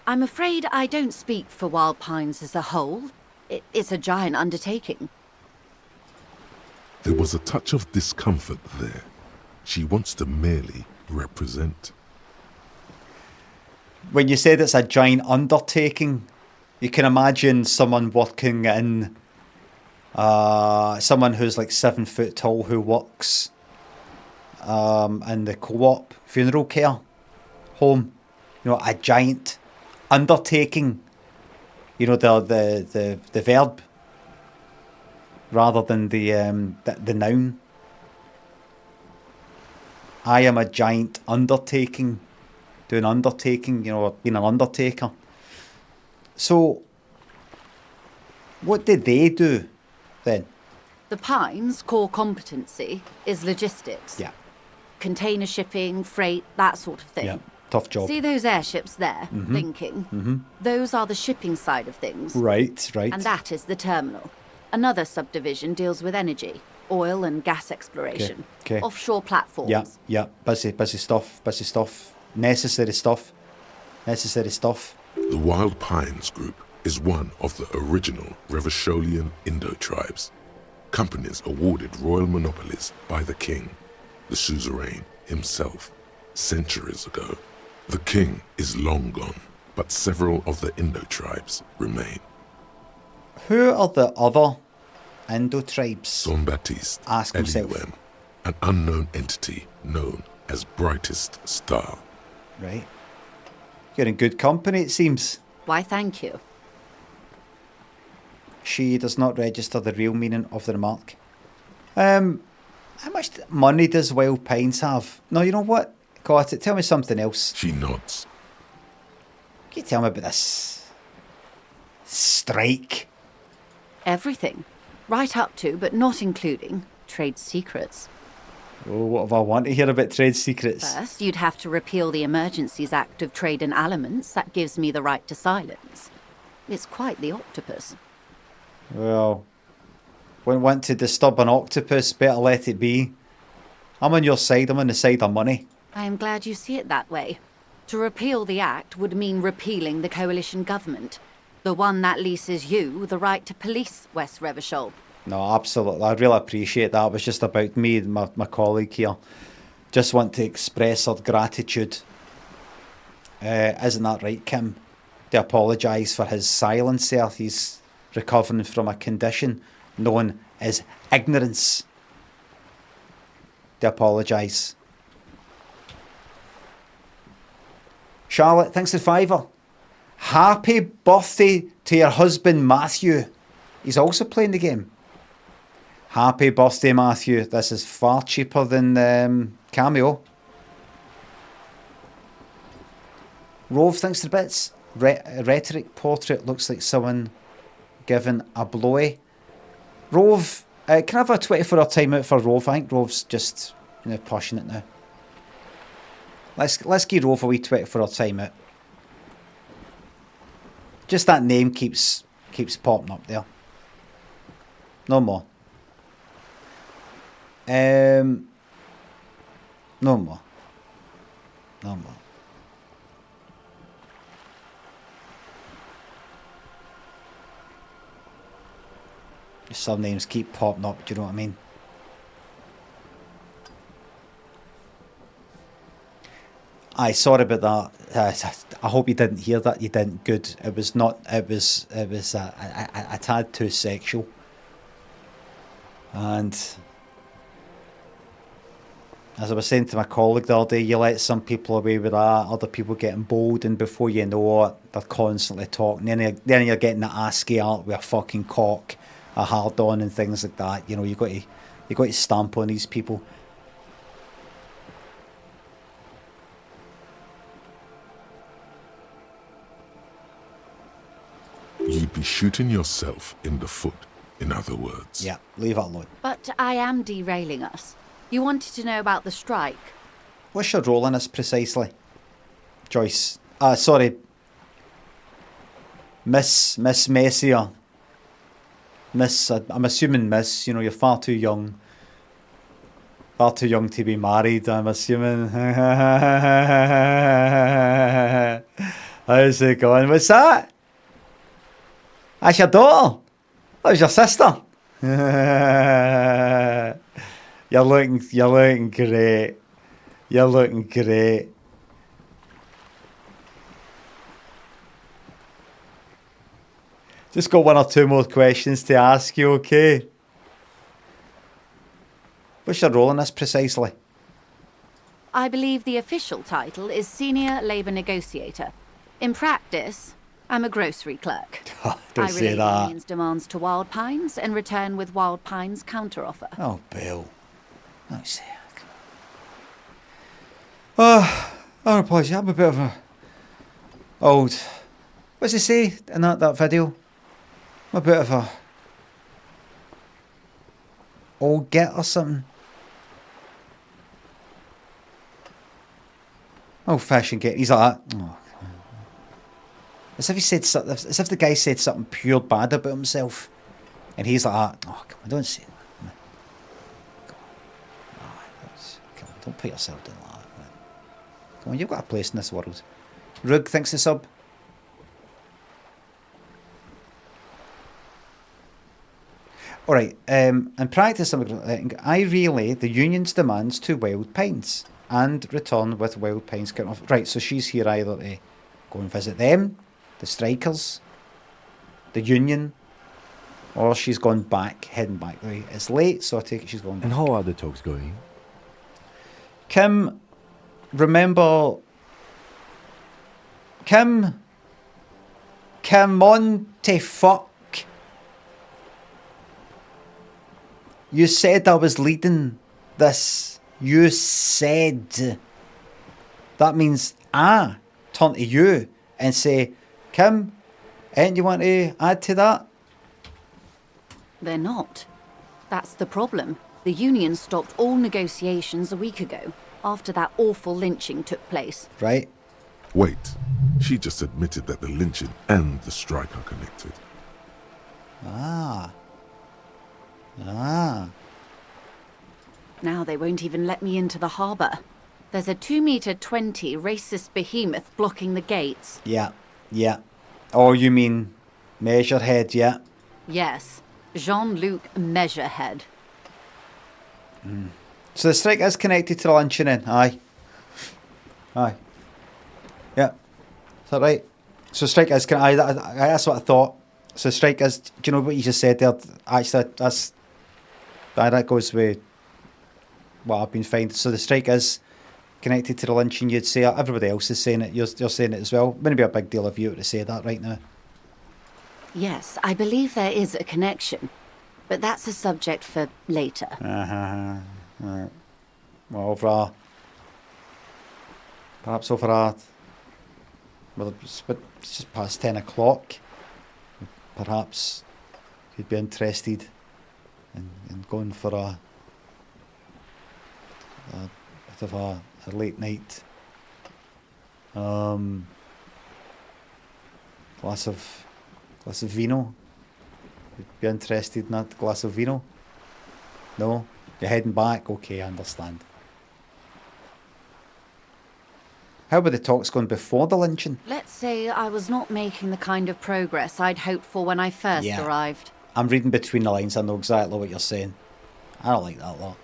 Speaker 8: I'm afraid I don't speak for Wild Pines as a whole. It's a giant undertaking.
Speaker 5: There was a touch of discomfort there. She wants to merely represent.
Speaker 1: When you said it's a giant undertaking, you can imagine someone working in, someone who's like 7 foot tall who works in the co-op funeral care home. You know, a giant undertaking. You know, the verb rather than the noun. I am a giant undertaking. Doing undertaking, you know, being an undertaker. So, what did they do then?
Speaker 8: The Pines' core competency is logistics.
Speaker 1: Yeah.
Speaker 8: Container shipping, freight, that sort of thing.
Speaker 1: Yeah. Tough job.
Speaker 8: See those airships there, blinking?
Speaker 1: Mm-hmm.
Speaker 8: Those are the shipping side of things.
Speaker 1: Right.
Speaker 8: And that is the terminal. Another subdivision deals with energy, oil and gas exploration.
Speaker 1: Okay.
Speaker 8: Offshore platforms.
Speaker 1: Yeah. Busy stuff. Necessary stuff.
Speaker 5: The Wild Pines Group is one of the original Revacholian Indo-tribes. Companies awarded royal monopolies by the king, the suzerain himself, centuries ago. The king is long gone, but several of the Indo-tribes remain.
Speaker 1: Who are the other Indo-tribes?
Speaker 5: Jean-Baptiste,
Speaker 1: Ask himself.
Speaker 5: Elysium, an unknown entity known as Brightest Star.
Speaker 1: Right. You're in good company, it seems.
Speaker 8: Why, thank you.
Speaker 1: She does not register the real meaning of the remark. How much money does Wild Pines have? No, you know what? Got it. Tell me something else.
Speaker 5: She nods.
Speaker 1: Can you tell me about this strike?
Speaker 8: Everything. Right up to, but not including, trade secrets.
Speaker 1: Oh, what if I want to hear about trade secrets?
Speaker 8: First, you'd have to repeal the Emergencies Act of Trade in Aliments. That gives me the right to silence. It's quite the octopus.
Speaker 1: Well, wouldn't want to disturb an octopus, better let it be. I'm on your side, I'm on the side of money.
Speaker 8: I am glad you see it that way. To repeal the Act would mean repealing the coalition government, the one that leases you the right to police West Revachol.
Speaker 1: No, absolutely. I really appreciate that. It was just about me and my colleague here. Just want to express our gratitude. Isn't that right, Kim? To apologise for his silence there. He's recovering from a condition known as ignorance. To apologise. Charlotte, thanks for the £5. Happy birthday to your husband, Matthew. He's also playing the game. Happy birthday, Matthew. This is far cheaper than Cameo. Rove, thanks for the bits. Rhetoric portrait looks like someone given a blowy. Rove, can I have a 24-hour timeout for Rove? I think Rove's just pushing it now. Let's give Rove a wee 24-hour timeout. Just that name keeps popping up there. No more. No more. Some names keep popping up, do you know what I mean? Aye, sorry about that. I hope you didn't hear that. You didn't. Good. It was not. It was a tad too sexual. And as I was saying to my colleague the other day, you let some people away with that, other people getting bold, and before you know it, they're constantly talking. Then you're getting the ASCII art with a fucking cock, a hard on, and things like that. You know, you got to stamp on these people.
Speaker 5: You'd be shooting yourself in the foot, in other words.
Speaker 1: Yeah, leave it alone.
Speaker 8: But I am derailing us. You wanted to know about the strike.
Speaker 1: What's your role in this precisely, Joyce? Sorry, Miss Messier. Miss, I'm assuming Miss, you know, you're far too young. Far too young to be married, I'm assuming. How's it going? What's that? That's your daughter? That was your sister? You're looking great. You're looking great. Just got one or two more questions to ask you, okay? What's your role in this precisely?
Speaker 8: I believe the official title is Senior Labour Negotiator. In practice, I'm a grocery clerk.
Speaker 1: Don't
Speaker 8: I
Speaker 1: say
Speaker 8: relate
Speaker 1: that.
Speaker 8: unions' demands to Wild Pines and return with Wild Pines' counteroffer.
Speaker 1: Oh, Bill. Don't say that. Come on. I apologise. I'm a bit of a old. What's he say in that video? I'm a bit of a old git or something. Old fashioned git. He's like that. Oh. As if he said something. As if the guy said something pure bad about himself, and he's like that. Oh, come on, don't say that. Come on, don't put yourself down like that. Man. Come on, you've got a place in this world. Rug thinks the sub. Alright, in practice, I relay the union's demands to Wild Pines and return with Wild Pines counter. Right, so she's here either to go and visit them, the strikers, the union, or she's gone back, heading back. Right, it's late, so I take it she's going back.
Speaker 4: And how are the talks going?
Speaker 1: Kim, remember... Kim, Monty fuck. You said I was leading this. You said. That means I turn to you and say, Kim, ain't you want to add to that?
Speaker 8: They're not. That's the problem. The union stopped all negotiations a week ago, after that awful lynching took place.
Speaker 1: Right.
Speaker 5: Wait, she just admitted that the lynching and the strike are connected.
Speaker 1: Ah.
Speaker 8: Now they won't even let me into the harbour. There's a 2-metre 20 racist behemoth blocking the gates.
Speaker 1: Yeah. Oh, you mean Measurehead, yeah?
Speaker 8: Yes, Jean-Luc Measurehead.
Speaker 1: So the strike is connected to the lynching then? Aye. Yeah. Is that right? So strike is connected. That's what I thought. So strike is, do you know what you just said there? Actually, that goes with what I've been finding. So the strike is connected to the lynching, you'd say. Everybody else is saying it. You're saying it as well. Wouldn't be a big deal if you were to say that right now.
Speaker 8: Yes, I believe there is a connection. But that's a subject for later.
Speaker 1: Right. Well, perhaps well, it's just past 10 o'clock. Perhaps you'd be interested in going for a bit of a late night glass of vino. You'd be interested in that glass of vino? No? You're heading back? Okay, I understand. How were the talks going before the lynching?
Speaker 8: Let's say I was not making the kind of progress I'd hoped for when I first arrived.
Speaker 1: I'm reading between the lines. I know exactly what you're saying. I don't like that lot.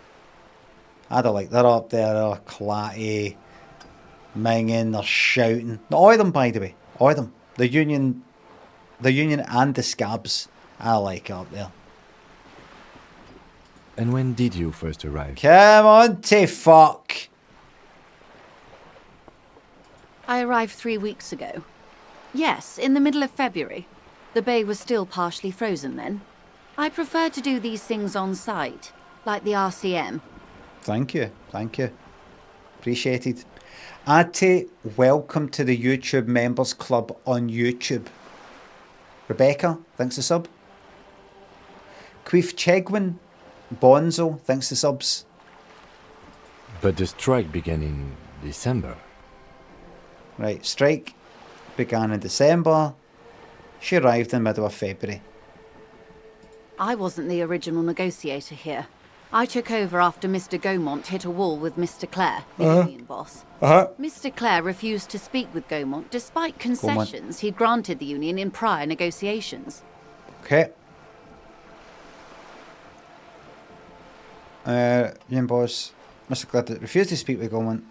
Speaker 1: I don't like. They're up there, they're clatty, minging, they're shouting. All of them, by the way. All of them. The union and the scabs. I like it up there.
Speaker 4: And when did you first arrive?
Speaker 1: Come on, fuck.
Speaker 8: I arrived 3 weeks ago. Yes, in the middle of February. The bay was still partially frozen then. I prefer to do these things on site, like the RCM.
Speaker 1: Thank you. Appreciated. Ate, welcome to the YouTube Members Club on YouTube. Rebecca, thanks for sub. Queef Chegwin, Bonzo, thanks for subs.
Speaker 4: But the strike began in December.
Speaker 1: Right, strike began in December. She arrived in the middle of February.
Speaker 8: I wasn't the original negotiator here. I took over after Mr. Gaumont hit a wall with Mr. Clare, the union boss. Mr. Clare refused to speak with Gaumont despite concessions he'd granted the union in prior negotiations.
Speaker 1: Okay. Union boss, Mr. Clare refused to speak with Gaumont,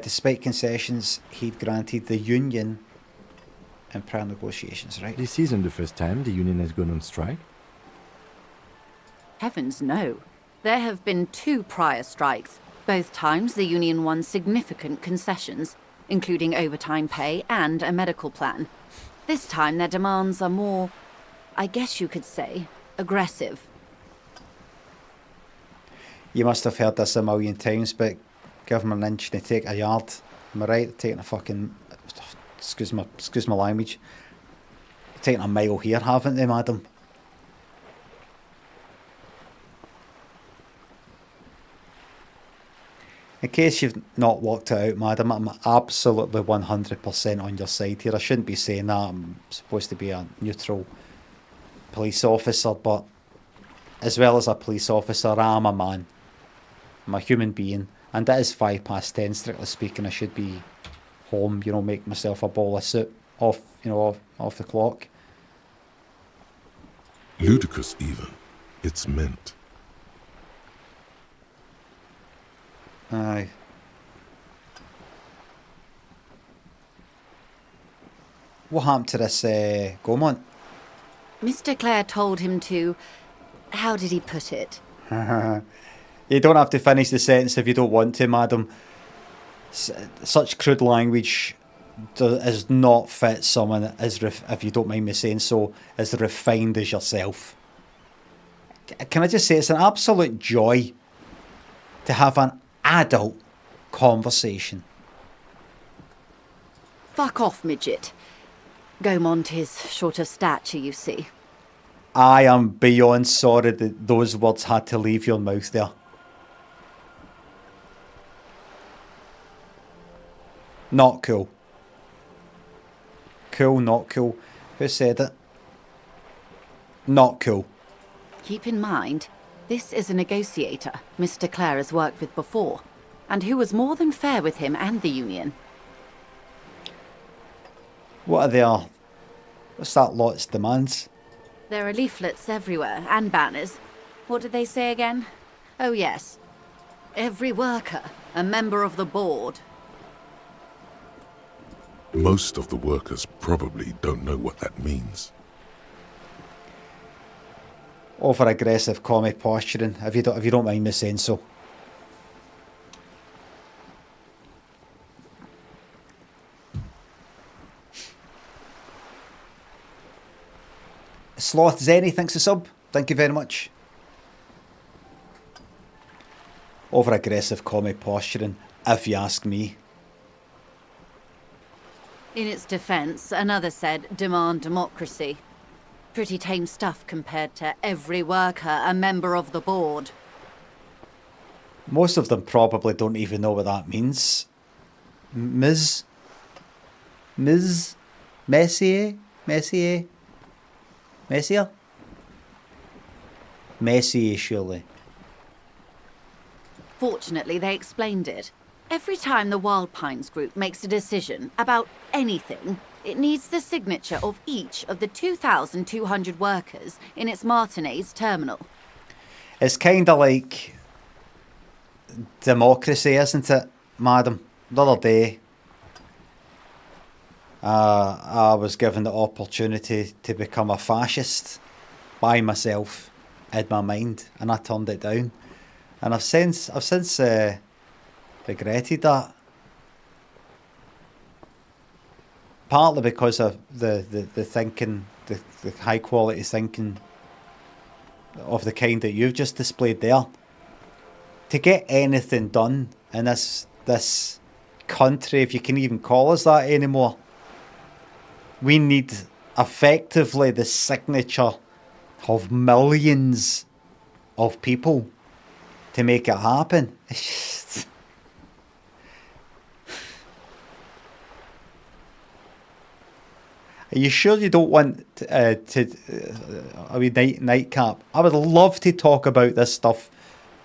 Speaker 1: despite concessions he'd granted the union in prior negotiations, right?
Speaker 4: This isn't the first time the union has gone on strike.
Speaker 8: Heavens no. There have been 2 prior strikes. Both times the union won significant concessions, including overtime pay and a medical plan. This time their demands are more, I guess you could say, aggressive.
Speaker 1: You must have heard this a million times, but give them an inch and they take a yard. Am I right? Taking a fucking... Excuse my language. Taking a mile here, haven't they, madam? In case you've not worked it out, madam, I'm absolutely 100% on your side here. I shouldn't be saying that. I'm supposed to be a neutral police officer, but as well as a police officer, I'm a man. I'm a human being. And it is 10:05, strictly speaking. I should be home, make myself a bowl of soup off the clock.
Speaker 5: Ludicrous even. It's meant.
Speaker 1: Aye. What happened to this Gaumont?
Speaker 8: Mr. Clare told him to... How did he put it?
Speaker 1: You don't have to finish the sentence if you don't want to, madam. Such crude language does not fit someone as, if you don't mind me saying so, as refined as yourself. Can I just say, it's an absolute joy to have an adult conversation.
Speaker 8: Fuck off, midget. Gaumont is short of stature, you see.
Speaker 1: I am beyond sorry that those words had to leave your mouth there. Not cool. Cool, not cool. Who said it? Not cool.
Speaker 8: Keep in mind, this is a negotiator Mr. Clare has worked with before, and who was more than fair with him and the union.
Speaker 1: What are their... What's that lot's demands?
Speaker 8: There are leaflets everywhere, and banners. What did they say again? Oh yes. Every worker, a member of the board.
Speaker 5: Most of the workers probably don't know what that means.
Speaker 1: Over aggressive comic posturing, if you don't mind me saying so. Sloth Zenny thanks a sub. Thank you very much. Over aggressive comic posturing, if you ask me.
Speaker 8: In its defense, another said, demand democracy. Pretty tame stuff compared to every worker a member of the board.
Speaker 1: Most of them probably don't even know what that means. Ms. Messier? Messier, surely.
Speaker 8: Fortunately, they explained it. Every time the Wild Pines group makes a decision about anything, it needs the signature of each of the 2,200 workers in its Martinez terminal.
Speaker 1: It's kind of like democracy, isn't it, madam? The other day, I was given the opportunity to become a fascist by myself in my mind, and I turned it down. And I've since regretted that. Partly because of the thinking, the high quality thinking of the kind that you've just displayed there. To get anything done in this country, if you can even call us that anymore, we need effectively the signature of millions of people to make it happen. Are you sure you don't want a wee nightcap? I would love to talk about this stuff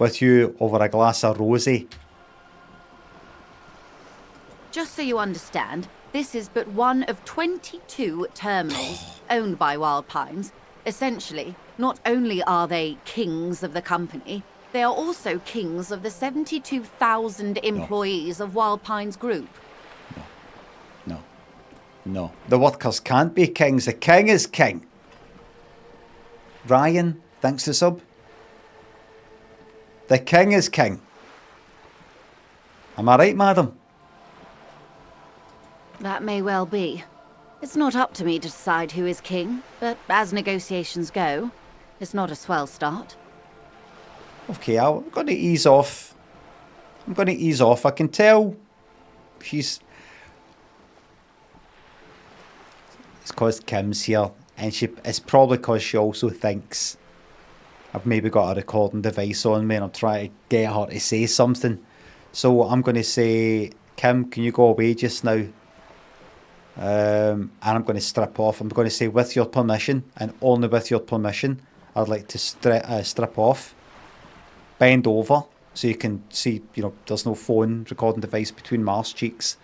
Speaker 1: with you over a glass of rosé.
Speaker 8: Just so you understand, this is but one of 22 terminals owned by Wild Pines. Essentially, not only are they kings of the company, they are also kings of the 72,000 employees of Wild Pines Group.
Speaker 1: No. The workers can't be kings. The king is king. Ryan, thanks to sub. The king is king. Am I right, madam?
Speaker 8: That may well be. It's not up to me to decide who is king, but as negotiations go, it's not a swell start.
Speaker 1: Okay, I'm going to ease off. I can tell she's... It's because Kim's here, and it's probably because she also thinks I've maybe got a recording device on me and I'm trying to get her to say something. So I'm going to say, Kim, can you go away just now? And I'm going to strip off. I'm going to say, with your permission, and only with your permission, I'd like to strip off. Bend over so you can see, there's no phone recording device between Mars cheeks.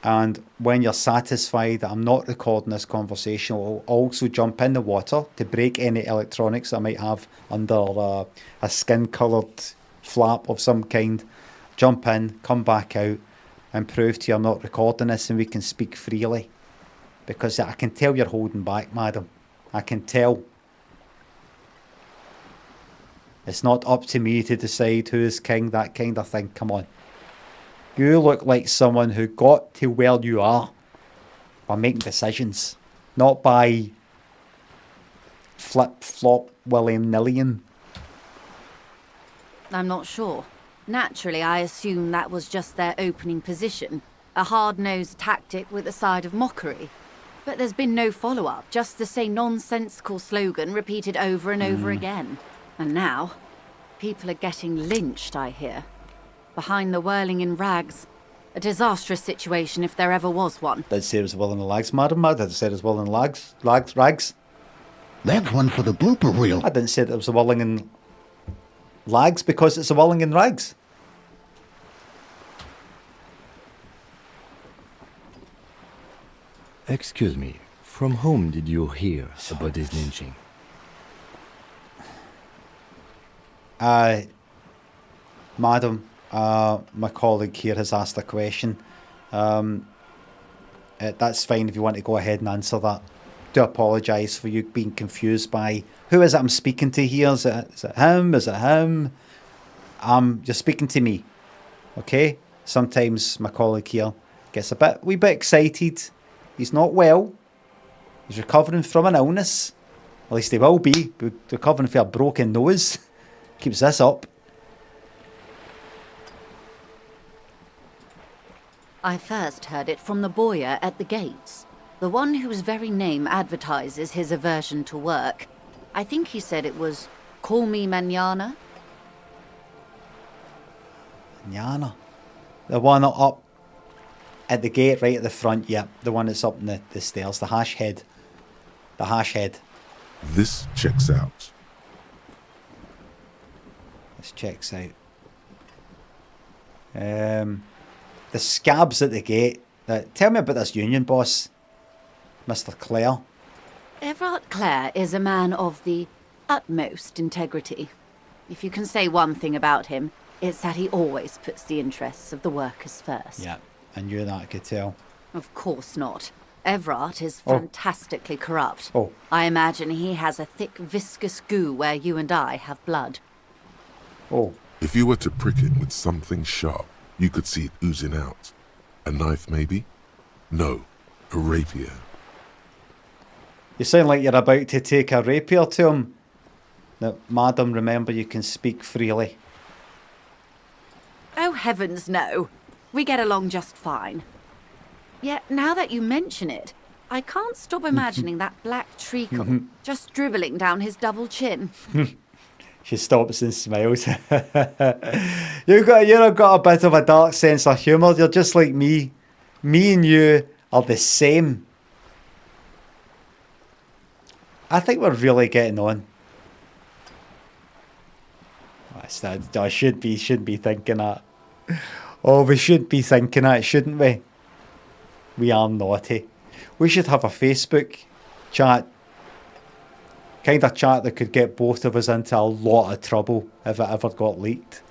Speaker 1: And when you're satisfied that I'm not recording this conversation, I'll also jump in the water to break any electronics I might have under a skin-coloured flap of some kind. Jump in, come back out, and prove to you I'm not recording this and we can speak freely. Because I can tell you're holding back, madam. I can tell. It's not up to me to decide who is king, that kind of thing. Come on. You look like someone who got to where you are by making decisions, not by flip-flop willy-nilly.
Speaker 8: I'm not sure. Naturally, I assume that was just their opening position, a hard-nosed tactic with a side of mockery. But there's been no follow-up, just the same nonsensical slogan repeated over and over again. And now, people are getting lynched, I hear. Behind the whirling in rags. A disastrous situation if there ever was one.
Speaker 1: Did say it was whirling in rags, madam? I didn't say it was whirling in rags.
Speaker 2: That's one for the blooper reel.
Speaker 1: I didn't say that it was a whirling in lags because it's a whirling in rags.
Speaker 4: Excuse me, from whom did you hear about this lynching?
Speaker 1: Madam, my colleague here has asked a question. That's fine if you want to go ahead and answer that. Do apologise for you being confused by who is it I'm speaking to here? Is it him? Is it him? You're speaking to me. Okay? Sometimes my colleague here gets a wee bit excited. He's not well. He's recovering from an illness. At least he will be. Recovering from a broken nose. Keeps this up.
Speaker 8: I first heard it from the bowyer at the gates. The one whose very name advertises his aversion to work. I think he said it was, "Call me mañana."
Speaker 1: Mañana? The one up at the gate right at the front, yep. The one that's up in the stairs. The hash head. The hash head.
Speaker 5: This checks out.
Speaker 1: This checks out. The scabs at the gate. Tell me about this union boss, Mr. Clare.
Speaker 8: Everard Clare is a man of the utmost integrity. If you can say one thing about him, it's that he always puts the interests of the workers first.
Speaker 1: Yeah, I knew that, I could tell.
Speaker 8: Of course not. Everard is fantastically corrupt.
Speaker 1: Oh.
Speaker 8: I imagine he has a thick, viscous goo where you and I have blood.
Speaker 1: Oh.
Speaker 5: If you were to prick it with something sharp, you could see it oozing out. A knife, maybe? No, a rapier.
Speaker 1: You sound like you're about to take a rapier to him. Now, madam, remember you can speak freely.
Speaker 8: Oh, heavens no. We get along just fine. Yet, now that you mention it, I can't stop imagining that black treacle just dribbling down his double chin.
Speaker 1: She stops and smiles. You've got a bit of a dark sense of humour. You're just like me. Me and you are the same. I think we're really getting on. I should be thinking that. Oh, we should be thinking that, shouldn't we? We are naughty. We should have a Facebook chat. Kind of chat that could get both of us into a lot of trouble if it ever got leaked.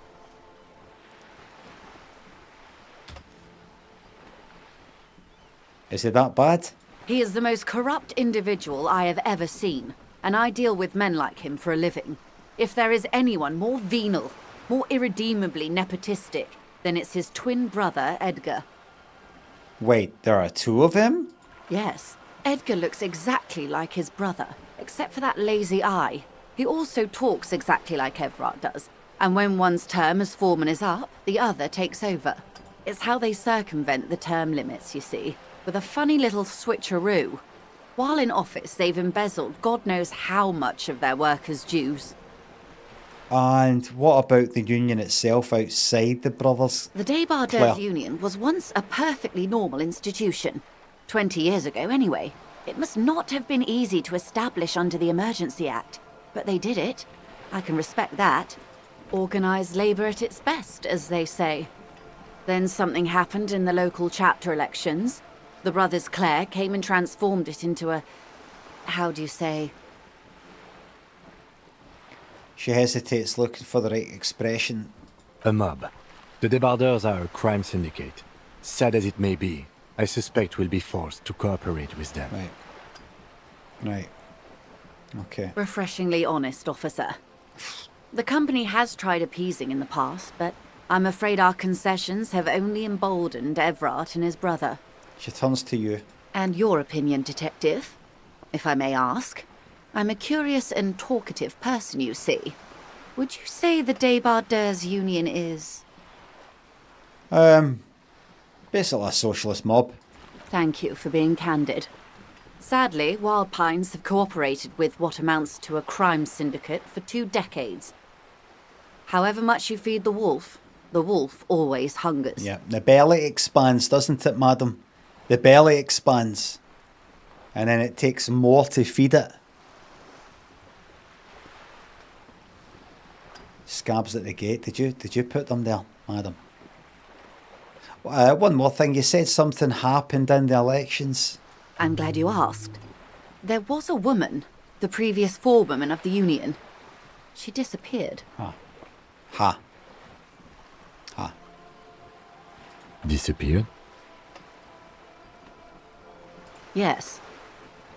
Speaker 1: Is it that bad?
Speaker 8: He is the most corrupt individual I have ever seen, and I deal with men like him for a living. If there is anyone more venal, more irredeemably nepotistic, then it's his twin brother, Edgar.
Speaker 1: Wait, there are two of him?
Speaker 8: Yes, Edgar looks exactly like his brother, except for that lazy eye. He also talks exactly like Everard does, and when one's term as foreman is up, the other takes over. It's how they circumvent the term limits, you see, with a funny little switcheroo. While in office, they've embezzled God knows how much of their workers' dues.
Speaker 1: And what about the union itself outside the brothers?
Speaker 8: The Debardeurs Union was once a perfectly normal institution. 20 years ago, anyway. It must not have been easy to establish under the Emergency Act, but they did it. I can respect that. Organised labour at its best, as they say. Then something happened in the local chapter elections. The brothers Clare came and transformed it into a... how do you say?
Speaker 1: She hesitates, looking for the right expression.
Speaker 4: A mob. The Debardeurs are a crime syndicate. Sad as it may be, I suspect we'll be forced to cooperate with them.
Speaker 1: Right. Okay.
Speaker 8: Refreshingly honest, officer. The company has tried appeasing in the past, but I'm afraid our concessions have only emboldened Everard and his brother.
Speaker 1: She turns to you.
Speaker 8: And your opinion, detective, if I may ask? I'm a curious and talkative person, you see. Would you say the Debardeurs Union is...
Speaker 1: Basically a socialist mob.
Speaker 8: Thank you for being candid. Sadly, Wild Pines have cooperated with what amounts to a crime syndicate for 2 decades. However much you feed the wolf always hungers.
Speaker 1: Yeah, the belly expands, doesn't it, madam? The belly expands. And then it takes more to feed it. Scabs at the gate. Did you put them there, madam? One more thing. You said something happened in the elections.
Speaker 8: I'm glad you asked. There was a woman, the previous forewoman of the union. She disappeared.
Speaker 1: Ha.
Speaker 4: Disappeared?
Speaker 8: Yes.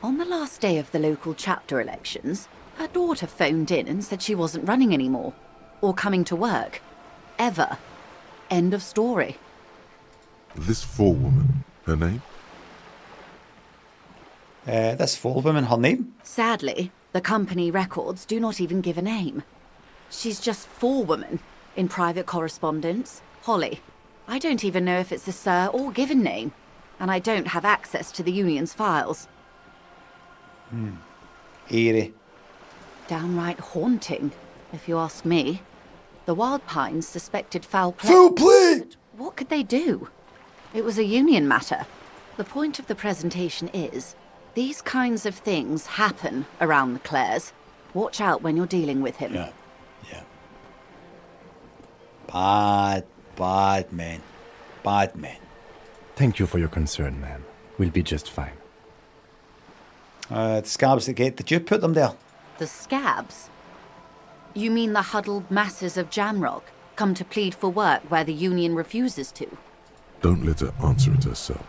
Speaker 8: On the last day of the local chapter elections, her daughter phoned in and said she wasn't running anymore. Or coming to work. Ever. End of story.
Speaker 5: This forewoman, her name?
Speaker 1: This forewoman, her name?
Speaker 8: Sadly, the company records do not even give a name. She's just forewoman in private correspondence, Holly. I don't even know if it's a sir or given name, and I don't have access to the union's files.
Speaker 1: Eerie.
Speaker 8: Downright haunting, if you ask me. The Wild Pines suspected foul play.
Speaker 1: Foul play!
Speaker 8: But what could they do? It was a union matter. The point of the presentation is, these kinds of things happen around the Clares. Watch out when you're dealing with him.
Speaker 1: Yeah. Bad men. Bad men.
Speaker 4: Thank you for your concern, ma'am. We'll be just fine.
Speaker 1: The scabs at the gate. Did you put them there?
Speaker 8: The scabs? You mean the huddled masses of Jamrock come to plead for work where the union refuses to?
Speaker 5: Don't let her answer it herself.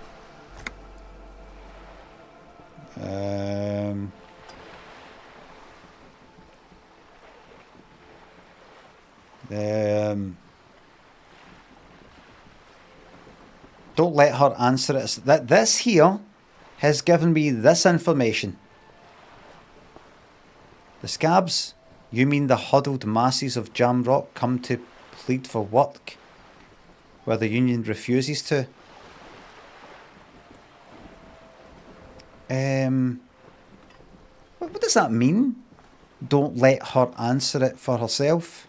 Speaker 1: Don't let her answer it. This here has given me this information. The scabs, you mean the huddled masses of Jamrock come to plead for work where the union refuses to? What does that mean? Don't let her answer it for herself?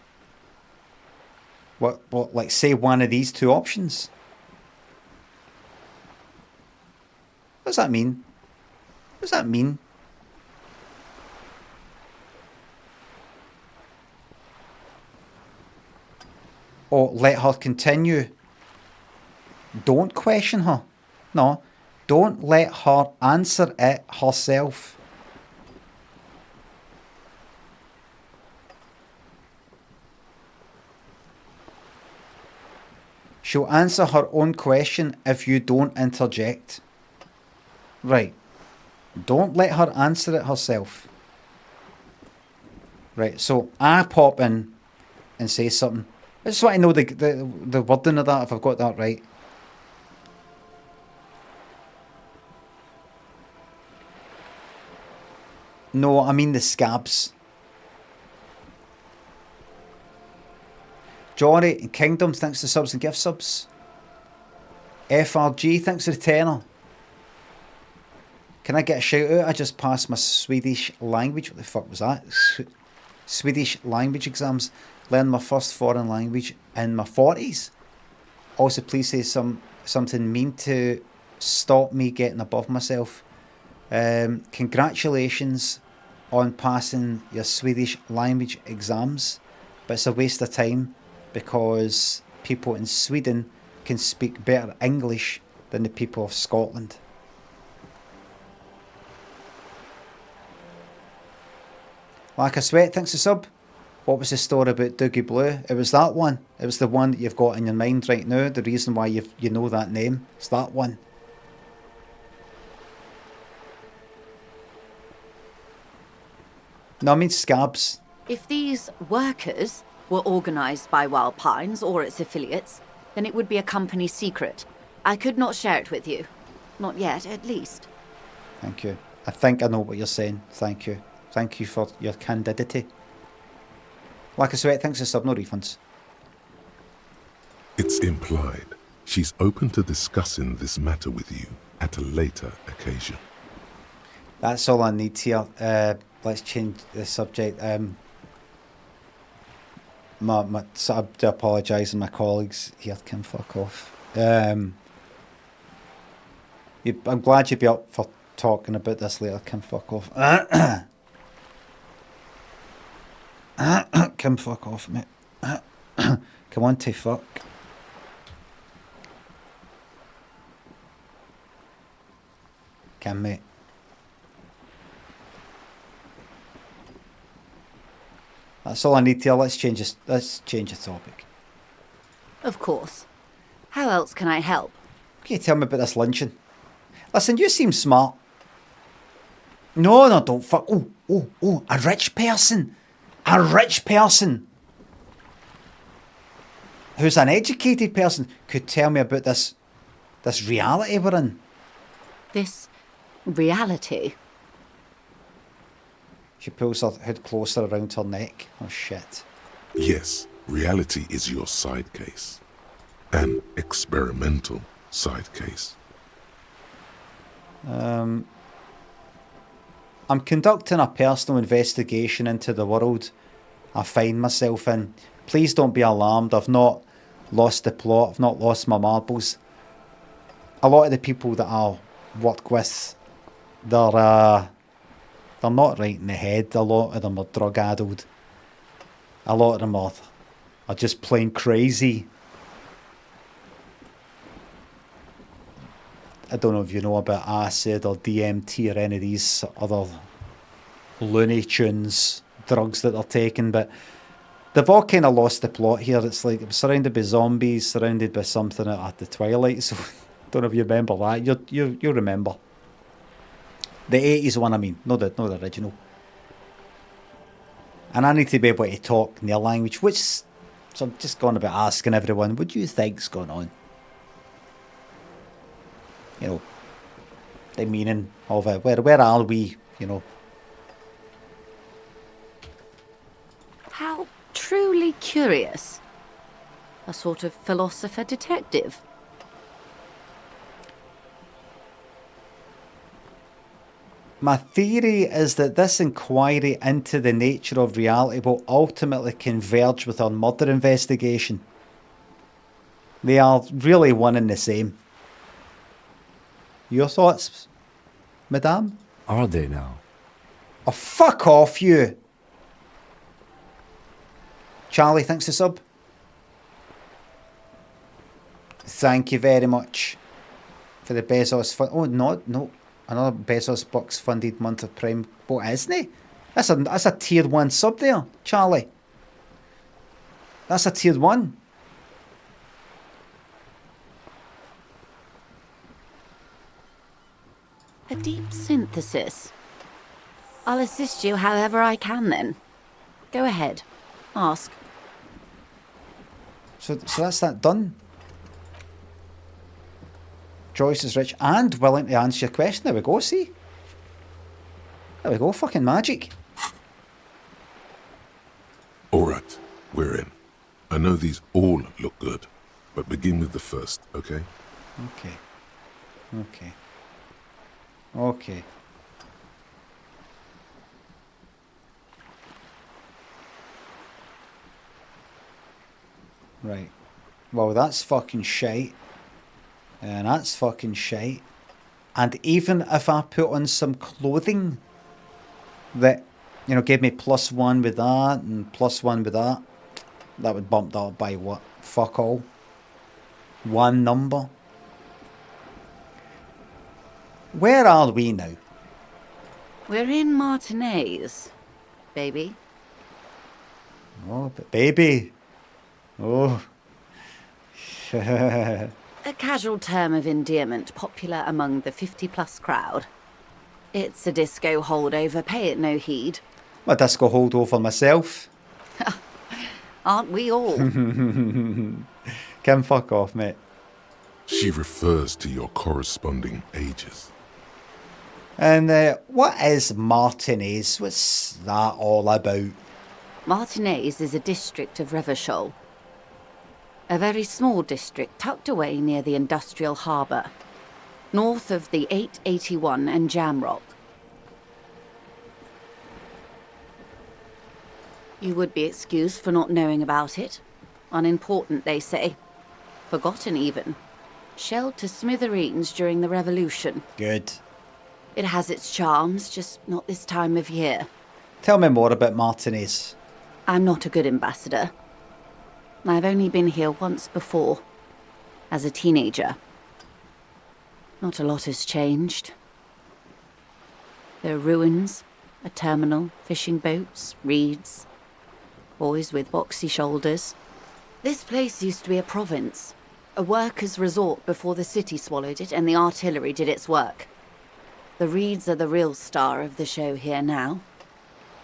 Speaker 1: What, like say one of these two options? What does that mean? What does that mean? Oh, let her continue. Don't question her. No, don't let her answer it herself. She'll answer her own question if you don't interject. Right. Don't let her answer it herself. Right, so I pop in and say something. I just want to know the wording of that, if I've got that right. No, I mean the scabs. Johnny and Kingdom, thanks for subs and gift subs. FRG, thanks for the tenner. Can I get a shout out? I just passed my Swedish language. What the fuck was that? Swedish language exams. Learned my first foreign language in my 40s. Also, please say something mean to stop me getting above myself. Congratulations on passing your Swedish language exams. But it's a waste of time because people in Sweden can speak better English than the people of Scotland. Like a Sweat, thanks for sub. What was the story about Doogie Blue? It was that one. It was the one that you've got in your mind right now. The reason why you know that name. It's that one. No, I mean scabs.
Speaker 8: If these workers were organised by Wild Pines or its affiliates, then it would be a company secret. I could not share it with you. Not yet, at least.
Speaker 1: Thank you. I think I know what you're saying. Thank you. Thank you for your candidity. Like a Sweat, thanks for sub, no refunds.
Speaker 5: It's implied she's open to discussing this matter with you at a later occasion.
Speaker 1: That's all I need here. Let's change the subject. So I do apologise, and my colleagues here can fuck off. I'm glad you'd be up for talking about this later. Can fuck off. Can fuck off, mate. Come on, to fuck. Can, mate. That's all I need here. Let's change the topic.
Speaker 8: Of course. How else can I help?
Speaker 1: Can you tell me about this lynching? Listen, you seem smart. No, don't fuck. Oh, a rich person. A rich person who's an educated person could tell me about this reality we're in.
Speaker 8: This reality?
Speaker 1: She pulls her hood closer around her neck. Oh, shit.
Speaker 5: Yes, reality is your side case. An experimental side case.
Speaker 1: I'm conducting a personal investigation into the world I find myself in. Please don't be alarmed. I've not lost the plot. I've not lost my marbles. A lot of the people that I work with, they're not right in the head. A lot of them are drug addled. A lot of them are just plain crazy. I don't know if you know about acid or DMT or any of these other Looney Tunes drugs that they're taking, but they've all kind of lost the plot here. It's like I'm surrounded by zombies, surrounded by something at the Twilight. So don't know if you remember that. You remember the 80s one, I mean, not the original. And I need to be able to talk in their language, so I'm just going about asking everyone, what do you think's going on? You know, the meaning of it. Where are we? You know.
Speaker 8: How truly curious. A sort of philosopher detective.
Speaker 1: My theory is that this inquiry into the nature of reality will ultimately converge with our murder investigation. They are really one and the same. Your thoughts, madame?
Speaker 4: Are they now?
Speaker 1: Oh, fuck off, you! Charlie, thanks for sub. Thank you very much for the Bezos fund. Oh, no. Another Bezos Bucks funded month of Prime. What, isn't it? That's a tier 1 sub there, Charlie. That's a tier 1.
Speaker 8: A deep synthesis. I'll assist you however I can then. Go ahead. Ask.
Speaker 1: So that's that done. Joyce is rich and willing to answer your question. There we go, see? There we go, fucking magic.
Speaker 5: Alright, we're in. I know these all look good, but begin with the first, okay?
Speaker 1: Okay. Right. Well, that's fucking shite. And that's fucking shite. And even if I put on some clothing that, you know, gave me +1 with that and +1 with that, that would bump that up by what? Fuck all. 1 number. Where are we now?
Speaker 8: We're in Martinez, baby.
Speaker 1: Oh, but baby. Oh.
Speaker 8: A casual term of endearment popular among the 50-plus crowd. It's a disco holdover, pay it no heed.
Speaker 1: My disco holdover myself.
Speaker 8: Aren't we all?
Speaker 1: Can fuck off, mate.
Speaker 5: She refers to your corresponding ages.
Speaker 1: And what is Martinez? What's that all about?
Speaker 8: Martinez is a district of Revachol. A very small district tucked away near the industrial harbour, north of the 881 and Jamrock. You would be excused for not knowing about it. Unimportant, they say. Forgotten, even. Shelled to smithereens during the Revolution.
Speaker 1: Good.
Speaker 8: It has its charms, just not this time of year.
Speaker 1: Tell me more about Martinez.
Speaker 8: I'm not a good ambassador. I've only been here once before, as a teenager. Not a lot has changed. There are ruins, a terminal, fishing boats, reeds, boys with boxy shoulders. This place used to be a province, a workers' resort before the city swallowed it and the artillery did its work. The reeds are the real star of the show here now.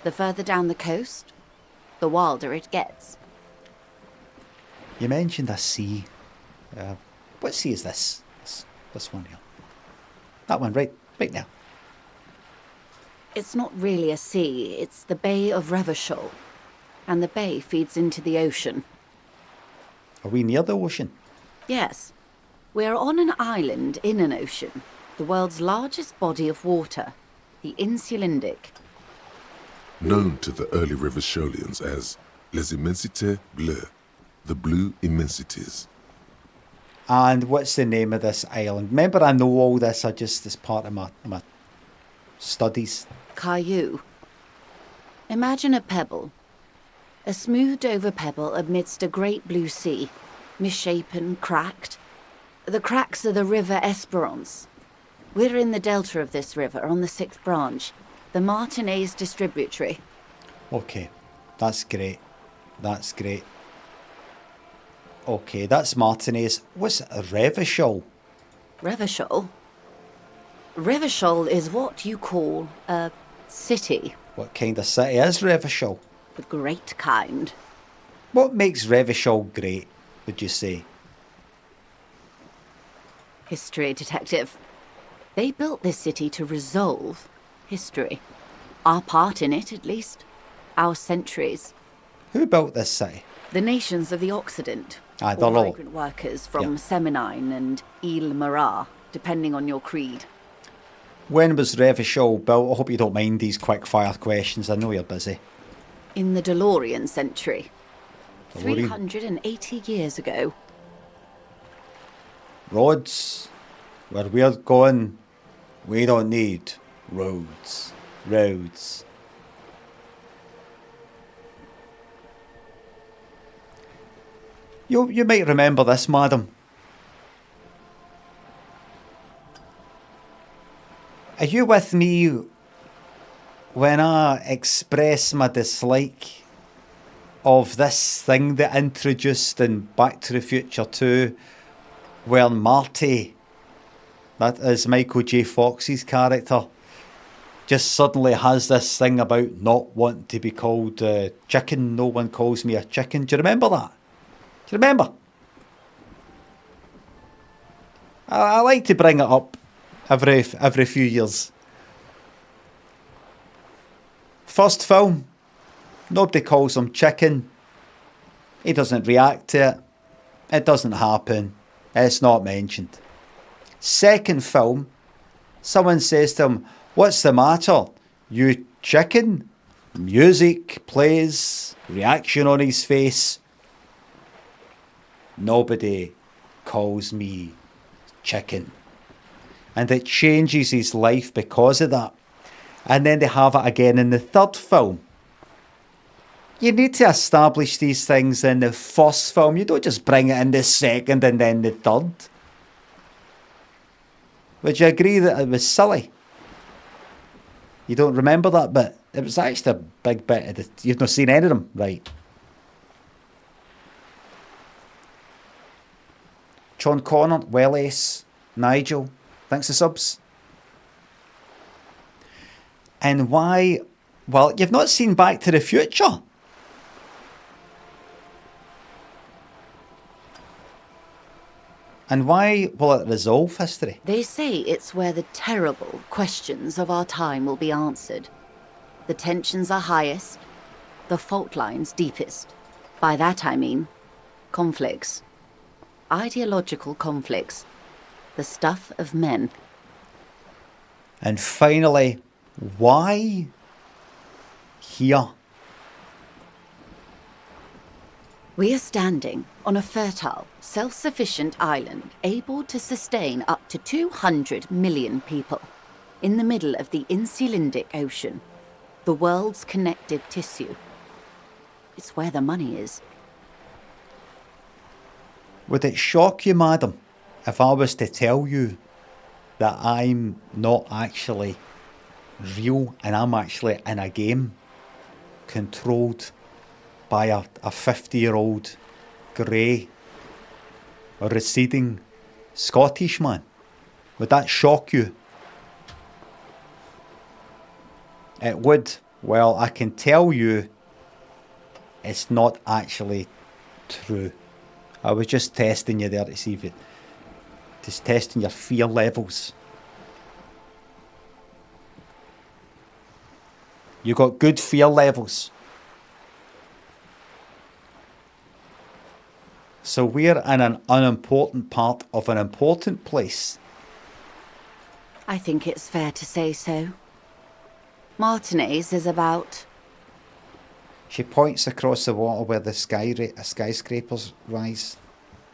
Speaker 8: The further down the coast, the wilder it gets.
Speaker 1: You mentioned a sea. What sea is this? This one here. That one, right there.
Speaker 8: It's not really a sea, it's the Bay of Revachol. And the bay feeds into the ocean.
Speaker 1: Are we near the ocean?
Speaker 8: Yes. We're on an island in an ocean. The world's largest body of water. The Insulindic.
Speaker 5: Known to the early Revacholians as Les Immensités Bleues, the Blue Immensities.
Speaker 1: And what's the name of this island? Remember, I know all this, I just, as part of my studies.
Speaker 8: Caillou. Imagine a pebble. A smoothed over pebble amidst a great blue sea. Misshapen, cracked. The cracks are the River Esperance. We're in the delta of this river, on the 6th branch. The Martinez distributary.
Speaker 1: Okay, that's great. That's great. Okay, that's Martinez. What's Revachol?
Speaker 8: Revachol? Revachol is what you call a city.
Speaker 1: What kind of city is Revachol?
Speaker 8: The great kind.
Speaker 1: What makes Revachol great, would you say?
Speaker 8: History detective. They built this city to resolve history. Our part in it, at least. Our centuries.
Speaker 1: Who built this city?
Speaker 8: The nations of the Occident.
Speaker 1: Aye,
Speaker 8: or
Speaker 1: they're all-
Speaker 8: migrant workers from
Speaker 1: Yeah.
Speaker 8: Seminine and Ile Marat, depending on your creed.
Speaker 1: When was Revachol built? I hope you don't mind these quick fire questions. I know you're busy.
Speaker 8: In the DeLorean century.
Speaker 1: DeLorean.
Speaker 8: 380 years ago.
Speaker 1: Roads. Where we're going, we don't need roads. Roads. You might remember this, madam. Are you with me when I express my dislike of this thing they introduced in Back to the Future 2, where Marty, that is Michael J. Fox's character, just suddenly has this thing about not wanting to be called chicken. No one calls me a chicken. Do you remember that? Do you remember? I like to bring it up every few years. First film, nobody calls him chicken. He doesn't react to it. It doesn't happen. It's not mentioned. Second film, someone says to him, "What's the matter? You chicken?" Music plays, reaction on his face. Nobody calls me chicken. And it changes his life because of that. And then they have it again in the third film. You need to establish these things in the first film. You don't just bring it in the second and then the third. Would you agree that it was silly? You don't remember that bit? It was actually a big bit of the... You've not seen any of them, right? John Connor, Wallace, Nigel, thanks for subs. And why... Well, you've not seen Back to the Future. And why will it resolve history?
Speaker 8: They say it's where the terrible questions of our time will be answered. The tensions are highest, the fault lines deepest. By that I mean conflicts. Ideological conflicts. The stuff of men.
Speaker 1: And finally, why here?
Speaker 8: We are standing on a fertile, self-sufficient island able to sustain up to 200 million people in the middle of the Insulindic Ocean, the world's connective tissue. It's where the money is.
Speaker 1: Would it shock you, madam, if I was to tell you that I'm not actually real and I'm actually in a game controlled by a 50-year-old grey receding Scottish man? Would that shock you? It would. Well, I can tell you it's not actually true. I was just testing you there to see if it... Just testing your fear levels. You got good fear levels. So we're in an unimportant part of an important place.
Speaker 8: I think it's fair to say so. Martinez is about...
Speaker 1: She points across the water where the skyscrapers rise.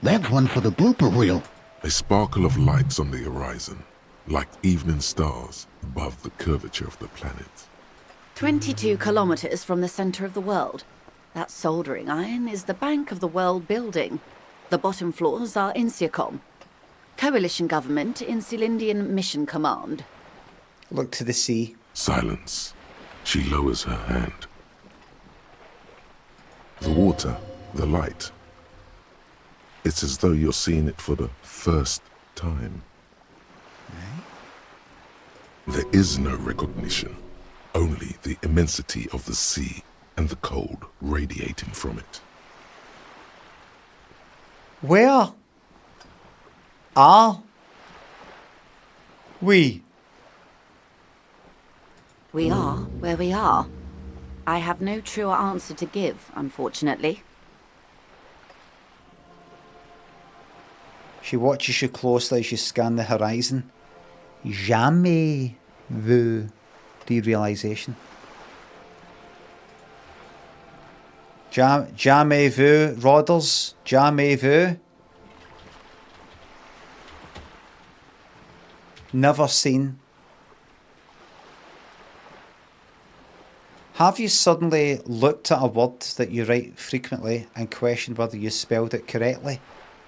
Speaker 2: That's one for the blooper reel.
Speaker 5: A sparkle of lights on the horizon, like evening stars above the curvature of the planet.
Speaker 8: 22 kilometers from the center of the world. That soldering iron is the bank of the world building. The bottom floors are Insiacom. Coalition government, Insulindian Mission Command.
Speaker 1: Look to the sea.
Speaker 5: Silence. She lowers her hand. The water, the light. It's as though you're seeing it for the first time. There is no recognition, only the immensity of the sea and the cold radiating from it.
Speaker 1: Where are we?
Speaker 8: We are where we are. I have no truer answer to give, unfortunately.
Speaker 1: She watches you closely as you scan the horizon. Jamais vu derealisation. Jamais vu, Rodders. Jamais vu. Never seen. Have you suddenly looked at a word that you write frequently and questioned whether you spelled it correctly,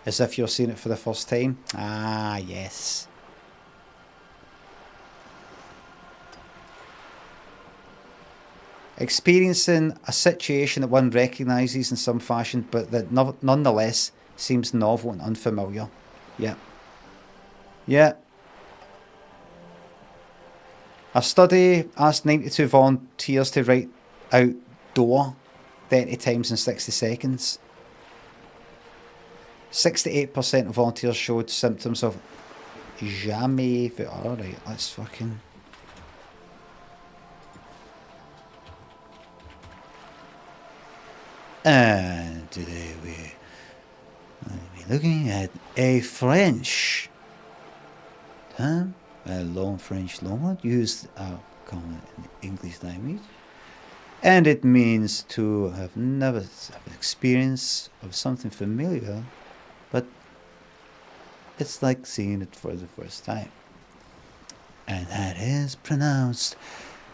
Speaker 1: as if you're seeing it for the first time? Ah, yes. experiencing a situation that one recognises in some fashion, but that nonetheless seems novel and unfamiliar. Yeah. Yeah. A study asked 92 volunteers to write out door 30 times in 60 seconds. 68% of volunteers showed symptoms of Jammy. Alright, let's fucking... And today we're looking at a French term, a long French long word used common in English language, and it means to have never have experience of something familiar, but it's like seeing it for the first time, and that is pronounced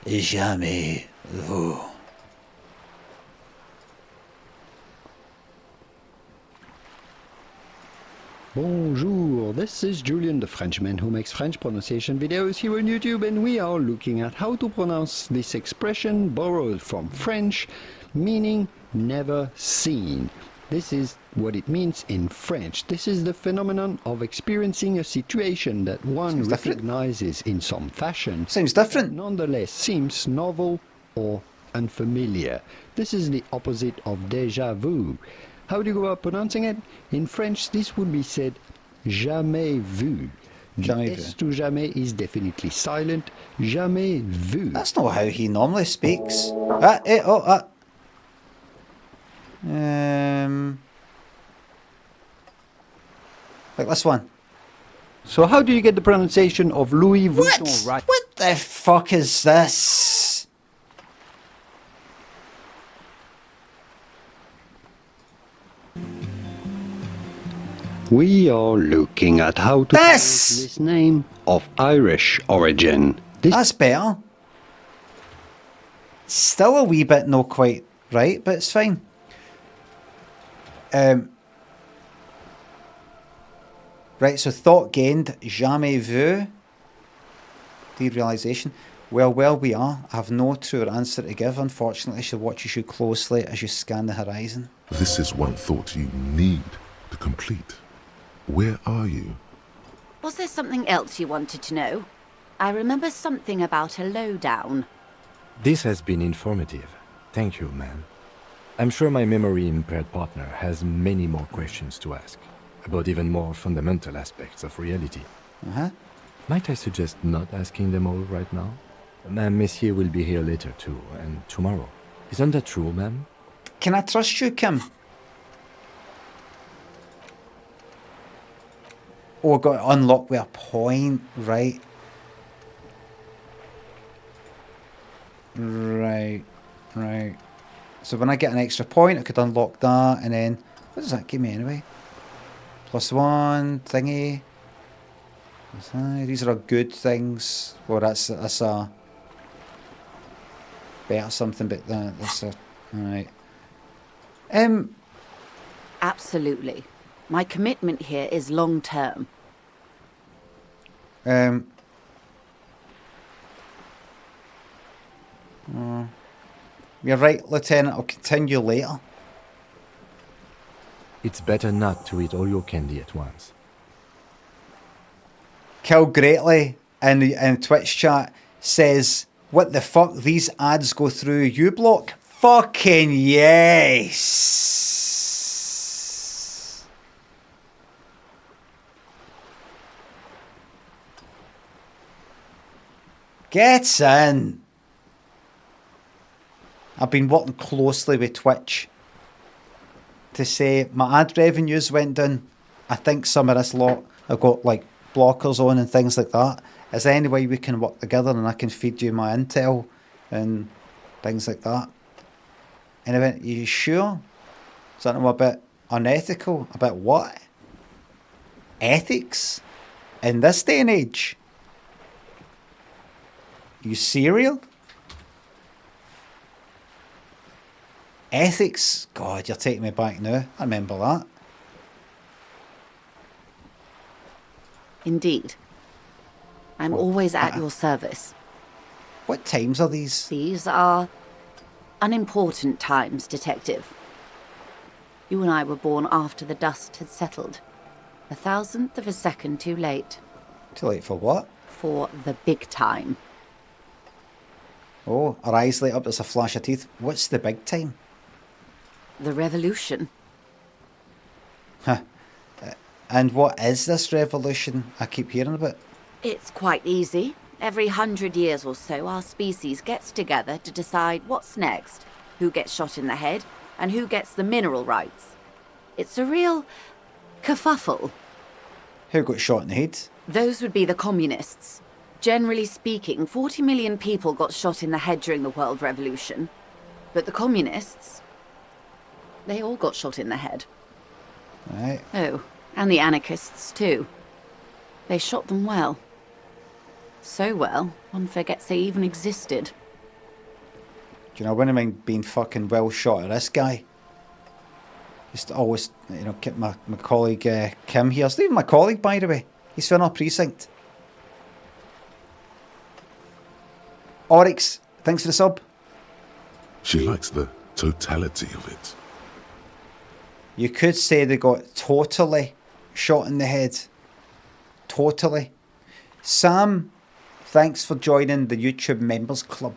Speaker 1: jamais vu.
Speaker 9: Bonjour, this is Julian, the Frenchman who makes French pronunciation videos here on YouTube, and we are looking at how to pronounce this expression borrowed from French, meaning never seen. This is what it means in French. This is the phenomenon of experiencing a situation that one recognizes in some fashion.
Speaker 1: Seems different.
Speaker 9: Nonetheless seems novel or unfamiliar. This is the opposite of déjà vu. How do you go about pronouncing it? In French, this would be said jamais vu.
Speaker 1: Jamais
Speaker 9: S to jamais is definitely silent. Jamais vu.
Speaker 1: That's not how he normally speaks. Like this one.
Speaker 9: So how do you get the pronunciation of Louis Vuitton right?
Speaker 1: What the fuck is this?
Speaker 9: We are looking at how to pronounce this name of Irish origin.
Speaker 1: That's better. Still a wee bit not quite right, but it's fine. Right, so thought gained, jamais vu. Derealisation. Well, we are. I have no truer answer to give, unfortunately. I should watch you closely as you scan the horizon.
Speaker 5: This is one thought you need to complete. Where are you?
Speaker 8: Was there something else you wanted to know? I remember something about a lowdown.
Speaker 4: This has been informative. Thank you, ma'am. I'm sure my memory-impaired partner has many more questions to ask, about even more fundamental aspects of reality. Might I suggest not asking them all right now? Ma'am, Messier will be here later too, and tomorrow. Isn't that true, ma'am?
Speaker 1: Can I trust you, Kim? Oh, got to unlock with a point, right? Right. So when I get an extra point, I could unlock that, and then... What does that give me anyway? +1, thingy. These are good things. Well, that's a... better something, but that's a... Alright.
Speaker 8: Absolutely. My commitment here is long-term.
Speaker 1: You're right, Lieutenant. I'll continue later.
Speaker 4: It's better not to eat all your candy at once.
Speaker 1: Kill Greatly in Twitch chat says, what the fuck, these ads go through uBlock? Fucking yes! Gets in. I've been working closely with Twitch to say my ad revenues went down. I think some of this lot have got like blockers on and things like that. Is there any way we can work together and I can feed you my intel and things like that? And I went, you sure? Is that a bit unethical? A bit what? Ethics? In this day and age? You serial? Ethics? God, you're taking me back now. I remember that.
Speaker 8: Indeed. I'm always at your service.
Speaker 1: What times are these?
Speaker 8: These are unimportant times, Detective. You and I were born after the dust had settled. 1,000th of a second too late.
Speaker 1: Too late for what?
Speaker 8: For the big time.
Speaker 1: Oh, her eyes light up, there's a flash of teeth. What's the big time?
Speaker 8: The revolution.
Speaker 1: Huh. And what is this revolution I keep hearing about?
Speaker 8: It's quite easy. Every 100 years or so, our species gets together to decide what's next, who gets shot in the head, and who gets the mineral rights. It's a real kerfuffle.
Speaker 1: Who got shot in the head?
Speaker 8: Those would be the communists. Generally speaking, 40 million people got shot in the head during the World Revolution. But the communists, they all got shot in the head.
Speaker 1: Right.
Speaker 8: Oh, and the anarchists too. They shot them well. So well, one forgets they even existed.
Speaker 1: Do you know, I wouldn't mind being fucking well shot at this guy. Just always, keep my colleague Kim here. It's not even my colleague, by the way. He's from our precinct. Oryx, thanks for the sub.
Speaker 5: She likes the totality of it.
Speaker 1: You could say they got totally shot in the head. Totally. Sam, thanks for joining the YouTube Members Club.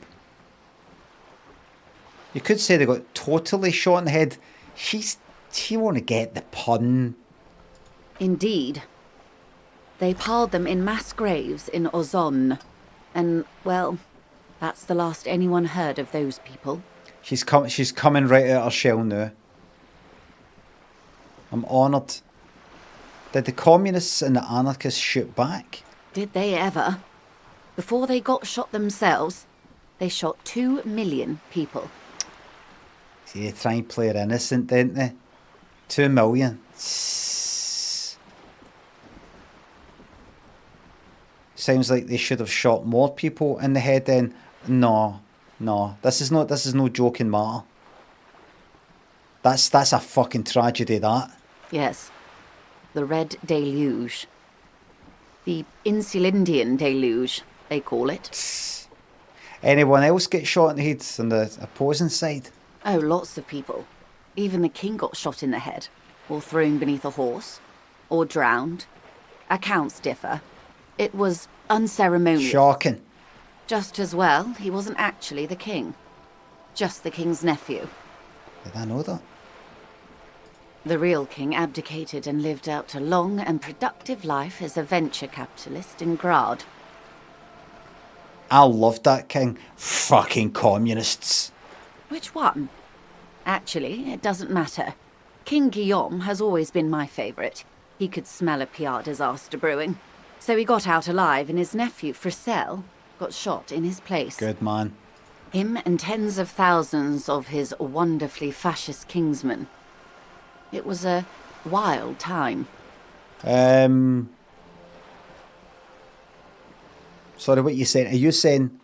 Speaker 1: You could say they got totally shot in the head. She won't get the pun.
Speaker 8: Indeed. They piled them in mass graves in Ozon. And, well, that's the last anyone heard of those people.
Speaker 1: She's coming right out of her shell now. I'm honoured. Did the communists and the anarchists shoot back?
Speaker 8: Did they ever? Before they got shot themselves, they shot 2 million people.
Speaker 1: See, they try and play her innocent, didn't they? 2 million. Sounds like they should have shot more people in the head then. No. This is no joking matter. That's a fucking tragedy, that.
Speaker 8: Yes. The Red Deluge. The Insulindian Deluge, they call it.
Speaker 1: Anyone else get shot in the head on the opposing side?
Speaker 8: Oh, lots of people. Even the king got shot in the head, or thrown beneath a horse, or drowned. Accounts differ. It was unceremonious.
Speaker 1: Shocking.
Speaker 8: Just as well, he wasn't actually the king. Just the king's nephew.
Speaker 1: Did I know that?
Speaker 8: The real king abdicated and lived out a long and productive life as a venture capitalist in Grad.
Speaker 1: I loved that king. Fucking communists.
Speaker 8: Which one? Actually, it doesn't matter. King Guillaume has always been my favourite. He could smell a PR disaster brewing. So he got out alive, and his nephew, Fricelle, got shot in his place.
Speaker 1: Good man.
Speaker 8: Him and tens of thousands of his wonderfully fascist kingsmen. It was a wild time.
Speaker 1: Sorry, what you saying? Are you saying...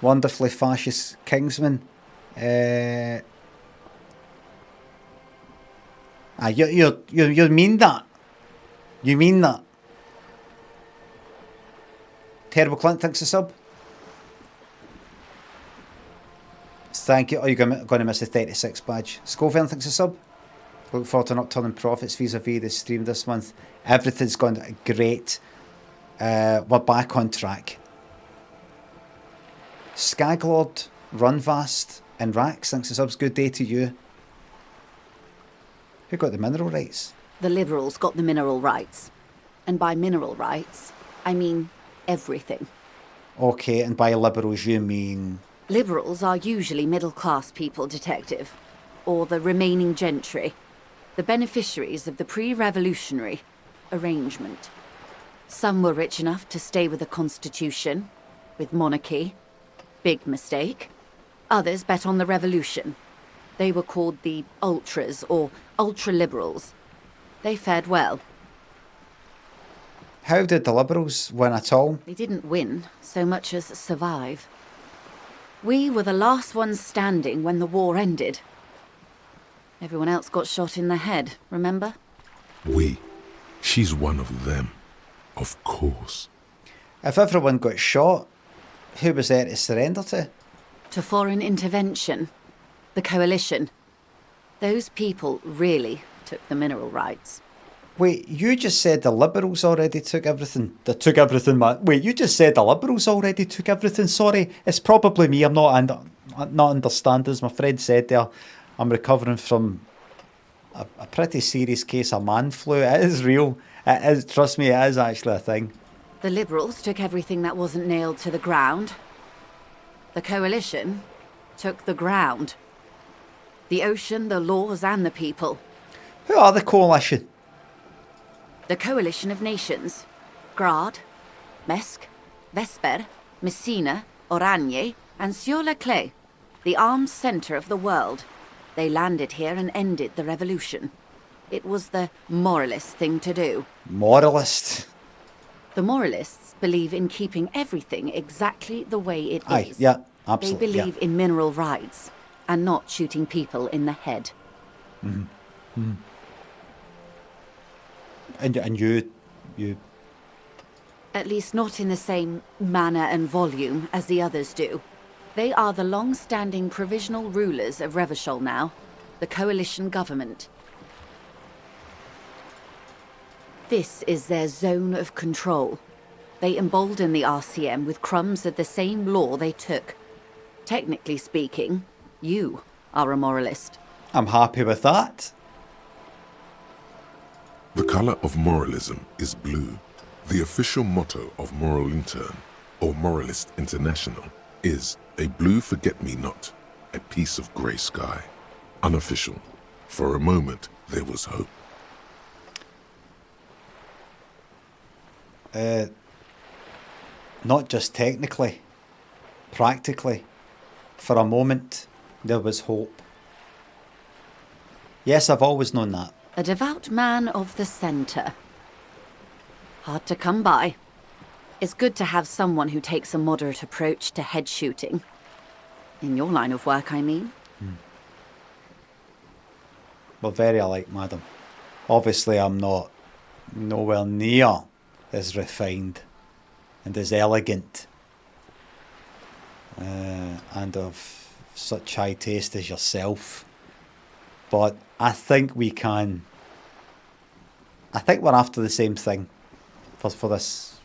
Speaker 1: wonderfully fascist kingsman? You mean that? You mean that? Terrible Clint, thanks a sub. Thank you. Oh, you're going to miss the 36 badge. Scoville, thanks a sub. Look forward to not turning profits vis-a-vis the stream this month. Everything's gone great. We're back on track. Skaglord, Runvast, and Rax, thanks a subs. Good day to you. Who got the mineral rights?
Speaker 8: The Liberals got the mineral rights. And by mineral rights, I mean everything.
Speaker 1: Okay, and by liberals you mean...
Speaker 8: Liberals are usually middle-class people, Detective. Or the remaining gentry. The beneficiaries of the pre-revolutionary arrangement. Some were rich enough to stay with the Constitution, with monarchy. Big mistake. Others bet on the revolution. They were called the ultras, or ultra-liberals. They fared well.
Speaker 1: How did the Liberals win at all?
Speaker 8: They didn't win so much as survive. We were the last ones standing when the war ended. Everyone else got shot in the head, remember?
Speaker 5: We. She's one of them. Of course.
Speaker 1: If everyone got shot, who was there to surrender to?
Speaker 8: To foreign intervention. The coalition. Those people really took the mineral rights.
Speaker 1: Wait, you just said the Liberals already took everything. They took everything, man. Wait, you just said the Liberals already took everything. Sorry, it's probably me. I'm not understanding. As my friend said there, I'm recovering from a pretty serious case of man flu. It is real. It is. Trust me, it is actually a thing.
Speaker 8: The Liberals took everything that wasn't nailed to the ground. The coalition took the ground. The ocean, the laws, and the people.
Speaker 1: Who are the coalition?
Speaker 8: The coalition of nations. Grad, Mesk, Vesper, Messina, Oranje, and Sur-le-Clay. The armed centre of the world. They landed here and ended the revolution. It was the moralist thing to do.
Speaker 1: Moralist.
Speaker 8: The moralists believe in keeping everything exactly the way it
Speaker 1: Aye,
Speaker 8: is.
Speaker 1: yeah, absolutely.
Speaker 8: They believe in mineral rights and not shooting people in the head.
Speaker 1: Mm-hmm. And you...
Speaker 8: At least not in the same manner and volume as the others do. They are the long-standing provisional rulers of Revachol now, the coalition government. This is their zone of control. They embolden the RCM with crumbs of the same law they took. Technically speaking, you are a moralist.
Speaker 1: I'm happy with that.
Speaker 5: The colour of moralism is blue. The official motto of Moral Intern, or Moralist International, is a blue forget-me-not, a piece of grey sky. Unofficial. For a moment, there was hope.
Speaker 1: Not just technically, practically. For a moment, there was hope. Yes, I've always known that.
Speaker 8: A devout man of the centre. Hard to come by. It's good to have someone who takes a moderate approach to head shooting. In your line of work, I mean.
Speaker 1: Well, very alike, madam. Obviously, I'm not nowhere near as refined and as elegant and of such high taste as yourself. But I think we can... I think we're after the same thing for this,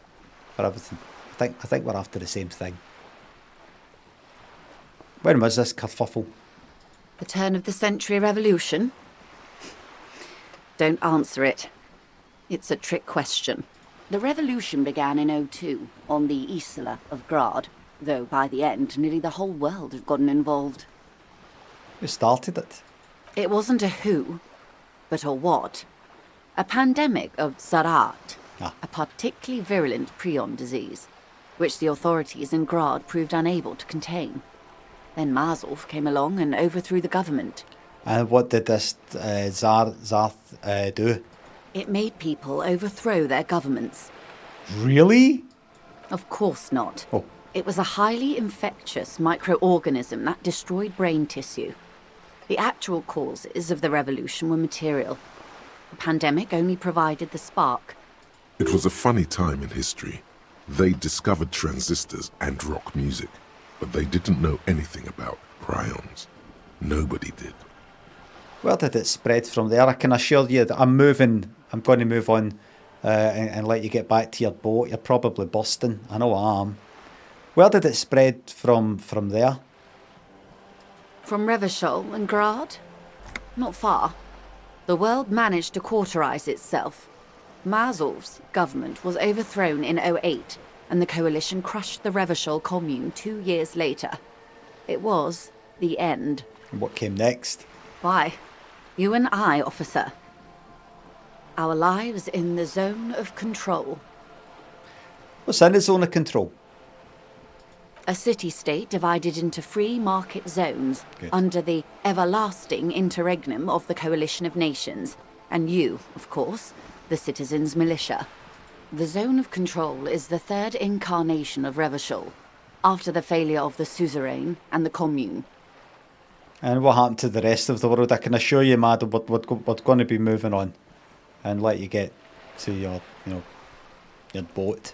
Speaker 1: for everything. I think we're after the same thing. When was this kerfuffle?
Speaker 8: The turn of the century revolution? Don't answer it. It's a trick question. The revolution began in '02 on the Isla of Grad, though by the end nearly the whole world had gotten involved.
Speaker 1: Who started it?
Speaker 8: It wasn't a who, but a what. A pandemic of Zarat, a particularly virulent prion disease, which the authorities in Grad proved unable to contain. Then Mazov came along and overthrew the government.
Speaker 1: And what did this Zarth do?
Speaker 8: It made people overthrow their governments.
Speaker 1: Really?
Speaker 8: Of course not.
Speaker 1: Oh.
Speaker 8: It was a highly infectious microorganism that destroyed brain tissue. The actual causes of the revolution were material. The pandemic only provided the spark.
Speaker 5: It was a funny time in history. They discovered transistors and rock music, but they didn't know anything about prions. Nobody did.
Speaker 1: Where did it spread from there? I can assure you that I'm going to move on and let you get back to your boat. You're probably busting. I know I am. Where did it spread from there?
Speaker 8: From Revachol and Grad? Not far. The world managed to cauterize itself. Mazov's government was overthrown in '08, and the coalition crushed the Revachol commune 2 years later. It was the end.
Speaker 1: And what came next?
Speaker 8: Why? You and I, officer. Our lives in the zone of control.
Speaker 1: What's in the zone of control?
Speaker 8: A city-state divided into free market zones.
Speaker 1: Good.
Speaker 8: Under the everlasting interregnum of the coalition of nations. And you, of course, the citizens' militia. The zone of control is the third incarnation of Revachol, after the failure of the suzerain and the commune.
Speaker 1: And what happened to the rest of the world? I can assure you, madam, we're going to be moving on and let you get to your boat.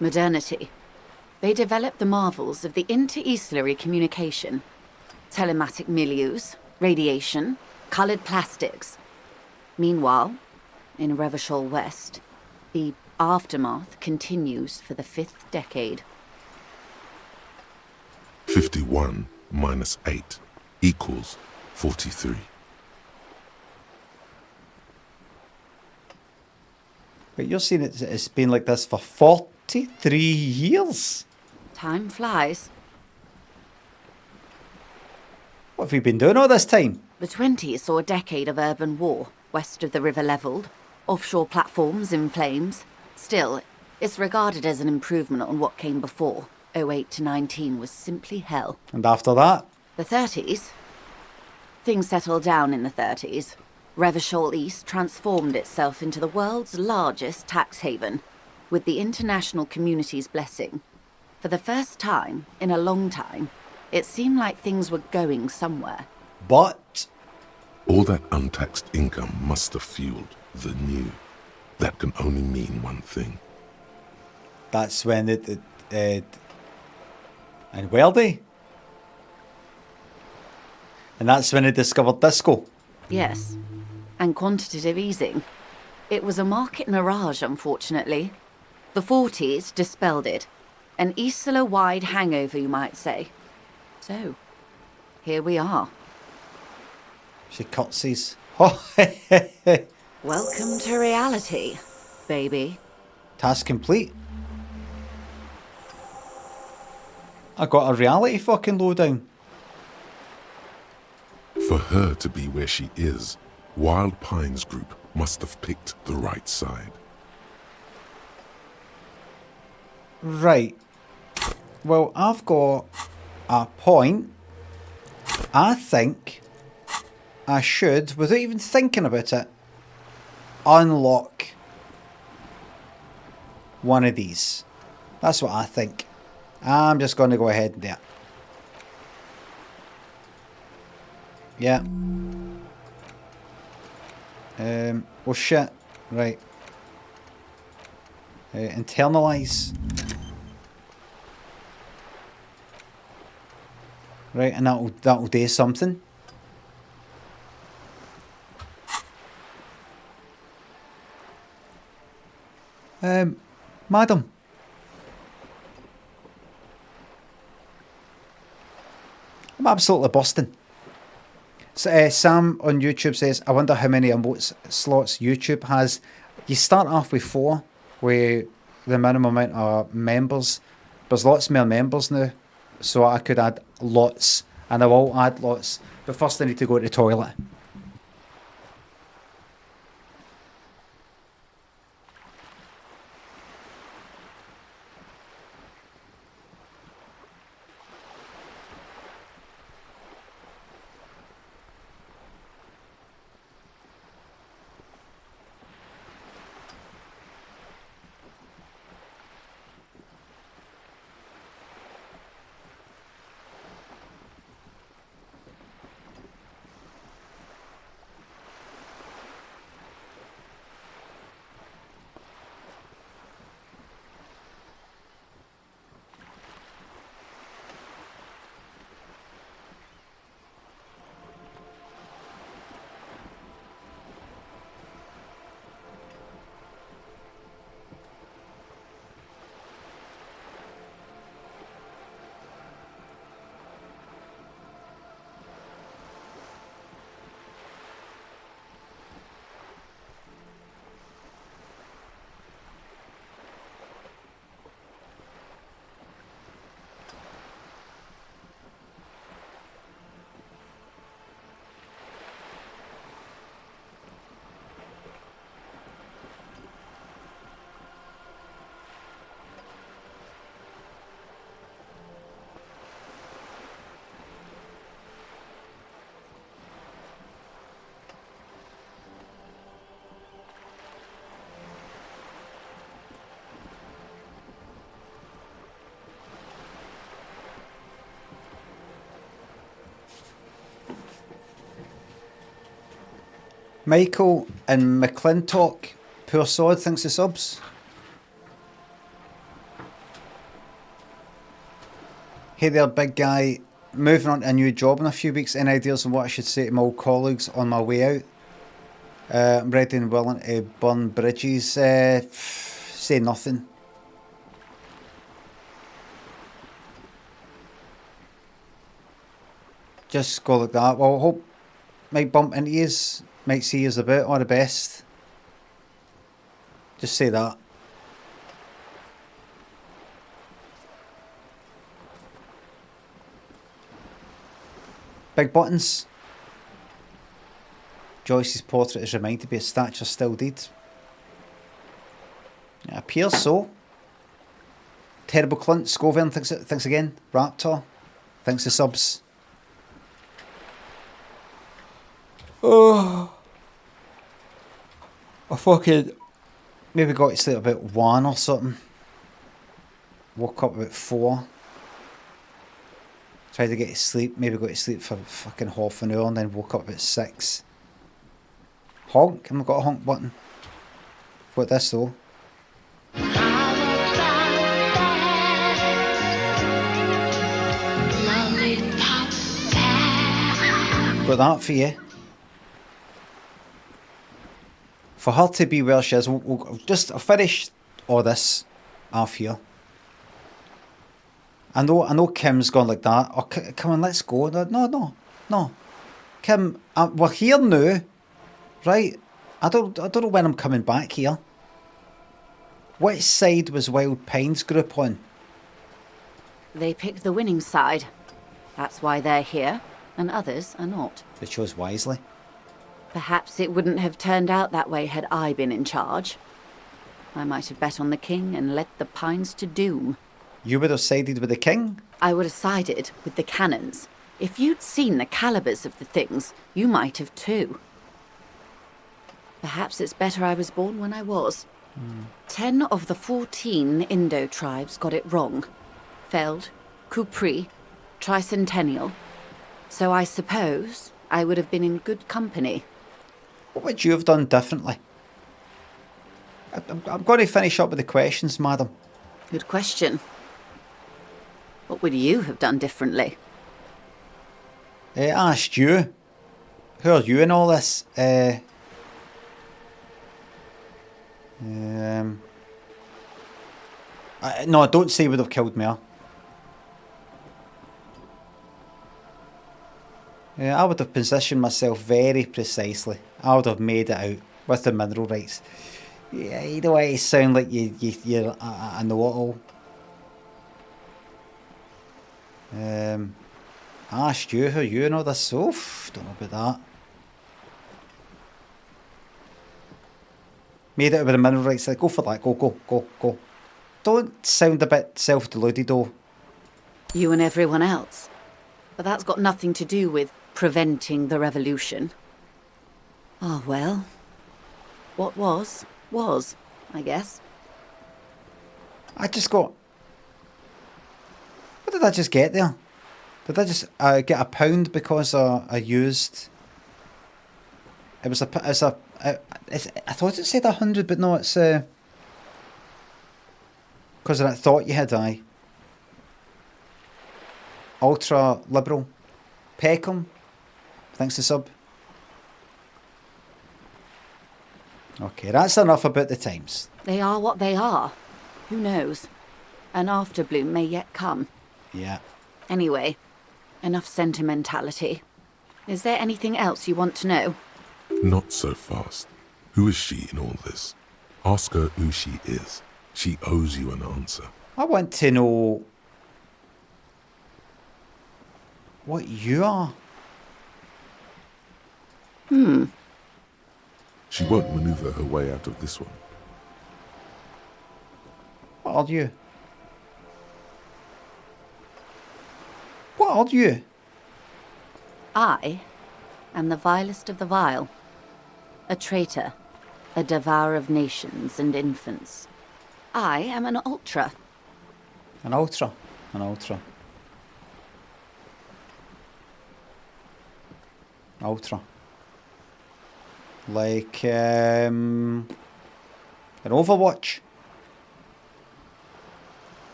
Speaker 8: Modernity. They developed the marvels of the inter-easterly communication. Telematic milieus, radiation, coloured plastics. Meanwhile, in Revachol West, the aftermath continues for the 5th decade.
Speaker 5: 51 minus 8 equals 43.
Speaker 1: But you're saying it's been like this for 43 years?
Speaker 8: Time flies.
Speaker 1: What have we been doing all this time?
Speaker 8: The 20s saw a decade of urban war, west of the river levelled, offshore platforms in flames. Still, it's regarded as an improvement on what came before. 08 to 19 was simply hell.
Speaker 1: And after that?
Speaker 8: The 30s? Things settled down in the 30s. Revachol East transformed itself into the world's largest tax haven, with the international community's blessing. For the first time in a long time, it seemed like things were going somewhere.
Speaker 1: But
Speaker 5: All that untaxed income must have fueled the new. That can only mean one thing.
Speaker 1: that's when and were they? And that's when they discovered disco.
Speaker 8: Yes, and quantitative easing. It was a market mirage, unfortunately. The 40s dispelled it. An Isla-wide hangover, you might say. So, here we are.
Speaker 1: She curtsies. Oh,
Speaker 8: Welcome to reality, baby.
Speaker 1: task complete. I got a reality fucking lowdown.
Speaker 5: For her to be where she is, Wild Pines Group must have picked the right side.
Speaker 1: Right. Well, I've got a point. I think I should, without even thinking about it, unlock one of these. That's what I think. I'm just going to go ahead and do it. Yeah. Oh shit. Right. Internalize. Right, and that'll do something. Madam. I'm absolutely busting. So, Sam on YouTube says, I wonder how many emote slots YouTube has. You start off with 4, with the minimum amount of members. There's lots more members now, so I could add lots, and I will add lots. But first I need to go to the toilet. Michael and McClintock, poor sod, thinks the subs. Hey there, big guy. Moving on to a new job in a few weeks. Any ideas on what I should say to my old colleagues on my way out? I'm ready and willing to burn bridges. Say nothing. Just go like that. Well, I hope might bump into yous, might see yous about. All the best. Just say that. Big buttons. Joyce's portrait is reminded to be a statue still deed. It appears so. Terrible Clint, Scovern thinks again. Raptor, thanks the subs. Oh, I fucking maybe got to sleep about 1 or something. Woke up about 4. Tried to get to sleep, maybe got to sleep for fucking half an hour and then woke up about 6. Honk, I've got a honk button. What this though? Got that for you. For her to be where she is, we'll just finish all this off here. I know Kim's gone like that. Oh, come on, let's go. No. Kim, we're here now, right? I don't know when I'm coming back here. Which side was Wild Pines group on?
Speaker 8: They picked the winning side. That's why they're here, and others are not.
Speaker 1: They chose wisely.
Speaker 8: Perhaps it wouldn't have turned out that way had I been in charge. I might have bet on the king and led the Pines to doom.
Speaker 1: You would have sided with the king?
Speaker 8: I would have sided with the cannons. If you'd seen the calibers of the things, you might have too. Perhaps it's better I was born when I was. 10 of the 14 Indo tribes got it wrong. Feld, Kupri, Tricentennial. So I suppose I would have been in good company.
Speaker 1: What would you have done differently? I'm going to finish up with the questions, madam.
Speaker 8: Good question. What would you have done differently?
Speaker 1: I asked you. Who are you in all this? No, don't say would have killed me. I would have positioned myself very precisely. I would have made it out with the mineral rights. Yeah, you don't want to sound like you're a know-it-all. I asked you who you know this. Oof, don't know about that. Made it with the mineral rights. Like, go for that. Go. Don't sound a bit self-deluded though.
Speaker 8: You and everyone else. But that's got nothing to do with preventing the revolution. Ah, well. What was, I guess.
Speaker 1: I just got... What did I just get there? Did I just get a pound because I used... I thought it said 100, but no, it's... Because of that thought you had, aye. Ultra liberal. Peckham. Thanks to sub. Okay, that's enough about the times.
Speaker 8: They are what they are. Who knows? An afterbloom may yet come.
Speaker 1: Yeah.
Speaker 8: Anyway, enough sentimentality. Is there anything else you want to know?
Speaker 5: Not so fast. Who is she in all this? Ask her who she is. She owes you an answer.
Speaker 1: I want to know what you are.
Speaker 5: She won't maneuver her way out of this one.
Speaker 1: What are you? What are you?
Speaker 8: I am the vilest of the vile. A traitor. A devourer of nations and infants. I am an ultra.
Speaker 1: An ultra. An ultra. Ultra. Like, an Overwatch.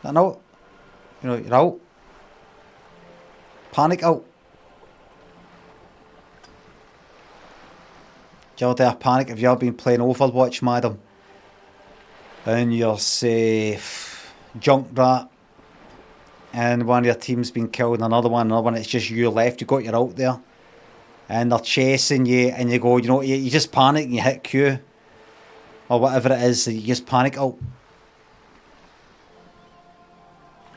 Speaker 1: They're not. You know, you're out. Panic out. Do you ever dare panic if you've been playing Overwatch, madam? And you're, say, junk rat, and one of your team's been killed, and another one, it's just you left, you got your out there, and they're chasing you, and you go, you know, you just panic and you hit Q, or whatever it is, you just panic out.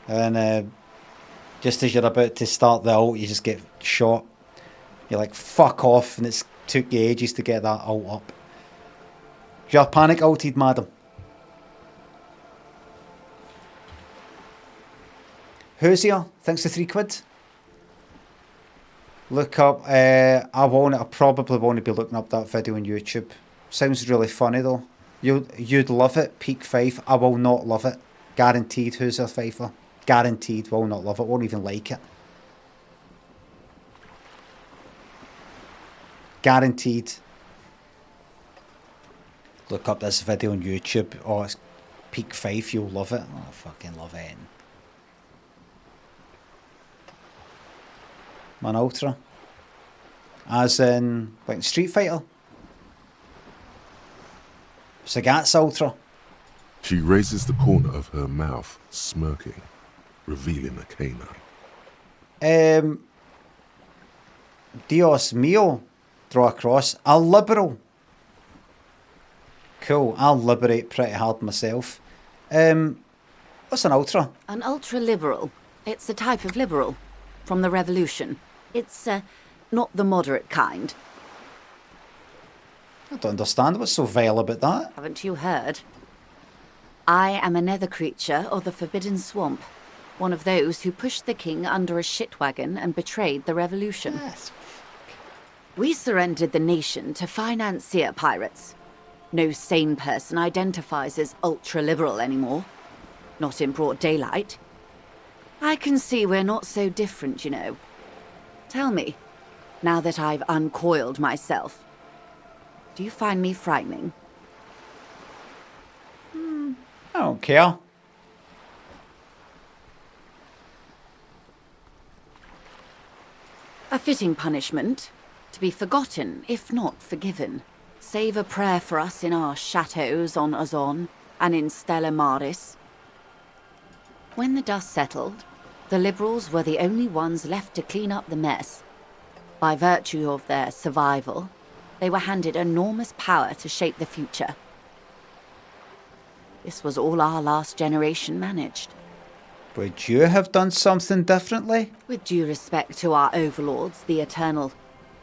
Speaker 1: And just as you're about to start the ult, you just get shot. You're like, fuck off, and it's took you ages to get that ult up. You're panic ulted, madam. Who's here? Thanks for £3. Look up, I probably won't be looking up that video on YouTube. Sounds really funny though. You'd love it, Peak 5. I will not love it. Guaranteed. Who's a Pfeiffer? Guaranteed will not love it, won't even like it. Guaranteed. Look up this video on YouTube. Oh, it's Peak 5, you'll love it. Oh, I fucking love it. Man Ultra. As in, like Street Fighter. Sagat's Ultra.
Speaker 5: She raises the corner of her mouth, smirking, revealing a canine.
Speaker 1: Dios mio. Draw across. A liberal. Cool. I'll liberate pretty hard myself. What's an ultra?
Speaker 8: An ultra-liberal. It's a type of liberal. From the revolution. It's, not the moderate kind.
Speaker 1: I don't understand what's so vile about that.
Speaker 8: Haven't you heard? I am a nether creature of the Forbidden Swamp. One of those who pushed the king under a shit wagon and betrayed the revolution.
Speaker 1: Yes.
Speaker 8: We surrendered the nation to financier pirates. No sane person identifies as ultra-liberal anymore. Not in broad daylight. I can see we're not so different, you know. Tell me, now that I've uncoiled myself, do you find me frightening?
Speaker 1: I don't care.
Speaker 8: A fitting punishment. To be forgotten, if not forgiven. Save a prayer for us in our chateaus on Ozon and in Stella Maris. When the dust settled, the Liberals were the only ones left to clean up the mess. By virtue of their survival, they were handed enormous power to shape the future. This was all our last generation managed.
Speaker 1: Would you have done something differently?
Speaker 8: With due respect to our overlords, the eternal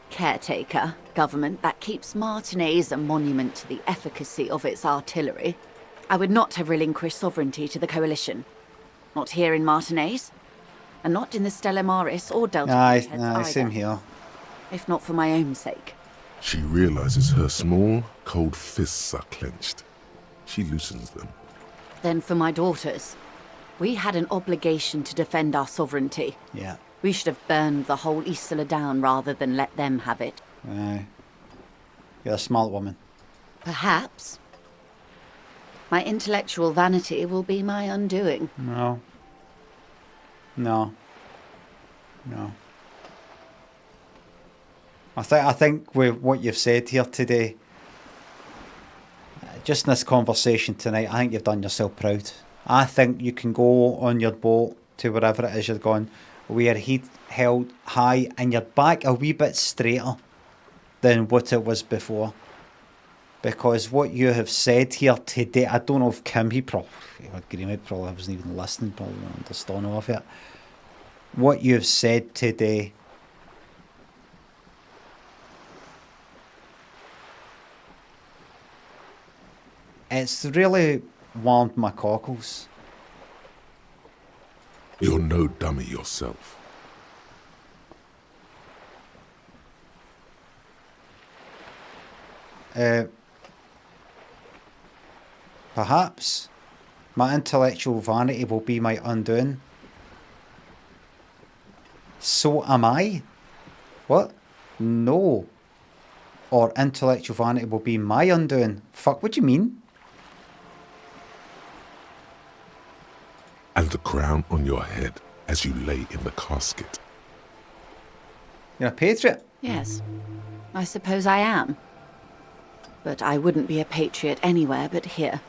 Speaker 8: caretaker government that keeps Martinez a monument to the efficacy of its artillery, I would not have relinquished sovereignty to the coalition. Not here in Martinez, and not in the Stella Maris or Delta.
Speaker 1: Aye, same here.
Speaker 8: If not for my own sake.
Speaker 5: She realizes her small, cold fists are clenched. She loosens them.
Speaker 8: Then for my daughters. We had an obligation to defend our sovereignty.
Speaker 1: Yeah.
Speaker 8: We should have burned the whole Isla down rather than let them have it.
Speaker 1: Aye. You're a smart woman.
Speaker 8: Perhaps. My intellectual vanity will be my undoing.
Speaker 1: No. No. No. I think with what you've said here today, just in this conversation tonight, I think you've done yourself proud. I think you can go on your boat to wherever it is you're going, where heat held high and you're back a wee bit straighter than what it was before. Because what you have said here today, I don't know if Kim, he probably wasn't even listening, probably don't understand all of it. What you've said today, it's really warmed my cockles.
Speaker 5: You're no dummy yourself.
Speaker 1: Perhaps my intellectual vanity will be my undoing. So am I? What? No. Or intellectual vanity will be my undoing. Fuck, what do you mean?
Speaker 5: and the crown on your head as you lay in the casket.
Speaker 1: You're a patriot.
Speaker 8: Yes, I suppose I am. But I wouldn't be a patriot anywhere but here.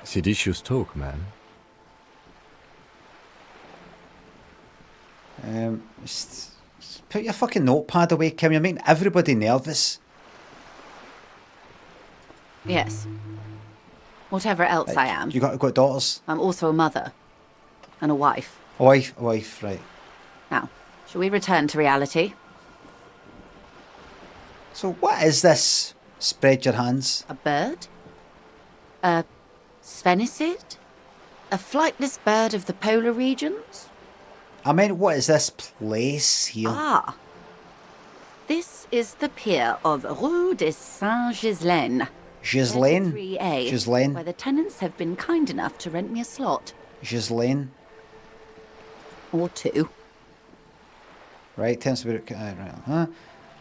Speaker 4: Seditious talk, man.
Speaker 1: Just put your fucking notepad away, Kim. You're making everybody nervous.
Speaker 8: Yes. Whatever else I am,
Speaker 1: You got daughters?
Speaker 8: I'm also a mother. And a wife.
Speaker 1: A wife, right.
Speaker 8: Now, shall we return to reality?
Speaker 1: So what is this? Spread your hands.
Speaker 8: A bird? A sphenicid? A flightless bird of the polar regions?
Speaker 1: I mean, what is this place here?
Speaker 8: Ah. This is the pier of Rue de Saint-Ghislain.
Speaker 1: Ghislaine?
Speaker 8: 33A,
Speaker 1: Ghislaine?
Speaker 8: where the tenants have been kind enough to rent me a slot.
Speaker 1: Ghislaine?
Speaker 8: Or two.
Speaker 1: Right, tends to be... right, huh?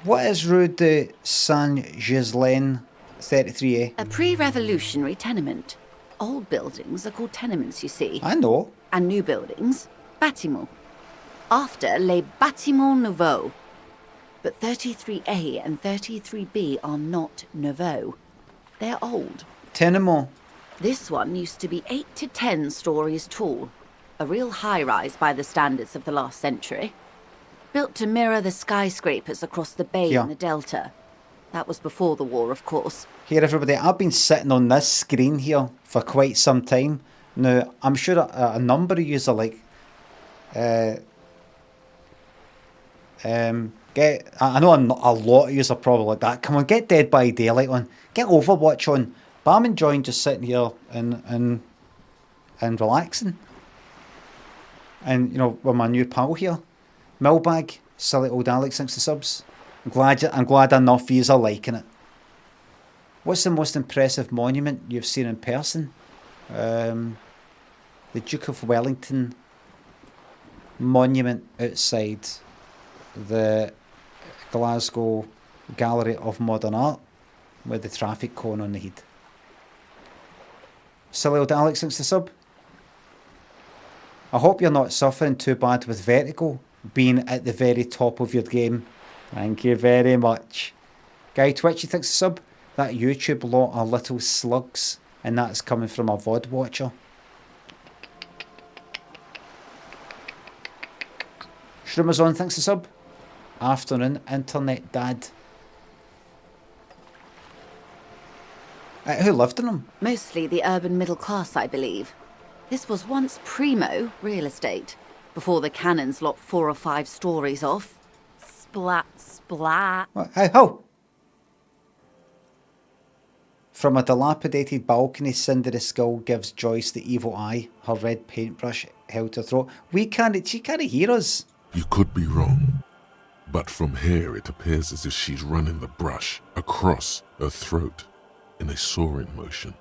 Speaker 1: What is Rue de Saint-Ghislain 33A?
Speaker 8: A pre-revolutionary tenement. Old buildings are called tenements, you see.
Speaker 1: I know.
Speaker 8: And new buildings, bâtiments. After les bâtiments nouveaux. But 33A and 33B are not nouveaux. They're old.
Speaker 1: Tenement.
Speaker 8: This one used to be 8 to 10 stories tall. A real high-rise by the standards of the last century. Built to mirror the skyscrapers across the bay
Speaker 1: Yeah.
Speaker 8: and the delta. That was before the war, of course.
Speaker 1: Here, everybody, I've been sitting on this screen here for quite some time. Now, I'm sure a number of yous are like... I know a lot of yous are probably like that. Come on, get Dead by Daylight on. Get Overwatch on. But I'm enjoying just sitting here and relaxing. And, you know, with my new pal here. Millbag, silly old Alex, thanks to subs. I'm glad enough yous are liking it. What's the most impressive monument you've seen in person? The Duke of Wellington monument outside the Glasgow Gallery of Modern Art with the traffic cone on the head. Silly old Alex, thanks to sub. I hope you're not suffering too bad with vertigo, being at the very top of your game. Thank you very much. Guy Twitchy, thanks to sub. That YouTube lot are little slugs, and that's coming from a VOD watcher. Shroomazon, thanks to sub. Afternoon, internet dad. Who lived in them?
Speaker 8: Mostly the urban middle class, I believe. This was once primo real estate, before the cannons lopped 4 or 5 stories off. Splat, splat.
Speaker 1: How? From a dilapidated balcony, Cindery Skull gives Joyce the evil eye, her red paintbrush held to her throat. She can't hear us.
Speaker 5: You could be wrong, but from here it appears as if she's running the brush across her throat in a soaring motion.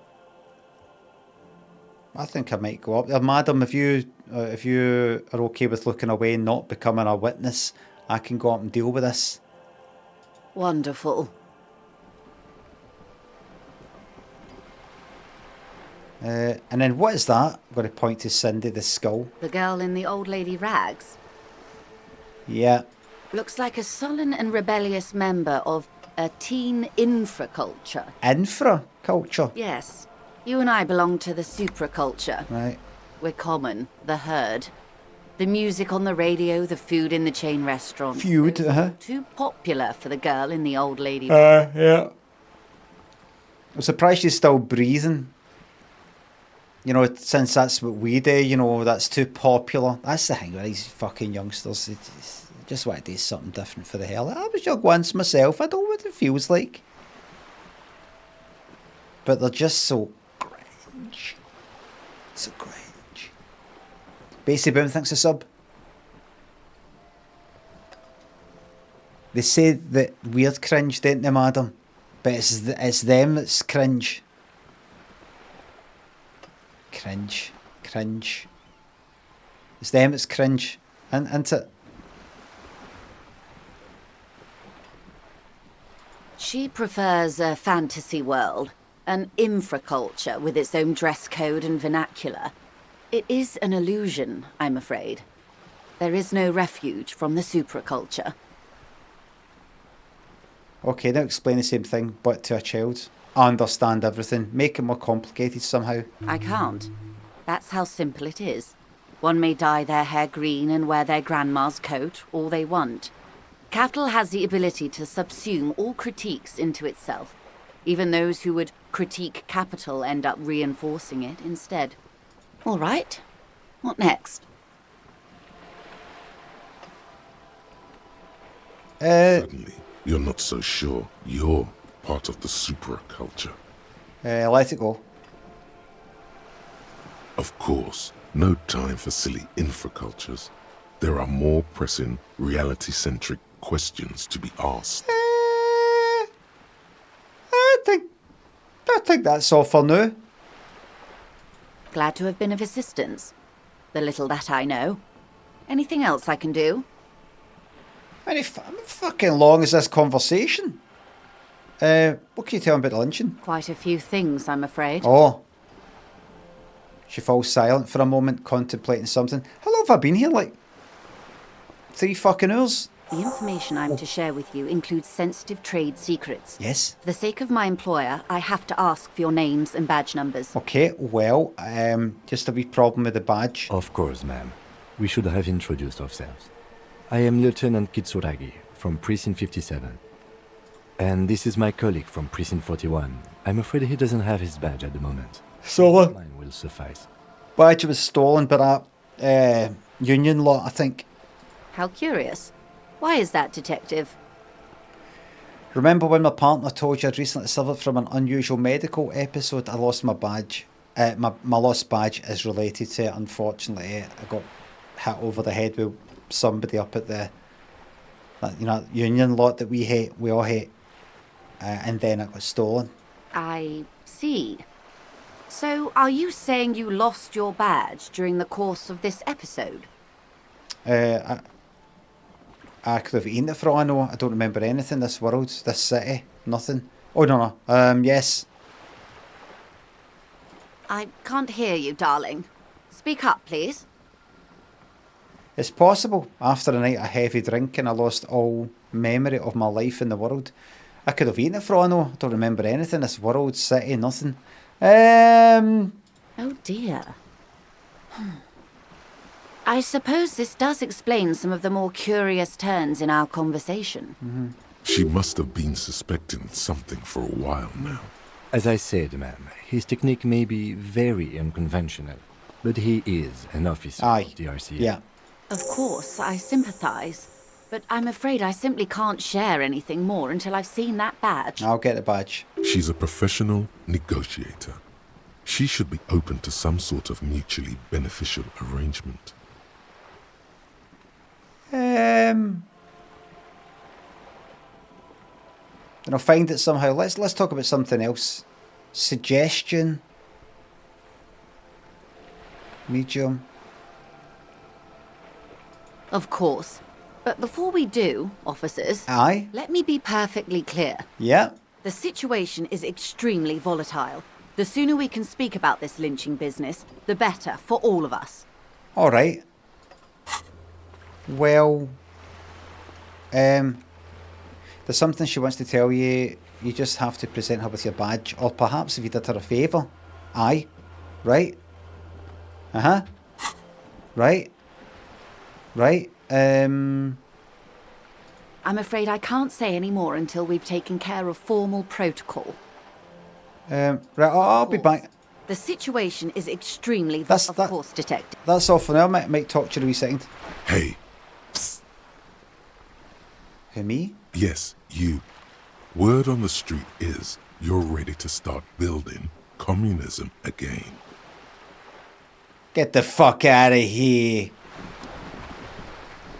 Speaker 1: I think I might go up there. Madam, if you are okay with looking away and not becoming a witness, I can go up and deal with this.
Speaker 8: Wonderful.
Speaker 1: And then what is that? I'm going to point to Cindy, the skull.
Speaker 8: The girl in the old lady rags.
Speaker 1: Yeah.
Speaker 8: Looks like a sullen and rebellious member of a teen infraculture.
Speaker 1: Infraculture?
Speaker 8: Yes. You and I belong to the supraculture.
Speaker 1: Right.
Speaker 8: We're common, the herd. The music on the radio, the food in the chain restaurant.
Speaker 1: Feud,
Speaker 8: Too popular for the girl in the old lady.
Speaker 1: Yeah. I'm surprised she's still breathing. You know, since that's what we do, you know, that's too popular. That's the thing with these fucking youngsters. They just want to do something different for the hell. I was young once myself. I don't know what it feels like. But they're just so cringe. So cringe. Basey Boom thinks a sub. They say that we're cringe, don't they, madam? But it's them that's cringe. Cringe. It's them that's cringe. Isn't it?
Speaker 8: She prefers a fantasy world, an infraculture with its own dress code and vernacular. It is an illusion, I'm afraid. There is no refuge from the supraculture.
Speaker 1: Okay, now explain the same thing, but to a child. I understand everything. Make it more complicated somehow.
Speaker 8: I can't. That's how simple it is. One may dye their hair green and wear their grandma's coat all they want. Capital has the ability to subsume all critiques into itself. Even those who would critique capital end up reinforcing it instead. All right. What next?
Speaker 5: Suddenly, you're not so sure you're part of the supraculture.
Speaker 1: Let it go.
Speaker 5: Of course, no time for silly infracultures. There are more pressing, reality-centric questions to be asked.
Speaker 1: I think that's all for now.
Speaker 8: Glad to have been of assistance. The little that I know. Anything else I can do?
Speaker 1: How fucking long is this conversation? What can you tell me about the lynching?
Speaker 8: Quite a few things, I'm afraid.
Speaker 1: Oh. She falls silent for a moment, contemplating something. How long have I been here? Like 3 fucking hours?
Speaker 8: The information I'm to share with you includes sensitive trade secrets.
Speaker 1: Yes.
Speaker 8: For the sake of my employer, I have to ask for your names and badge numbers.
Speaker 1: Okay, well, just a wee problem with the badge.
Speaker 4: Of course, ma'am. We should have introduced ourselves. I am Lieutenant Kitsuragi from Precinct 57. And this is my colleague from Precinct 41. I'm afraid he doesn't have his badge at the moment.
Speaker 1: So,
Speaker 4: Mine will suffice.
Speaker 1: badge was stolen by that union lot, I think.
Speaker 8: How curious. Why is that, Detective?
Speaker 1: Remember when my partner told you I'd recently suffered from an unusual medical episode? I lost my badge. My lost badge is related to it, unfortunately. I got hit over the head with somebody up at that union lot that we all hate. And then it got stolen.
Speaker 8: I see. So, are you saying you lost your badge during the course of this episode?
Speaker 1: I could have eaten it for all I know. I don't remember anything. This world, this city, nothing. Oh, no. Yes.
Speaker 8: I can't hear you, darling. Speak up, please.
Speaker 1: It's possible. After a night of heavy drinking, I lost all memory of my life in the world. I could have eaten it for all I know. I don't remember anything. This world, city, nothing.
Speaker 8: Oh, dear. I suppose this does explain some of the more curious turns in our conversation.
Speaker 1: Mm-hmm.
Speaker 5: She must have been suspecting something for a while now.
Speaker 4: As I said, ma'am, his technique may be very unconventional, but he is an officer of the RCA.
Speaker 1: Yeah.
Speaker 8: Of course, I sympathize. But I'm afraid I simply can't share anything more until I've seen that badge.
Speaker 1: I'll get the badge.
Speaker 5: She's a professional negotiator. She should be open to some sort of mutually beneficial arrangement.
Speaker 1: And I'll find it somehow. Let's talk about something else. Suggestion. Medium.
Speaker 8: Of course. But before we do, officers,
Speaker 1: Aye.
Speaker 8: let me be perfectly clear.
Speaker 1: Yeah.
Speaker 8: The situation is extremely volatile. The sooner we can speak about this lynching business, the better for all of us.
Speaker 1: All right. Well, there's something she wants to tell you. You just have to present her with your badge, or perhaps if you did her a favour. Aye. Right. Uh-huh. Right. Right.
Speaker 8: I'm afraid I can't say any more until we've taken care of formal protocol.
Speaker 1: Right, I'll be back.
Speaker 8: The situation is extremely
Speaker 1: Of
Speaker 8: course, Detective.
Speaker 1: That's all for now. Might talk to you in a wee second.
Speaker 5: Hey. Psst.
Speaker 1: Who, me?
Speaker 5: Yes, you. Word on the street is you're ready to start building communism again.
Speaker 1: Get the fuck out of here.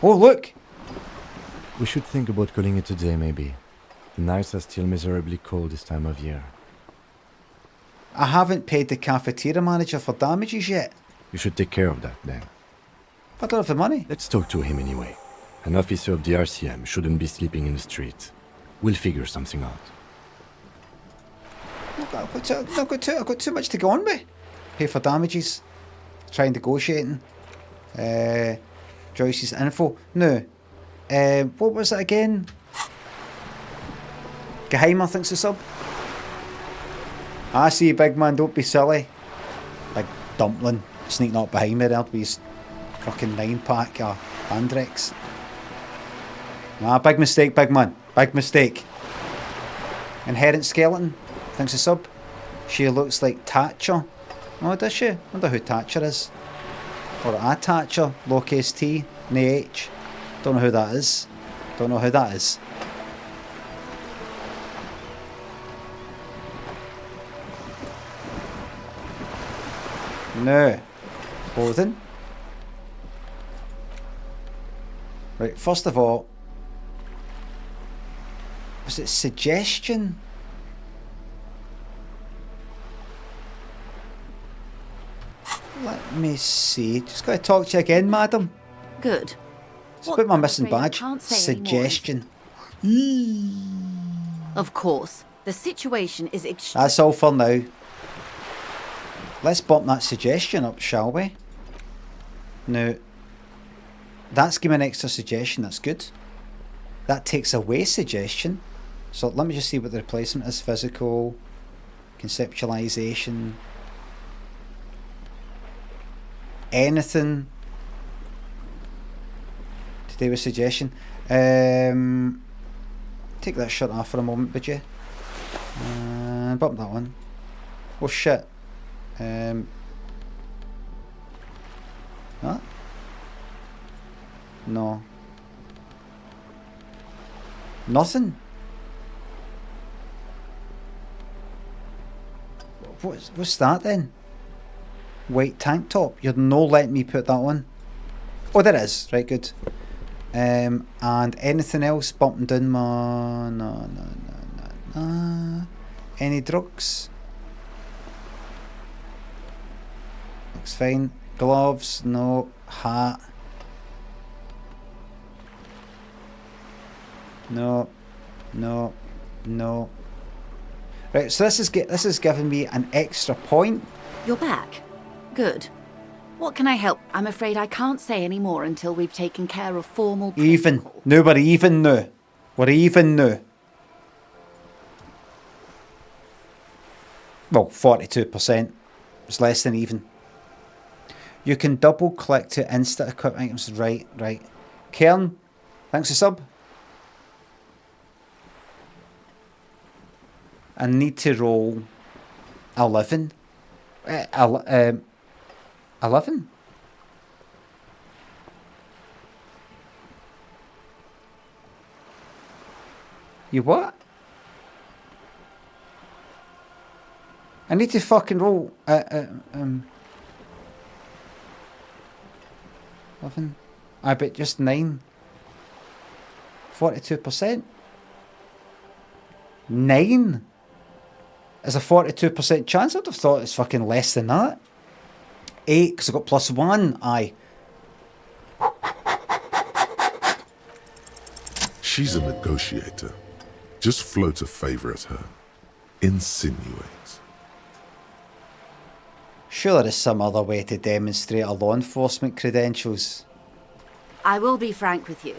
Speaker 1: Oh, look.
Speaker 4: We should think about calling it a day, maybe. The nights are still miserably cold this time of year.
Speaker 1: I haven't paid the cafeteria manager for damages yet.
Speaker 4: You should take care of that, then.
Speaker 1: I don't have the money.
Speaker 4: Let's talk to him anyway. An officer of the RCM shouldn't be sleeping in the street. We'll figure something out.
Speaker 1: I've got too much to go on with. Pay for damages. Trying negotiating. Joyce's info. No. What was it again? Geheim, I think's the sub. I see you, big man, don't be silly. Big dumpling sneaking up behind me there with his fucking 9-pack of Andrex. Nah, big mistake, big man. Big mistake. Inherent skeleton, thinks a sub. She looks like Thatcher. Oh, does she? Wonder who Thatcher is. Or a Thatcher, lowercase t, no h. Don't know who that is. Don't know who that is. No. Clothing. Right, first of all, was it suggestion? Let me see. Just got to talk to you again, madam.
Speaker 8: Good.
Speaker 1: Just put my missing
Speaker 8: I'm afraid I
Speaker 1: badge.
Speaker 8: can't say any more.
Speaker 1: Suggestion.
Speaker 8: Of course, the situation is extreme.
Speaker 1: That's all for now. Let's bump that suggestion up, shall we? Now, that's giving an extra suggestion. That's good. That takes away suggestion. So let me just see what the replacement is. Physical, conceptualization, anything to do with suggestion. Take that shirt off for a moment, would you? Bump that one. Oh shit. What? No. Nothing. What's that then? White tank top. You're no letting me put that on. Oh, there is. Right, good. And anything else bumping down my... No. Any drugs? Looks fine. Gloves? No. Hat? No. Right, so this is giving me an extra point.
Speaker 8: You're back. Good. What can I help? I'm afraid I can't say any more until we've taken care of formal
Speaker 1: Even.
Speaker 8: protocol.
Speaker 1: No, we're even now. We're even now. Well, 42%. It's less than even. You can double click to instant equip items. Right. Kern, thanks for sub. I need to roll 11. 11? You what? I need to fucking roll 11. I bet just 9. 42%. 9 is a 42% chance. I'd have thought it's fucking less than that. 8 because I got +1. Aye.
Speaker 5: She's a negotiator. Just float a favour at her. Insinuate.
Speaker 1: Sure, there is some other way to demonstrate our law enforcement credentials.
Speaker 8: I will be frank with you.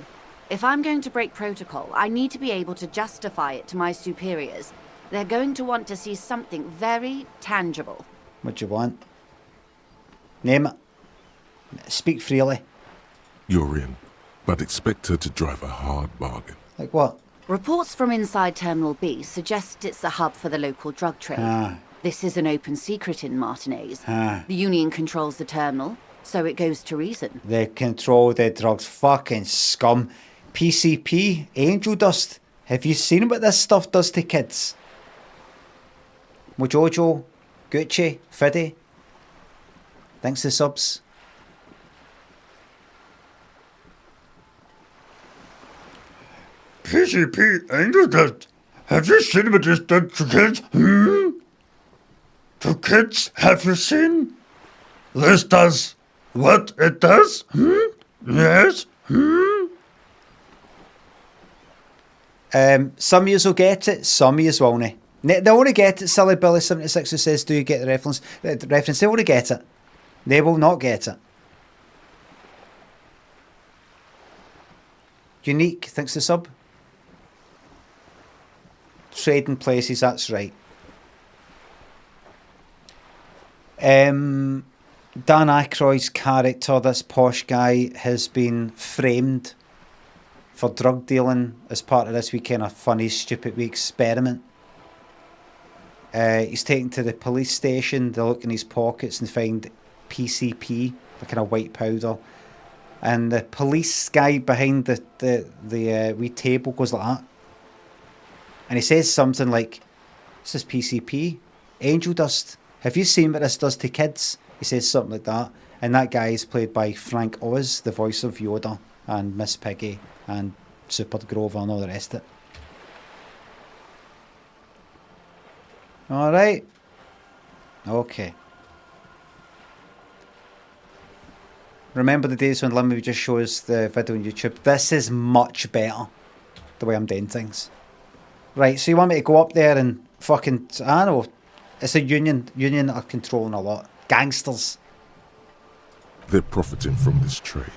Speaker 8: If I'm going to break protocol, I need to be able to justify it to my superiors. They're going to want to see something very tangible.
Speaker 1: What do you want? Name it. Speak freely.
Speaker 5: You're in, but expect her to drive a hard bargain.
Speaker 1: Like what?
Speaker 8: Reports from inside Terminal B suggest it's a hub for the local drug trade. This is an open secret in Martinez. The Union controls the terminal, so it goes to reason.
Speaker 1: They control the drugs. Fucking scum. PCP, angel dust. Have you seen what this stuff does to kids? Mojojo, Gucci, Fiddy. Thanks for the subs.
Speaker 10: PCP, angel dust. Have you seen what this does to kids? To kids, have you seen? This does what it does? Yes?
Speaker 1: Some of yous will get it, some of yous won't. They only get it, Silly Billy 76 who says, do you get the reference? They only get it. They will not get it. Unique, thanks to sub. Trading places, that's right. Dan Aykroyd's character, this posh guy, has been framed for drug dealing as part of this weekend of funny, stupid wee experiment. He's taken to the police station. They look in his pockets and find PCP, the kind of white powder. And the police guy behind the wee table goes like that. And he says something like, "This is PCP, angel dust. Have you seen what this does to kids?" He says something like that. And that guy is played by Frank Oz, the voice of Yoda and Miss Piggy and Super Grover and all the rest of it. Alright. Okay. Remember the days when Limmy would just show us the video on YouTube? This is much better, the way I'm doing things. Right, so you want me to go up there and fucking... I know, it's a union. Union are controlling a lot. Gangsters.
Speaker 5: They're profiting from this trade.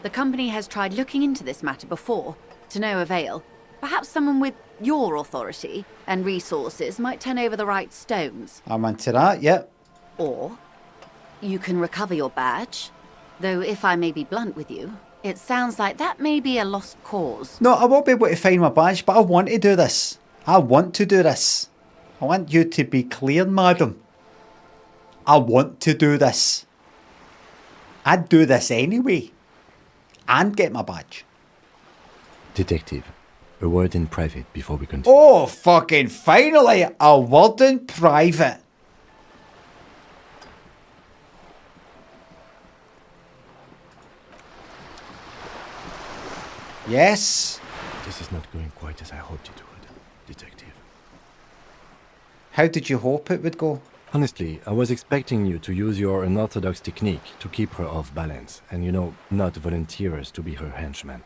Speaker 8: The company has tried looking into this matter before, to no avail. Perhaps someone with your authority and resources might turn over the right stones.
Speaker 1: I'm into that, yep.
Speaker 8: Or you can recover your badge. Though if I may be blunt with you, it sounds like that may be a lost cause.
Speaker 1: No, I won't be able to find my badge, but I want to do this. I want to do this. I want you to be clear, madam. I want to do this. I'd do this anyway. And get my badge.
Speaker 4: Detective, a word in private before we continue.
Speaker 1: Oh, fucking finally! A word in private. Yes.
Speaker 4: This is not going quite as I hoped it would, Detective.
Speaker 1: How did you hope it would go?
Speaker 4: Honestly, I was expecting you to use your unorthodox technique to keep her off balance and, you know, not volunteer us to be her henchmen.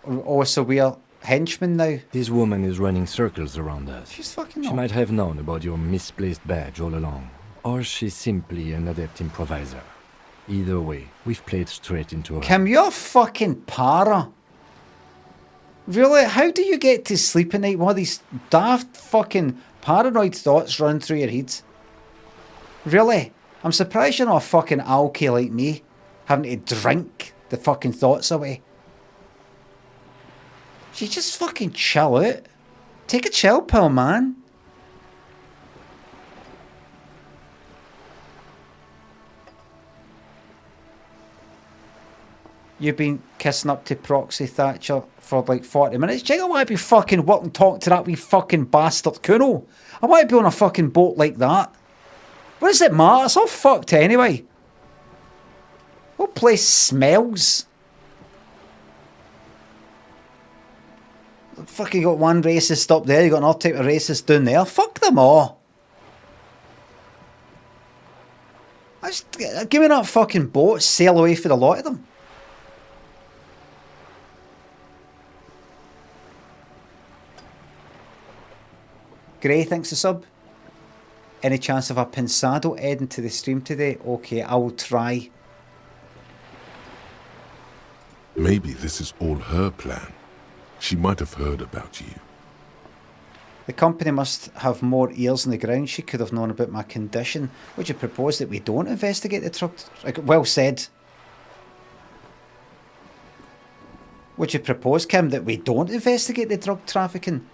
Speaker 1: Oh, so we are henchmen now?
Speaker 4: This woman is running circles around us.
Speaker 1: She's fucking
Speaker 4: She
Speaker 1: not.
Speaker 4: might have known about your misplaced badge all along. Or she's simply an adept improviser. Either way, we've played straight into her.
Speaker 1: Kim, you're fucking para. Really? How do you get to sleep at night? One of these daft fucking paranoid thoughts run through your head. Really? I'm surprised you're not a fucking alky like me, having to drink the fucking thoughts away. You just fucking chill out. Take a chill pill, man. You've been kissing up to Proxy Thatcher for like 40 minutes. Do you think I want to be fucking walking talk to that wee fucking bastard Kuno? I want to be on a fucking boat like that. What does it matter? It's all fucked anyway. Whole place smells. Fucking got one racist up there, you got another type of racist down there. Fuck them all. Give me that fucking boat, sail away for the lot of them. Gray, thanks a sub. Any chance of a pensado adding to the stream today? Okay, I will try.
Speaker 5: Maybe this is all her plan. She might have heard about you.
Speaker 1: The company must have more ears on the ground. She could have known about my condition. Would you propose that we don't investigate the drug... Well said. Would you propose, Kim, that we don't investigate the drug trafficking?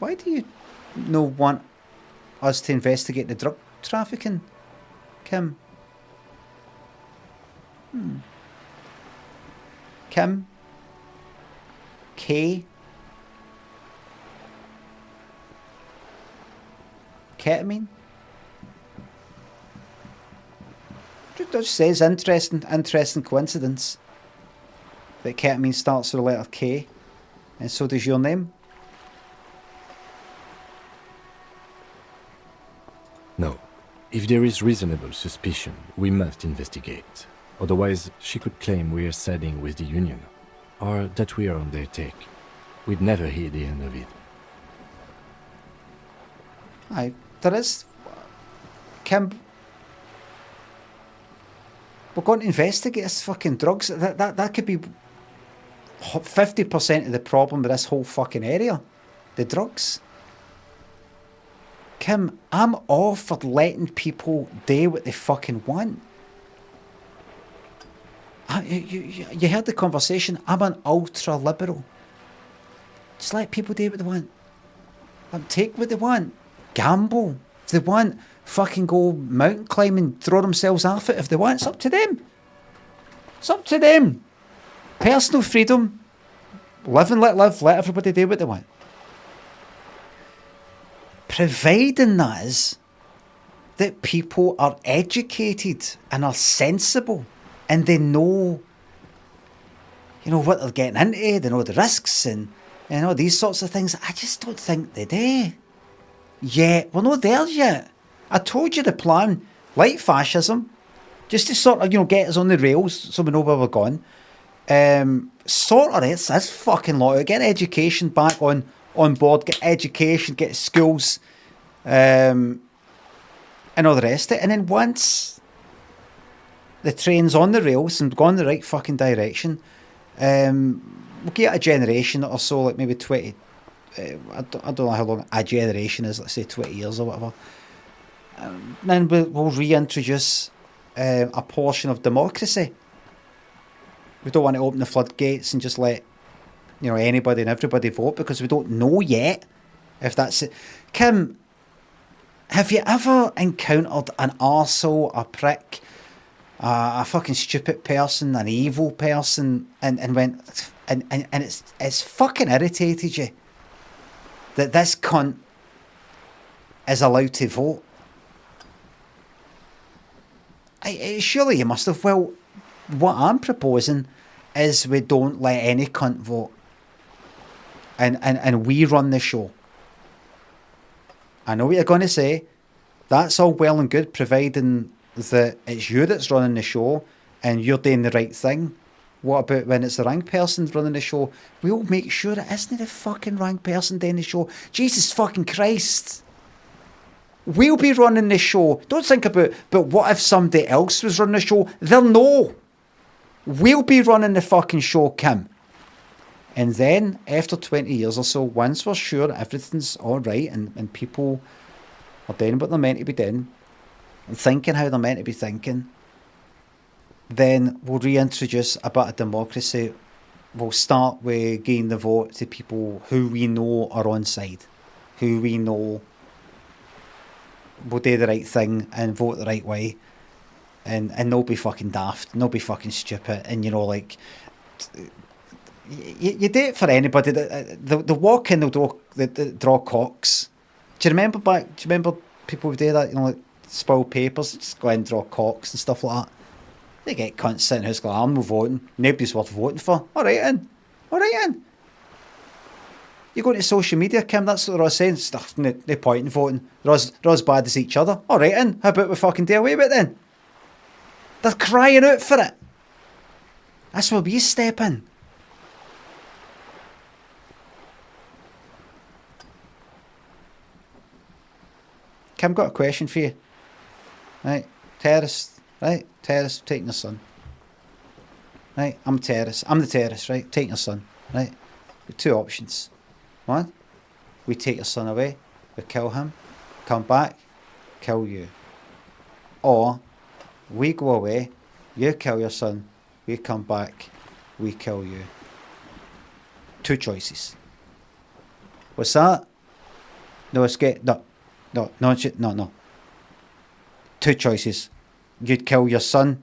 Speaker 1: Why do you no want us to investigate the drug trafficking, Kim? Kim? K? Ketamine? It just says interesting coincidence that ketamine starts with the letter K, and so does your name.
Speaker 4: No. If there is reasonable suspicion, we must investigate. Otherwise, she could claim we are siding with the Union, or that we are on their take. We'd never hear the end of it.
Speaker 1: Aye, there is. Kim, we're going to investigate this fucking drugs. That could be 50% of the problem with this whole fucking area. The drugs. Kim, I'm all for letting people do what they fucking want. You heard the conversation. I'm an ultra liberal. Just let people do what they want. Take what they want. Gamble. If they want, fucking go mountain climbing, throw themselves off it. If they want, it's up to them. It's up to them. Personal freedom. Live and let live. Let everybody do what they want. Providing that is that people are educated and are sensible and they know, what they're getting into, they know the risks and these sorts of things. I just don't think they do. Yet, we're not there yet. I told you the plan, like fascism, just to sort of, get us on the rails so we know where we're going. Sort of it's this fucking lot. Get education back on board, get education, get schools, and all the rest of it. And then once the train's on the rails and gone the right fucking direction, we'll get a generation or so, like maybe 20, I don't know how long a generation is, let's say 20 years or whatever. Then we'll reintroduce a portion of democracy. We don't want to open the floodgates and just let anybody and everybody vote, because we don't know yet if that's it. Kim, have you ever encountered an arsehole, a prick, a fucking stupid person, an evil person, and went and it's fucking irritated you that this cunt is allowed to vote? Surely you must have. Well, what I'm proposing is we don't let any cunt vote. And we run the show. I know what you're going to say. That's all well and good, providing that it's you that's running the show and you're doing the right thing. What about when it's the wrong person running the show? We'll make sure it isn't the fucking wrong person doing the show. Jesus fucking Christ. We'll be running the show. Don't think about, but what if somebody else was running the show? They'll know. We'll be running the fucking show, Kim. And then, after 20 years or so, once we're sure everything's all right and people are doing what they're meant to be doing and thinking how they're meant to be thinking, then we'll reintroduce a bit of democracy. We'll start with giving the vote to people who we know are on side, who we know will do the right thing and vote the right way, and they'll be fucking daft, and they'll be fucking stupid, and you do it for anybody. They'll walk in, they'll draw cocks. Do you remember people would do that? Like spoil papers, just go in and draw cocks and stuff like that. They get cunts sitting in house going, I'm not voting. Nobody's worth voting for. All right then. You go to social media, Kim, that's what they're all saying. No point in voting. They're as bad as each other. All right then. How about we fucking do away with it then? They're crying out for it. That's where we step in. Kim, got a question for you. Right, terrorist, taking your son. Right, I'm a terrorist. I'm the terrorist, right, taking your son. Right, with two options. One, we take your son away, we kill him, come back, kill you. Or, we go away, you kill your son, we come back, we kill you. Two choices. What's that? No, escape. No. Two choices. You'd kill your son.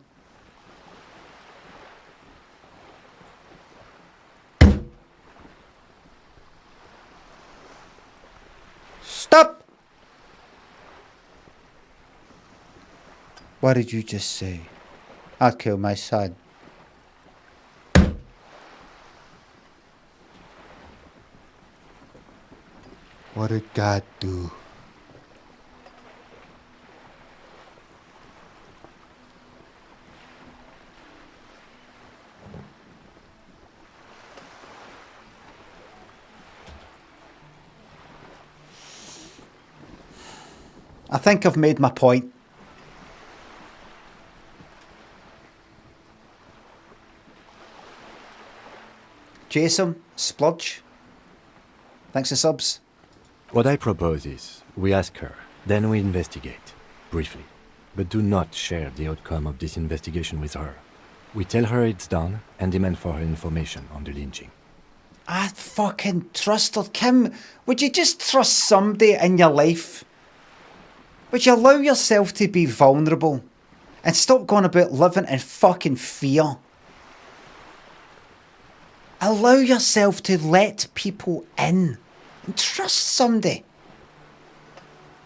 Speaker 1: Stop! What did you just say? I'll kill my son. What did God do? I think I've made my point. Jason, Spludge, thanks for subs.
Speaker 4: What I propose is, we ask her, then we investigate, briefly. But do not share the outcome of this investigation with her. We tell her it's done, and demand for her information on the lynching.
Speaker 1: I fucking trust her. Kim, would you just trust somebody in your life? Would you allow yourself to be vulnerable? And stop going about living in fucking fear? Allow yourself to let people in. And trust somebody.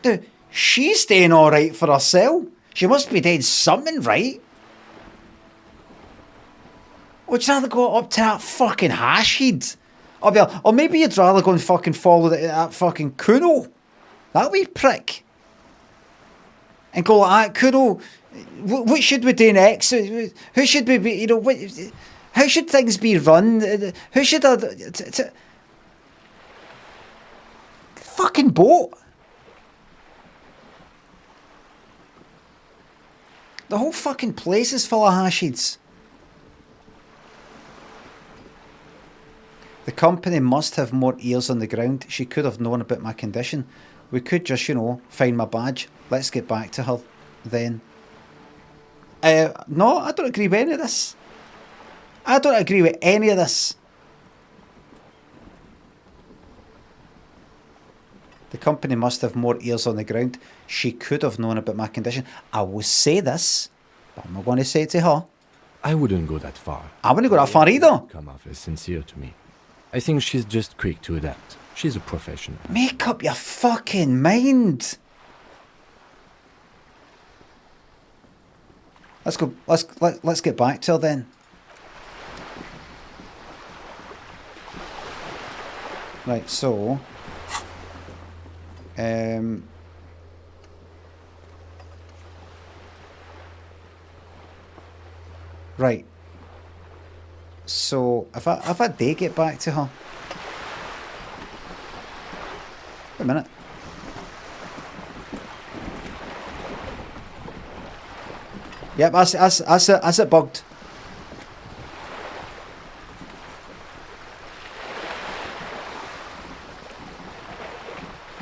Speaker 1: Dude, she's doing alright for herself. She must be doing something right. Would you rather go up to that fucking hash head? Or maybe you'd rather go and fucking follow that fucking Kuno. That wee prick. And go like that, Kuno, what should we do next? Who should we be, you know, how should things be run? Who should fucking boat? The whole fucking place is full of hash heads. The company must have more ears on the ground. She could have known about my condition. We could just, you know, find my badge. Let's get back to her then. No, I don't agree with any of this. I don't agree with any of this. The company must have more ears on the ground. She could have known about my condition. I will say this, but I'm not going to say it to her.
Speaker 4: I wouldn't go that far.
Speaker 1: I wouldn't go that far either.
Speaker 4: Come off as sincere to me. I think she's just quick to adapt. She's a professional.
Speaker 1: Make up your fucking mind. Let's go. Let's get back to her then. Right. So. Right. So if I did get back to her. Wait a minute. Yep, that's it bugged.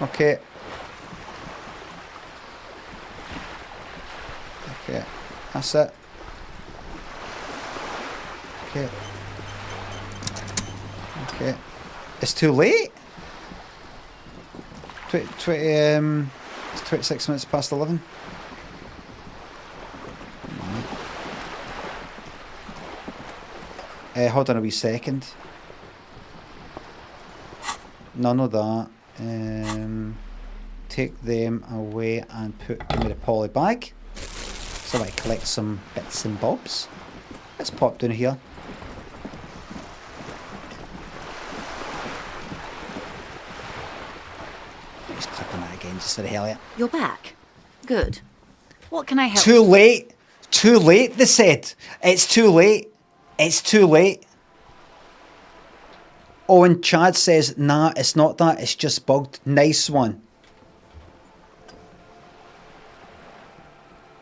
Speaker 1: Okay. Okay, that's it. Okay. Okay. It's too late? 20, it's 26 minutes past 11. Hold on a wee second. None of that. Take them away and give me the poly bag. So I collect some bits and bobs. Let's pop down here. Just click on that again, just for the hell of it.
Speaker 8: You're back. Good. What can I help?
Speaker 1: Too late. Too late, they said. It's too late. It's too late. Oh, and Chad says, nah, it's not that. It's just bugged. Nice one.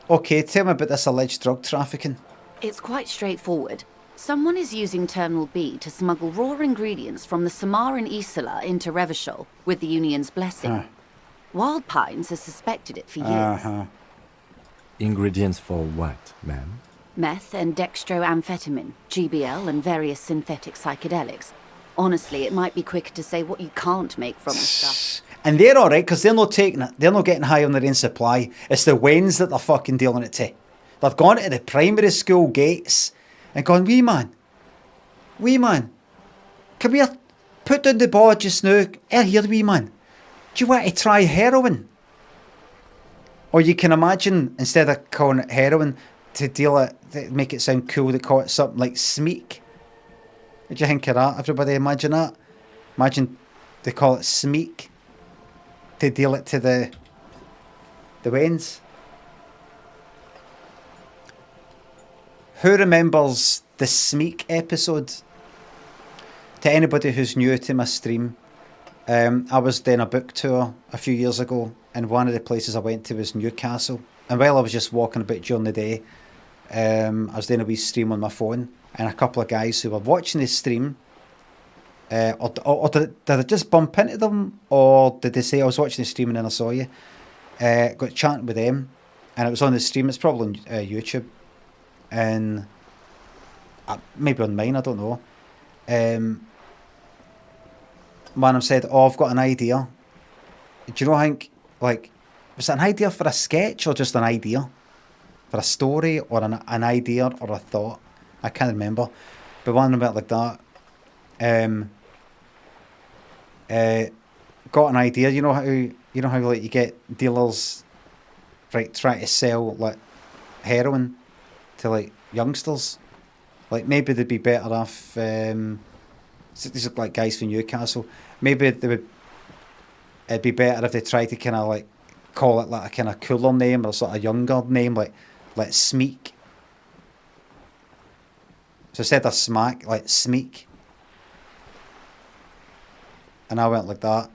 Speaker 1: Okay, tell me about this alleged drug trafficking.
Speaker 8: It's quite straightforward. Someone is using Terminal B to smuggle raw ingredients from the Samaran Isla into Revachol with the Union's blessing. Wild Pines has suspected it for years.
Speaker 4: Ingredients for what, ma'am?
Speaker 8: Meth and dextroamphetamine, GBL and various synthetic psychedelics. Honestly, it might be quicker to say what you can't make from the stuff.
Speaker 1: And they're alright, because they're not taking it. They're not getting high on their own supply. It's the Waynes that they're fucking dealing it to. They've gone to the primary school gates and gone, wee man, come here, put down the ball just now. Here, wee man, do you want to try heroin? Or you can imagine, instead of calling it heroin, to make it sound cool, they call it something like smeek. What do you think of that? Everybody imagine that? Imagine they call it smeek to deal it to the Waynes. Who remembers the Smeek episode? To anybody who's new to my stream, I was doing a book tour a few years ago and one of the places I went to was Newcastle. And while I was just walking about during the day, I was doing a wee stream on my phone, and a couple of guys who were watching the stream, or did I just bump into them, or did they say I was watching the stream and then I saw you? Got chatting with them, and it was on the stream. It's probably on YouTube, and maybe on mine, I don't know. One of them said, "Oh, I've got an idea." Do you know? I think, like, was it an idea for a sketch or just an idea for a story or an idea or a thought? I can't remember, but one of them went like that. Got an idea. You know how like you get dealers, right, trying to sell like heroin to like youngsters. Like maybe they'd be better off. These are like guys from Newcastle. Maybe it'd be better if they tried to kind of like call it like a kind of cooler name or sort of younger name, like Smeek. So instead of smack, like Smeek. And I went like that.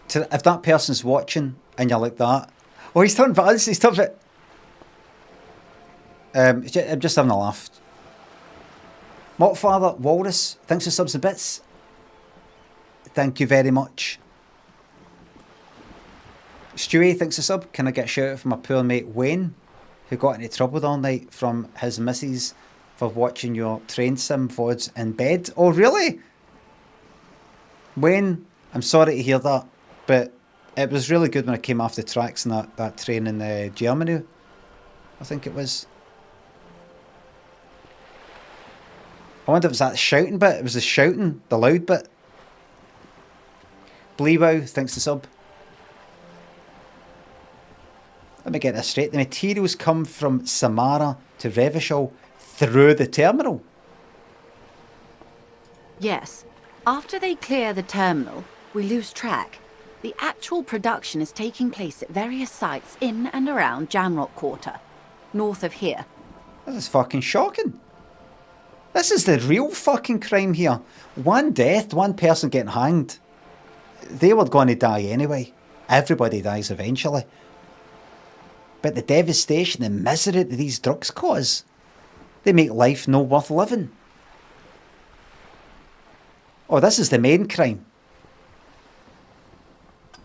Speaker 1: If that person's watching and you're like that, oh, he's turned buttons, he's turned it. I'm just having a laugh. Mottfather Walrus, thanks for subs and bits. Thank you very much. Stewie, thanks for sub. Can I get a shout out from my poor mate Wayne, who got into trouble all night from his missus for watching your train sim VODs in bed? Oh, really? Wayne, I'm sorry to hear that, but it was really good when I came off the tracks in that train in Germany, I think it was. I wonder if it was that shouting bit. It was the shouting, the loud bit. Bleewow, thanks to sub. Let me get this straight. The materials come from Samara to Revachol through the terminal.
Speaker 8: Yes. After they clear the terminal, we lose track. The actual production is taking place at various sites in and around Jamrock Quarter, north of here.
Speaker 1: This is fucking shocking. This is the real fucking crime here. One death, one person getting hanged. They were going to die anyway. Everybody dies eventually. But the devastation and misery that these drugs cause, they make life no worth living. Oh, this is the main crime.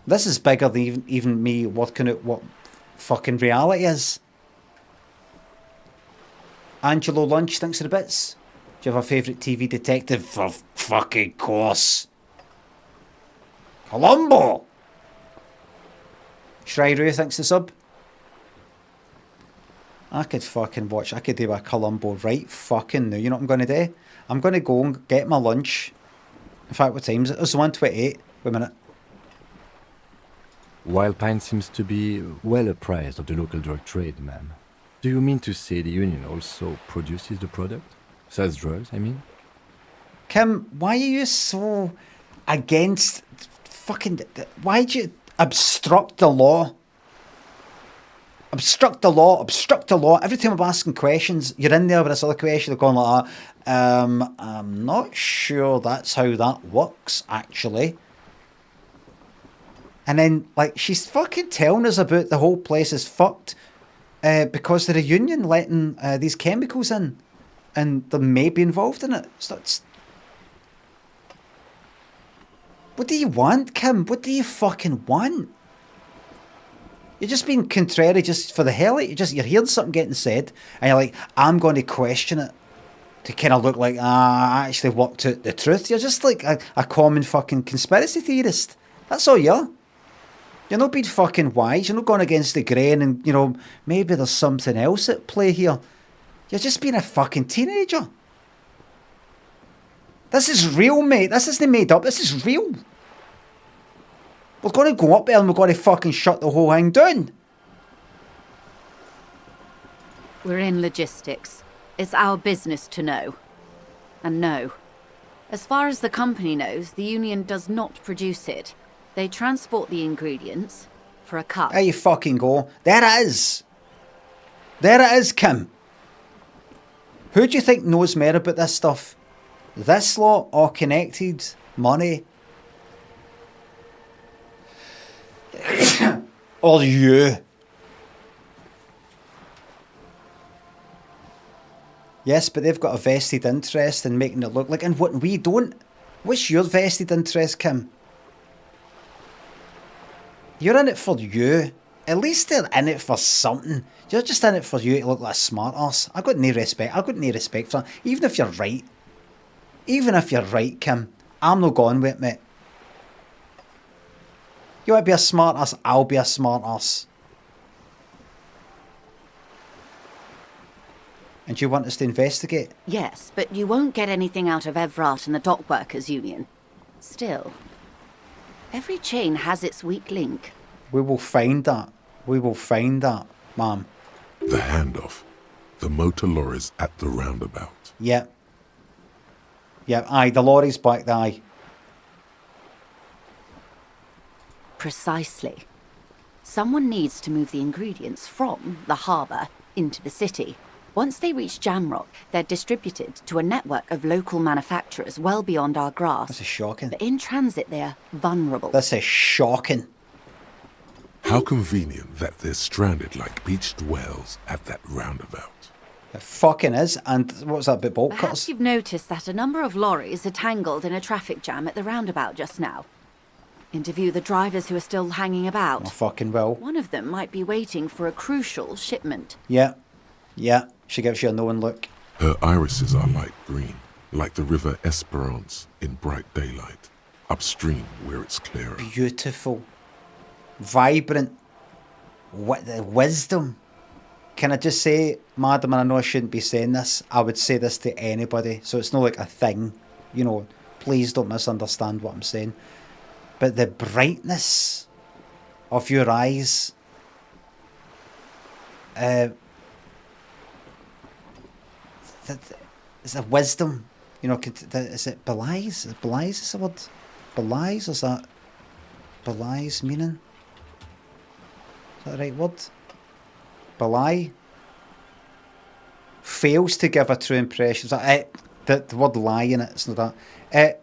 Speaker 1: This is bigger than even me working out what fucking reality is. Angelo Lunch, thanks for the bits. Do you have a favourite TV detective? For fucking course. Columbo! Shryru, thanks for the sub. I could fucking watch, I could do a Columbo right fucking now. You know what I'm going to do? I'm going to go and get my lunch. In fact, what time is it? It's 1:28. Wait a minute.
Speaker 4: Wild Pine seems to be well apprised of the local drug trade, ma'am. Do you mean to say the union also produces the product? Sells drugs, I mean?
Speaker 1: Kim, why are you so against fucking... Why'd you obstruct the law? Obstruct the law, obstruct the law. Every time I'm asking questions, you're in there with this other question, they're going like that. I'm not sure that's how that works, actually. And then, like, she's fucking telling us about the whole place is fucked because they're a union letting these chemicals in. And they may be involved in it. So what do you want, Kim? What do you fucking want? You're just being contrary just for the hell of it. You're hearing something getting said, and you're like, I'm going to question it to kind of look like, I actually worked out the truth. You're just like a common fucking conspiracy theorist. That's all you are. You're not being fucking wise. You're not going against the grain and, you know, maybe there's something else at play here. You're just being a fucking teenager. This is real, mate. This isn't made up. This is real. We're going to go up there and we're going to fucking shut the whole thing down.
Speaker 8: We're in logistics. It's our business to know. And no. As far as the company knows, the union does not produce it. They transport the ingredients, for a cup.
Speaker 1: There you fucking go. There it is. There it is, Kim. Who do you think knows more about this stuff? This lot or connected? Money? Or you? Yes, but they've got a vested interest in making it look like, and what we don't. What's your vested interest, Kim? You're in it for you. At least they're in it for something. You're just in it for you to look like a smart ass. I've got no respect. I've got no respect for that. Even if you're right. Even if you're right, Kim. I'm not going with it, mate. You want to be a smart ass, I'll be a smart ass. And you want us to investigate?
Speaker 8: Yes, but you won't get anything out of Evrat and the Dock Workers Union. Still, every chain has its weak link.
Speaker 1: We will find that. We will find that, ma'am.
Speaker 5: The handoff. The motor lorries at the roundabout.
Speaker 1: Yep. Yep, aye, the lorry's back there, aye.
Speaker 8: Precisely. Someone needs to move the ingredients from the harbour into the city. Once they reach Jamrock, they're distributed to a network of local manufacturers well beyond our grasp.
Speaker 1: This is shocking.
Speaker 8: But in transit, they're vulnerable.
Speaker 1: This is shocking.
Speaker 5: How convenient that they're stranded like beached whales at that roundabout.
Speaker 1: It fucking is. And what's that bit bolt
Speaker 8: Perhaps
Speaker 1: cutters?
Speaker 8: you've noticed that a number of lorries are tangled in a traffic jam at the roundabout just now. Interview the drivers who are still hanging about.
Speaker 1: Oh, fucking well.
Speaker 8: One of them might be waiting for a crucial shipment.
Speaker 1: Yeah. Yeah. She gives you a knowing look.
Speaker 5: Her irises are light green, like the river Esperance in bright daylight, upstream where it's clearer.
Speaker 1: Beautiful. Vibrant. What the wisdom. Can I just say, madam, and I know I shouldn't be saying this, I would say this to anybody, so it's not like a thing. You know, please don't misunderstand what I'm saying. But the brightness of your eyes, it's a wisdom, you know. Is it belies? Belies is the word. Belies, is that belies meaning? Is that the right word? Belie fails to give a true impression. The word lie in it. It's not that.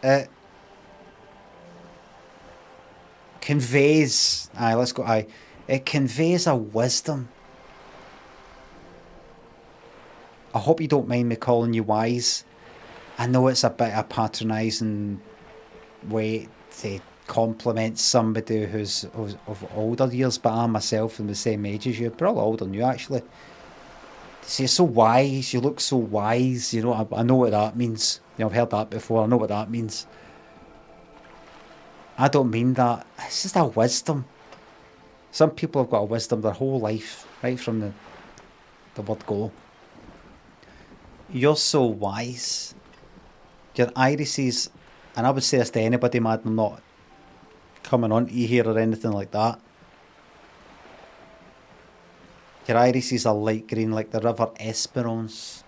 Speaker 1: It conveys. Aye, let's go. Aye, it conveys a wisdom. I hope you don't mind me calling you wise. I know it's a bit of a patronising way to compliment somebody who's of older years, but I myself am the same age as you, probably older than you actually. See, you're so wise, you look so wise, you know, I know what that means. You know, I've heard that before, I know what that means. I don't mean that, it's just a wisdom. Some people have got a wisdom their whole life, right from the word go. You're so wise. Your irises, and I would say this to anybody, man, I'm not coming on to you here or anything like that. Your irises are light green like the river Esperance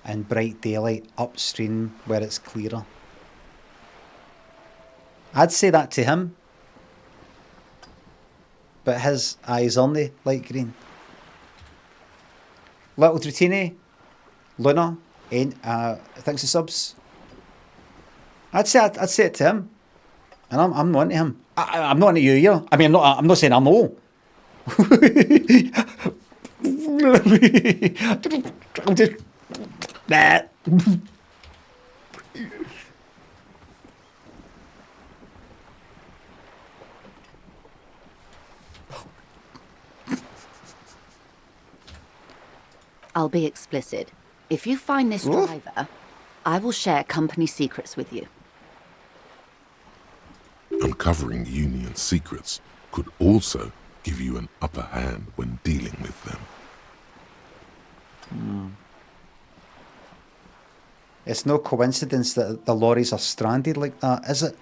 Speaker 1: in bright daylight upstream where it's clearer. I'd say that to him. But his eyes aren't light green. Little Dratini, Luna, thanks for subs. I'd say it to him, and I'm not into him. I'm not into you either. I mean, I'm not saying I know. I'm just nah.
Speaker 8: I'll be explicit. If you find this driver, I will share company secrets with you.
Speaker 5: Uncovering Union secrets could also give you an upper hand when dealing with them.
Speaker 1: It's no coincidence that the lorries are stranded like that, is it?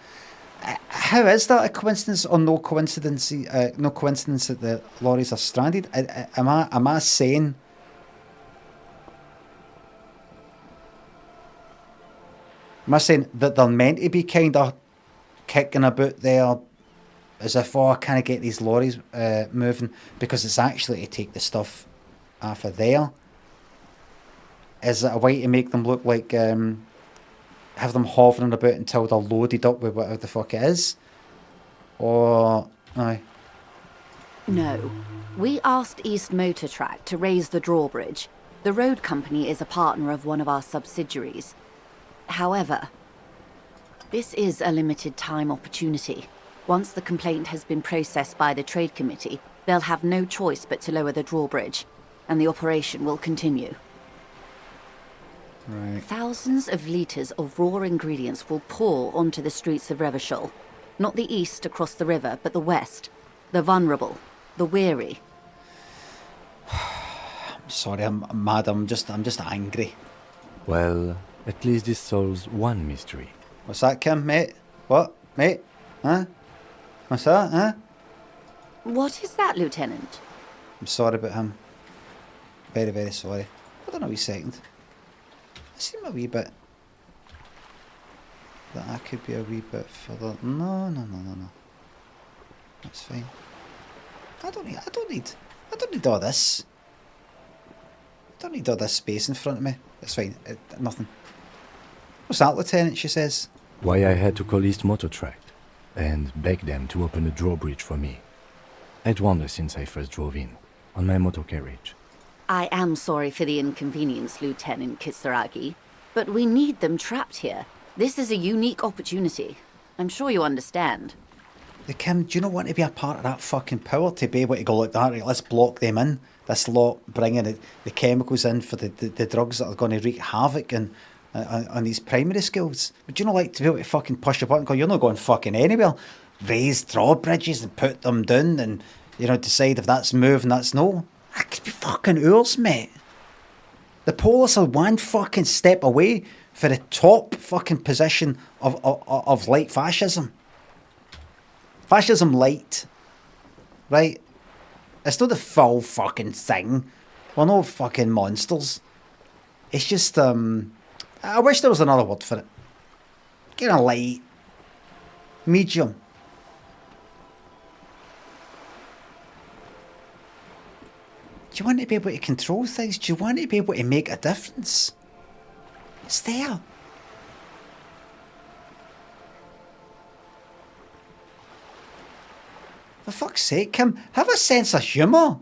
Speaker 1: How is that a coincidence or no coincidence? No coincidence that the lorries are stranded. Am I saying? Am I saying that they're meant to be kind of kicking about there as if, oh, I can't get these lorries moving because it's actually to take the stuff off of there? Is it a way to make them look like, have them hovering about until they're loaded up with whatever the fuck it is? Or, aye.
Speaker 8: No. We asked East Motor Track to raise the drawbridge. The road company is a partner of one of our subsidiaries. However, this is a limited time opportunity. Once the complaint has been processed by the trade committee, they'll have no choice but to lower the drawbridge, and the operation will continue.
Speaker 1: Right.
Speaker 8: Thousands of litres of raw ingredients will pour onto the streets of Revachol. Not the east across the river, but the west. The vulnerable, the weary.
Speaker 1: I'm sorry, I'm mad. I'm just angry.
Speaker 4: Well, at least this solves one mystery.
Speaker 1: What's that, Kim, mate? What, mate? Huh? What's that, huh?
Speaker 8: What is that, Lieutenant?
Speaker 1: I'm sorry about him. Very, very sorry. Hold on a wee second. I seem a wee bit... that I could be a wee bit further... No. That's fine. I don't need all this. I don't need all this space in front of me. It's fine. Nothing. What's that, Lieutenant, she says?
Speaker 4: Why I had to call East Motor Track and beg them to open a drawbridge for me. I'd wondered since I first drove in, on my motor carriage.
Speaker 8: I am sorry for the inconvenience, Lieutenant Kisaragi, but we need them trapped here. This is a unique opportunity. I'm sure you understand.
Speaker 1: Kim, do you not want to be a part of that fucking power to be able to go like that? Right, let's block them in. This lot bringing the chemicals in for the drugs that are going to wreak havoc on these primary schools. Would you not like to be able to fucking push a button and go, you're not going fucking anywhere? Raise drawbridges and put them down and, you know, decide if that's move and that's no. That could be fucking ours, mate. The police are one fucking step away for the top fucking position of light fascism. Fascism light. Right? It's not the full fucking thing. We're no fucking monsters. It's just, I wish there was another word for it. Kind of light. Medium. Do you want to be able to control things? Do you want to be able to make a difference? It's there. For fuck's sake, Kim, have a sense of humour.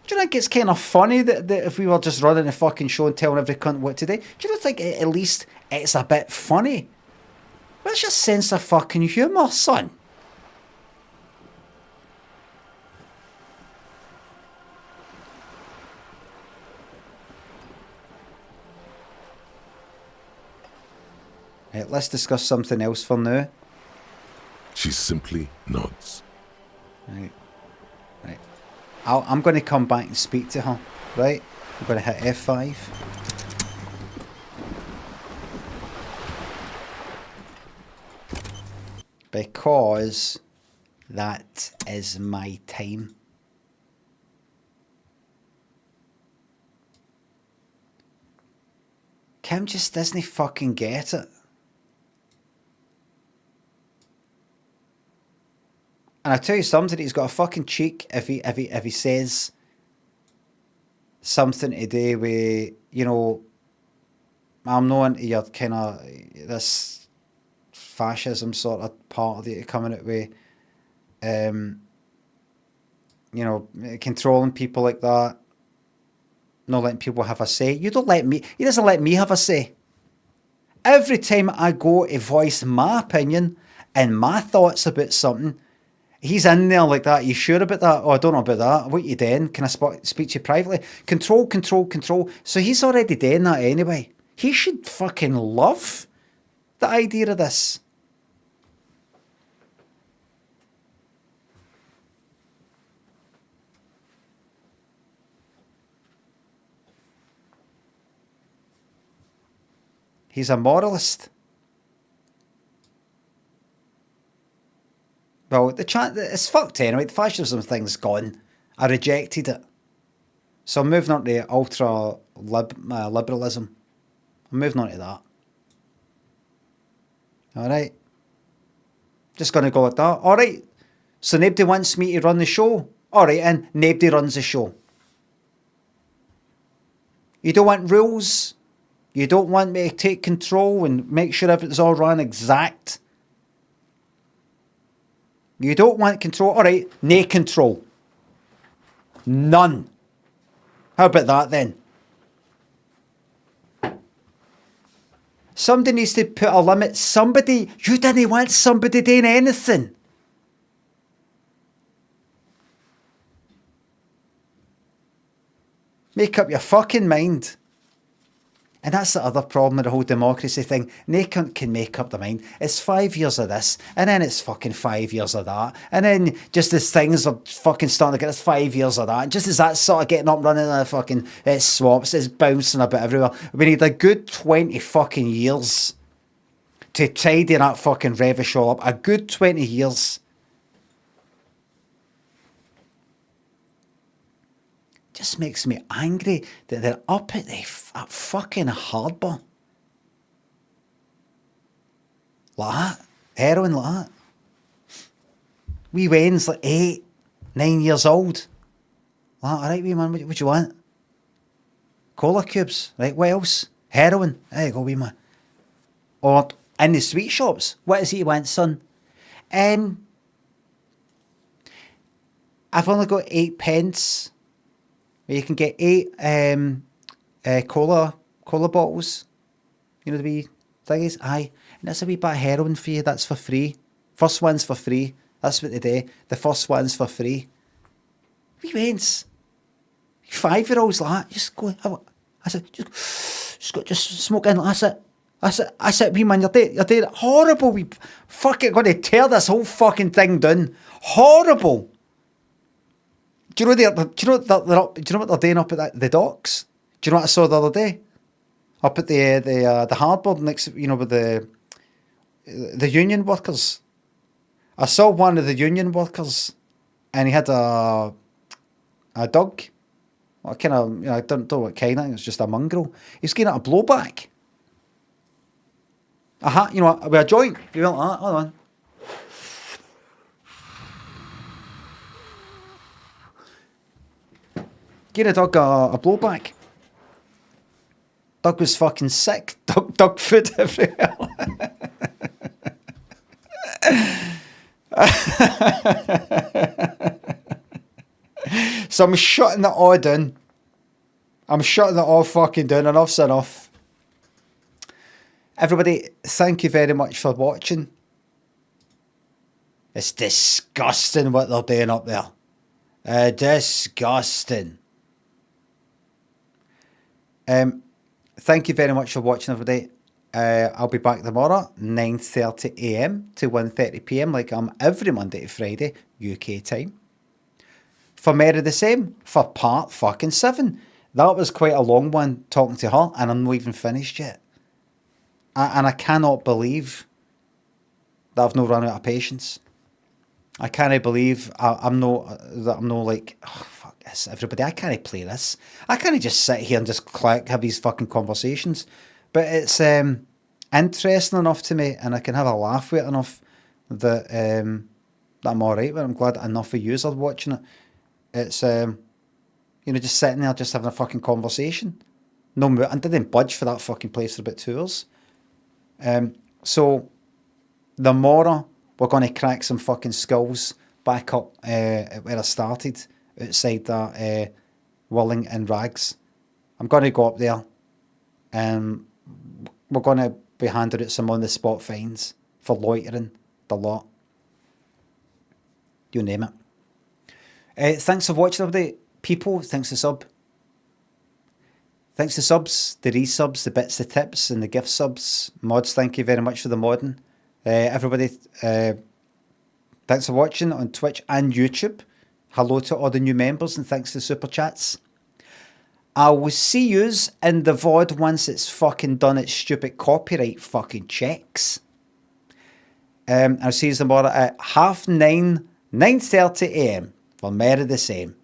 Speaker 1: Do you think it's kind of funny that if we were just running a fucking show and telling every cunt what to do? Do you not think at least it's a bit funny? Where's your sense of fucking humour, son? Right, let's discuss something else for now.
Speaker 5: She simply nods.
Speaker 1: Right. I'm going to come back and speak to her. Right? I'm going to hit F5. Because that is my time. Kim just doesn't fucking get it. And I tell you something, he's got a fucking cheek if he says something to do with, you know, I'm not into your kind of this fascism sort of part that you're coming out with, you know, controlling people like that, not letting people have a say. He doesn't let me have a say. Every time I go to voice my opinion and my thoughts about something, he's in there like that. Are you sure about that? Oh, I don't know about that. What are you doing? Can I speak to you privately? Control. So he's already doing that anyway. He should fucking love the idea of this. He's a moralist. Well, it's fucked anyway. The fascism thing's gone. I rejected it. So I'm moving on to ultra liberalism. I'm moving on to that. Alright. Just going to go like that. Alright. So nobody wants me to run the show. Alright, and nobody runs the show. You don't want rules. You don't want me to take control and make sure everything's all run exact. You don't want control. Alright, no control. None. How about that then? Somebody needs to put a limit. Somebody, you didn't want somebody doing anything. Make up your fucking mind. And that's the other problem with the whole democracy thing. No cunt can make up their mind. It's 5 years of this, and then it's fucking 5 years of that. And then just as things are fucking starting to get, it's 5 years of that. And just as that's sort of getting up running in the fucking swamps, it's bouncing a bit everywhere. We need a good 20 fucking years to tidy that fucking rubbish all up. A good 20 years. Just makes me angry that they're up at the fucking harbour. Like that. Heroin like that. Wee Wayne's like 8, 9 years old. Like, alright, wee man, what you want? Cola cubes. Right, what else? Heroin. There you go, wee man. Or in the sweet shops. What is it you want, son? I've only got 8 pence. You can get 8 cola bottles. You know the wee thingies? Aye. And that's a wee bit of heroin for you. That's for free. First one's for free. That's what they do. The first one's for free. Wee wents. 5-year-olds like that. Just go. I said, just smoke in. That's it. That's it, wee man. You're doing it. Horrible. We fucking going to tear this whole fucking thing down. Horrible. Do you know what they're doing up at the docks? Do you know what I saw the other day? Up at the harbour next, with the union workers. I saw one of the union workers, and he had a dog. What kind of, I don't know what kind. I think it's just a mongrel. He's getting a blowback. With a joint. You went like that. Hold on. Give a dog a blowback. Dog was fucking sick. Dog food everywhere. So I'm shutting it all down. I'm shutting it all fucking down. Enough's enough. Everybody, thank you very much for watching. It's disgusting what they're doing up there. Disgusting. Thank you very much for watching, everybody. I'll be back tomorrow, 9:30 AM to 1:30 PM, like I'm every Monday to Friday, UK time. For more of the same, for part fucking 7. That was quite a long one, talking to her, and I'm not even finished yet. And I cannot believe that I've not run out of patience. I can't believe I'm not like, oh, fuck this, everybody. I can't play this. I can't just sit here and just have these fucking conversations. But it's interesting enough to me, and I can have a laugh with it enough that I'm alright with it. I'm glad enough of yous are watching it. It's, just sitting there, just having a fucking conversation. No, I didn't budge for that fucking place for about 2 hours. So, tomorrow, we're going to crack some fucking skulls back up where I started, outside that Willing and Rags. I'm going to go up there, and we're going to be handed out some on-the-spot fines for loitering, the lot. You name it. Thanks for watching, everybody. People, thanks for sub. Thanks to subs, the resubs, the bits, the tips, and the gift subs. Mods, thank you very much for the modding. Everybody, thanks for watching on Twitch and YouTube. Hello to all the new members, and thanks to the super chats. I will see yous in the VOD once it's fucking done its stupid copyright fucking checks. I'll see you tomorrow at 9:30 AM for more of the same.